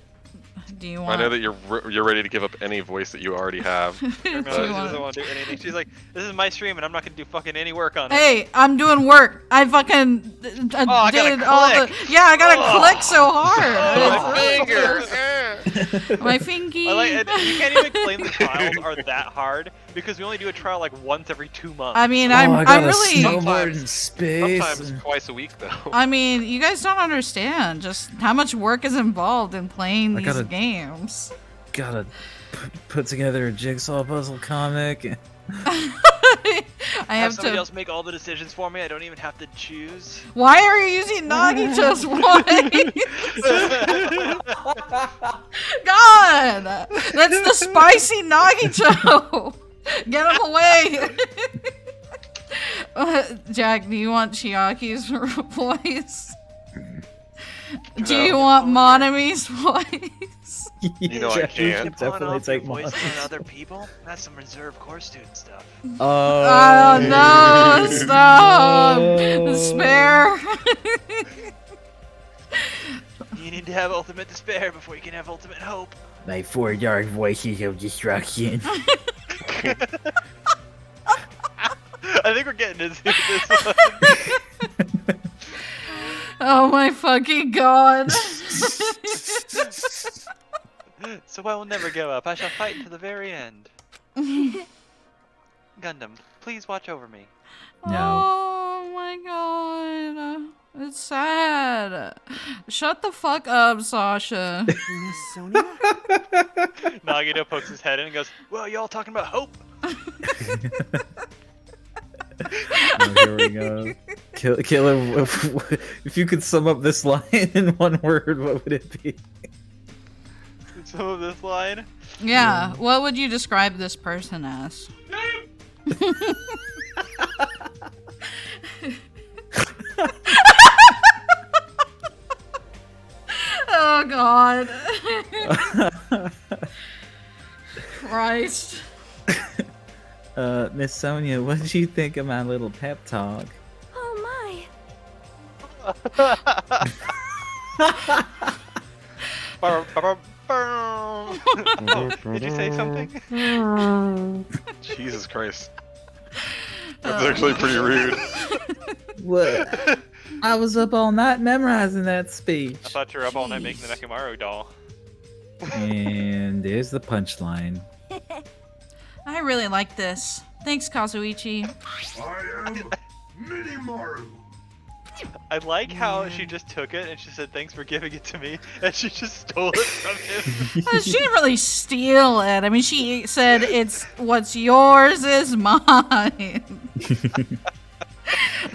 Do you I want? know that you're ready to give up any voice that you already have. She doesn't want to do anything. She's like, this is my stream and I'm not going to do fucking any work on it. Hey, I'm doing work. I fucking did all the. Yeah, I gotta click so hard. My fingers. My fingy. I like, and you can't even claim the trials are that hard because we only do a trial like once every 2 months. I mean, I I'm got really. snowboard in space. Sometimes twice a week though. I mean, you guys don't understand just how much work is involved in playing these games. Gotta put together a jigsaw puzzle comic. I have somebody to. else make all the decisions for me. I don't even have to choose. Why are you using Nagito's voice? God, that's the spicy Nagito. Get him away. Jack, do you want Chiaki's voice? Do you want Monami's voice? You know I can't. Definitely take voice mine. on other people. That's some reserve course student stuff. Oh no! Stop! Spare. You need to have ultimate despair before you can have ultimate hope. My 4 dark voices of destruction. I think we're getting into this one. Oh my fucking god! So I will never give up. I shall fight to the very end. Gundam, please watch over me. Oh my god. It's sad. Shut the fuck up, Sasha. Nagito pokes his head in and goes, well, y'all talking about hope? Oh, here we go. Killer, if you could sum up this line in one word, what would it be? Some of this line? Yeah, what would you describe this person as? Oh god. Christ. Miss Sonia, what did you think of my little pep talk? Oh Did you say something? Jesus Christ. That's actually pretty rude. What? I was up all night memorizing that speech. I thought you were up all night making the Nekomaru doll. And there's the punchline. I really like this. Thanks, Kazuichi. I am Minimaru. I like how she just took it and she said, thanks for giving it to me, and she just stole it from him. She didn't really steal it. I mean, she said, it's what's yours is mine.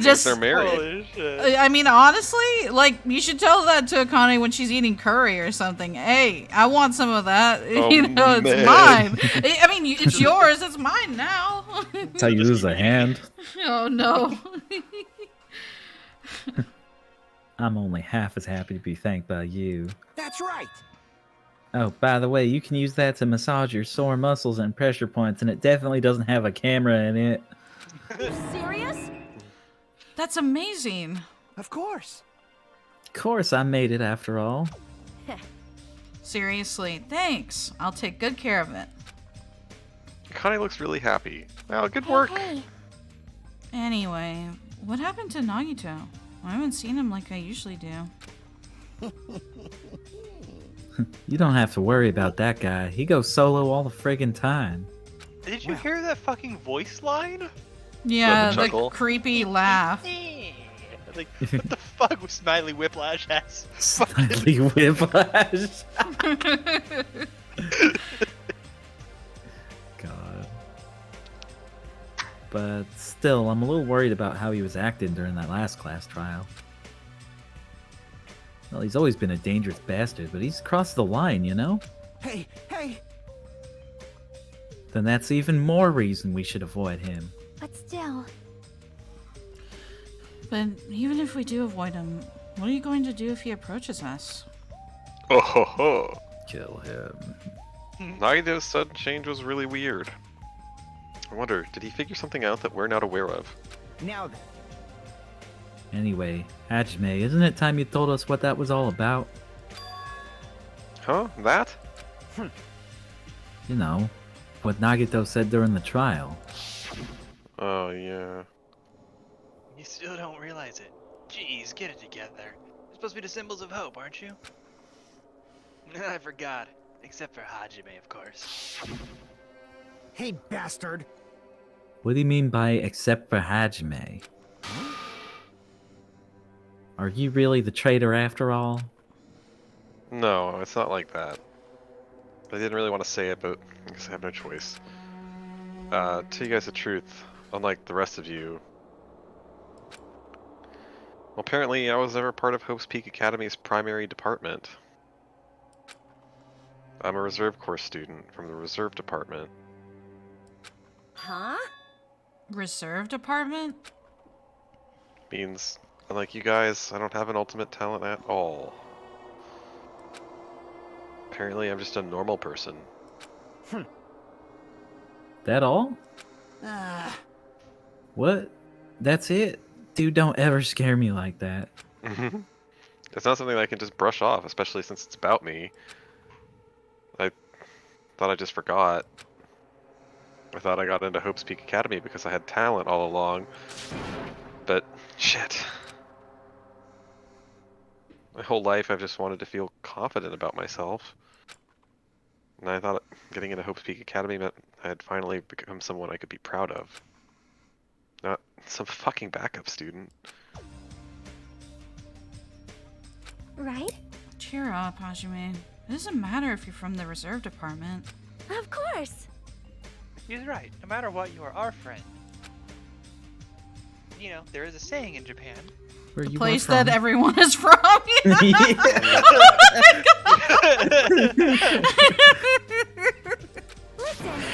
Just, they're married. Holy shit. I mean, honestly, like, you should tell that to Akane when she's eating curry or something. Hey, I want some of that. Oh, you know, it's man. mine. I mean, it's yours. It's mine now. That's how you use a hand. Oh, no. I'm only half as happy to be thanked by you. That's right. Oh, by the way, you can use that to massage your sore muscles and pressure points, and it definitely doesn't have a camera in it. Serious? That's amazing. Of course. Of course, I made it after all. Seriously, thanks. I'll take good care of it. Connie looks really happy. Wow, good work. Hey. Anyway, what happened to Nagito? I haven't seen him like I usually do. You don't have to worry about that guy. He goes solo all the friggin' time. Did you hear that fucking voice line? Yeah, the the chuckle. creepy laugh. Like, what the fuck was Smiley Whiplash has? Smiley Whiplash. God. But still, I'm a little worried about how he was acting during that last class trial. Well, he's always been a dangerous bastard, but he's crossed the line, you know? Hey, hey! Then that's even more reason we should avoid him. but still. But even if we do avoid him, what are you going to do if he approaches us? Oh ho ho! Kill him. Nagito's sudden change was really weird. I wonder, did he figure something out that we're not aware of? Now then. Anyway, Hajime, isn't it time you told us what that was all about? Huh? That? You know, what Nagito said during the trial. Oh, yeah. You still don't realize it. Jeez, get it together. You're supposed to be the symbols of hope, aren't you? I forgot. Except for Hajime, of course. Hey, bastard! What do you mean by except for Hajime? Are you really the traitor after all? No, it's not like that. I didn't really want to say it, but I guess I have no choice. To tell you guys the truth, unlike the rest of you, well, apparently I was never part of Hope's Peak Academy's primary department. I'm a Reserve Corps student from the Reserve Department. Huh? Reserve department? Means, unlike you guys, I don't have an ultimate talent at all. Apparently I'm just a normal person. That all? What? That's it? Dude, don't ever scare me like that. It's not something I can just brush off, especially since it's about me. I thought I just forgot. I thought I got into Hope's Peak Academy because I had talent all along. But, shit. My whole life I've just wanted to feel confident about myself. And I thought getting into Hope's Peak Academy meant I had finally become someone I could be proud of. Not some fucking backup student. Right? Cheer up, Hajime. It doesn't matter if you're from the reserve department. Of course! He's right. No matter what, you are our friend. You know, there is a saying in Japan. Where The you place are from? that everyone is from.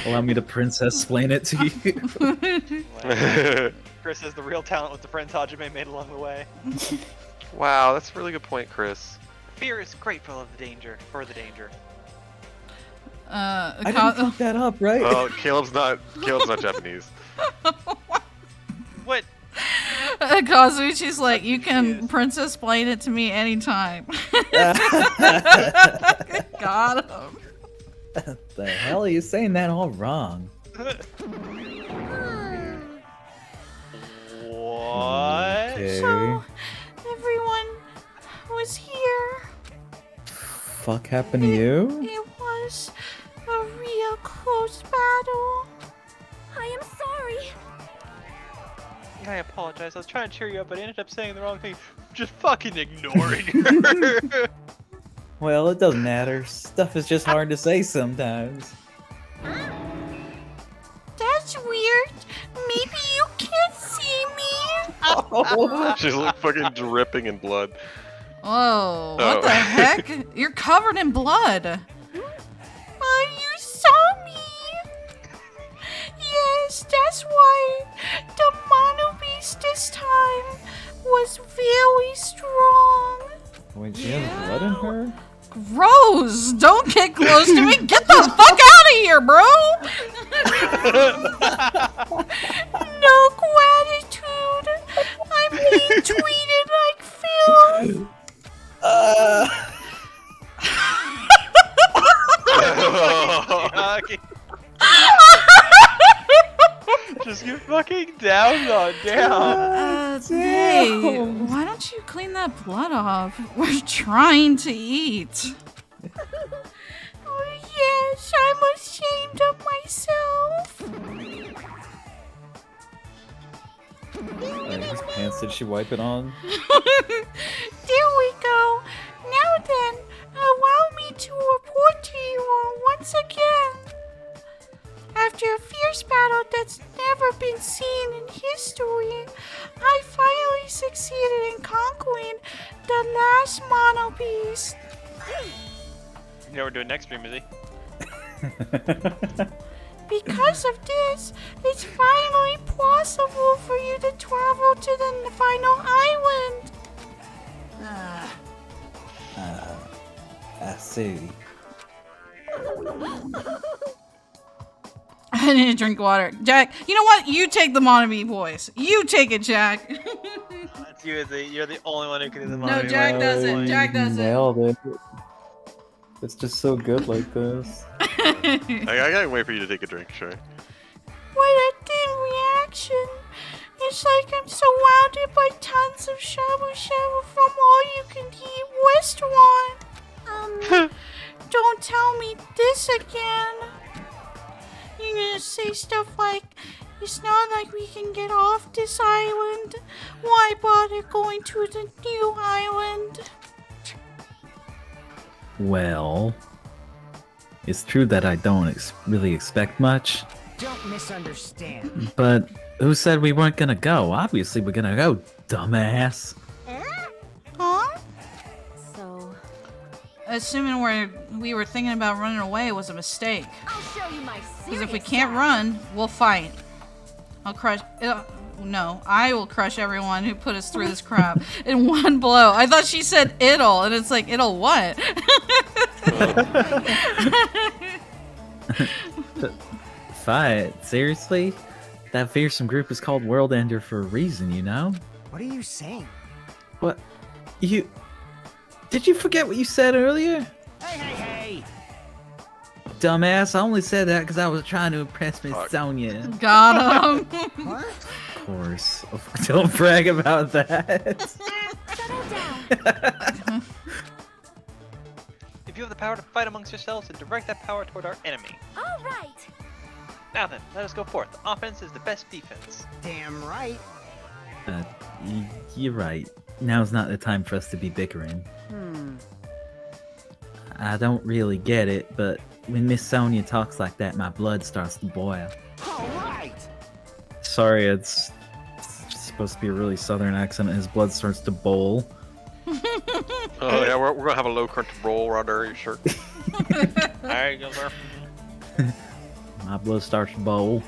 Allow me to princess explain it to you. Chris says the real talent was the friends Hajime made along the way. Wow, that's a really good point, Chris. Fear is grateful of the danger, for the danger. I didn't fuck that up, right? Oh, Caleb's not Japanese. What? Kazuchi's like, you can princess explain it to me anytime. Got him. The hell are you saying that all wrong? What? Okay. So, everyone was here. Fuck happened to you? It was a real close battle. I am sorry. I apologize. I was trying to cheer you up, but I ended up saying the wrong thing. Just fucking ignoring her. Well, it doesn't matter. Stuff is just hard to say sometimes. That's weird. Maybe you can't see me. Oh. She's like fucking dripping in blood. Whoa, what the heck? You're covered in blood. Oh, you saw me. Yes, that's why the mono beast this time was very strong. Wait, she has blood in her? Gross! Don't get close to me! Get the fuck out of here, bro! No gratitude! I'm being treated like filth! Just get fucking down on down. Hey, why don't you clean that blood off? We're trying to eat. Oh yes, I'm ashamed of myself. Whose pants did she wipe it on? There we go. Now then, allow me to report to you all once again. After a fierce battle that's never been seen in history, I finally succeeded in conquering the last mono beast. You know what we're doing next stream, is he? Because of this, it's finally possible for you to travel to the final island. I see. I need to drink water. Jack, you know what? You take the Monami voice. You take it, Jack. That's you. You're the only one who can do the No, Monami Jack voice. does it. Jack does it. Nailed it. It's just so good like this. I gotta wait for you to take a drink, sure. What a thin reaction. It's like I'm surrounded by tons of shabu shabu from all you can eat restaurant. Don't tell me this again. You're gonna say stuff like, it's not like we can get off this island. Why bother going to the new island? Well, it's true that I don't really expect much. Don't misunderstand. But who said we weren't gonna go? Obviously we're gonna go, dumbass. Huh? So, Assuming we were thinking about running away was a mistake. I'll show you my Because serious if we can't side. run, we'll fight. I'll crush. No, I will crush everyone who put us through this crap in one blow. I thought she said it'll, and it's like, it'll what? Fight? Seriously? That fearsome group is called World Ender for a reason, you know? What are you saying? What? You... Did you forget what you said earlier? Hey! Dumbass, I only said that because I was trying to impress Miss Sonia. Got him. What? Of course. Don't brag about that. If you have the power to fight amongst yourselves, then direct that power toward our enemy. all right. Now then, let us go forth. Offense is the best defense. Damn right. You're right. Now's not the time for us to be bickering. I don't really get it, but when Miss Sonia talks like that, my blood starts to boil. All right. Sorry, it's supposed to be a really southern accent, and his blood starts to boil. Oh yeah, we're gonna have a low current roll right there, your shirt. Alright, go there. My blood starts to boil.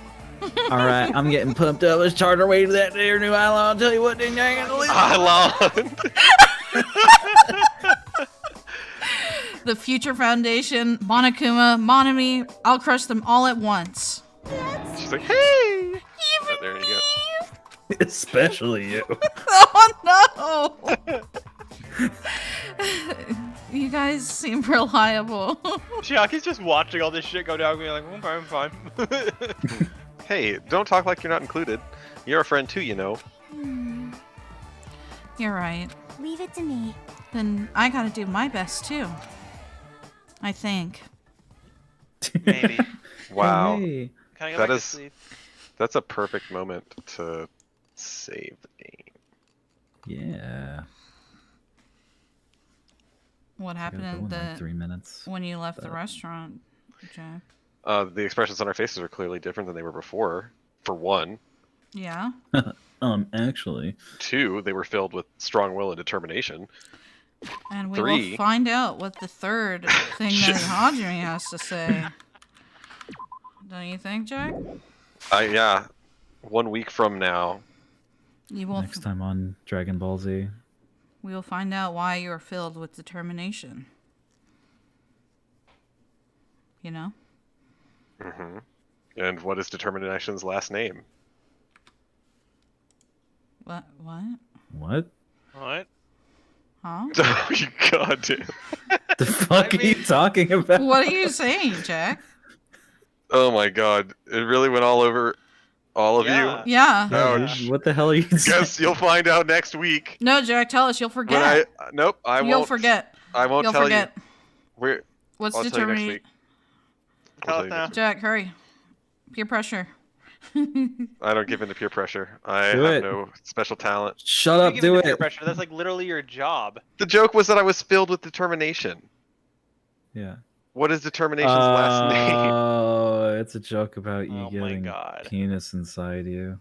Alright, I'm getting pumped up. Let's chart our way to that there new island. I'll tell you what, ding dang, Island! The Future Foundation, Monokuma, Monami, I'll crush them all at once. She's like, hey! Right, there you go. Especially you. Oh no! You guys seem reliable. Chiaki's just watching all this shit go down, being like, okay, I'm fine. Hey, don't talk like you're not included. You're a friend too, you know. You're right. Leave it to me. Then I gotta do my best too. I think. Maybe. Wow. Hey. Can I go That back is- to sleep? That's a perfect moment to save the game. Yeah. What happened Gotta go in in the like 3 minutes. when you left the restaurant, Jack? The expressions on our faces are clearly different than they were before. For one. Yeah. Actually. Two, they were filled with strong will and determination. And we Three. will find out what the third thing that Hajime has to say. Don't you think, Jack? Yeah. 1 week from now. You will. Next time on Dragon Ball Z. We will find out why you are filled with determination. You know? Mm-hmm. And what is Determination's last name? What? What? What? What? Huh? Oh, you goddamn. The fuck are you talking about? What are you saying, Jack? Oh my god. It really went all over all of Yeah. you? Yeah. Ouch. What the hell are you saying? Guess you'll find out next week. No, Jack, tell us. You'll forget. When nope, I won't. You'll forget. I won't You'll tell forget. you. We're, What's I'll tell you next determination? week. Tell I'll us tell you now. next week. Jack, hurry. Peer pressure. I don't give in to peer pressure. I Do have it. no special talent. Shut up, You give do into peer it. pressure. That's like literally your job. The joke was that I was filled with determination. Yeah. What is determination's last name? Oh, it's a joke about you Oh my getting God. penis inside you.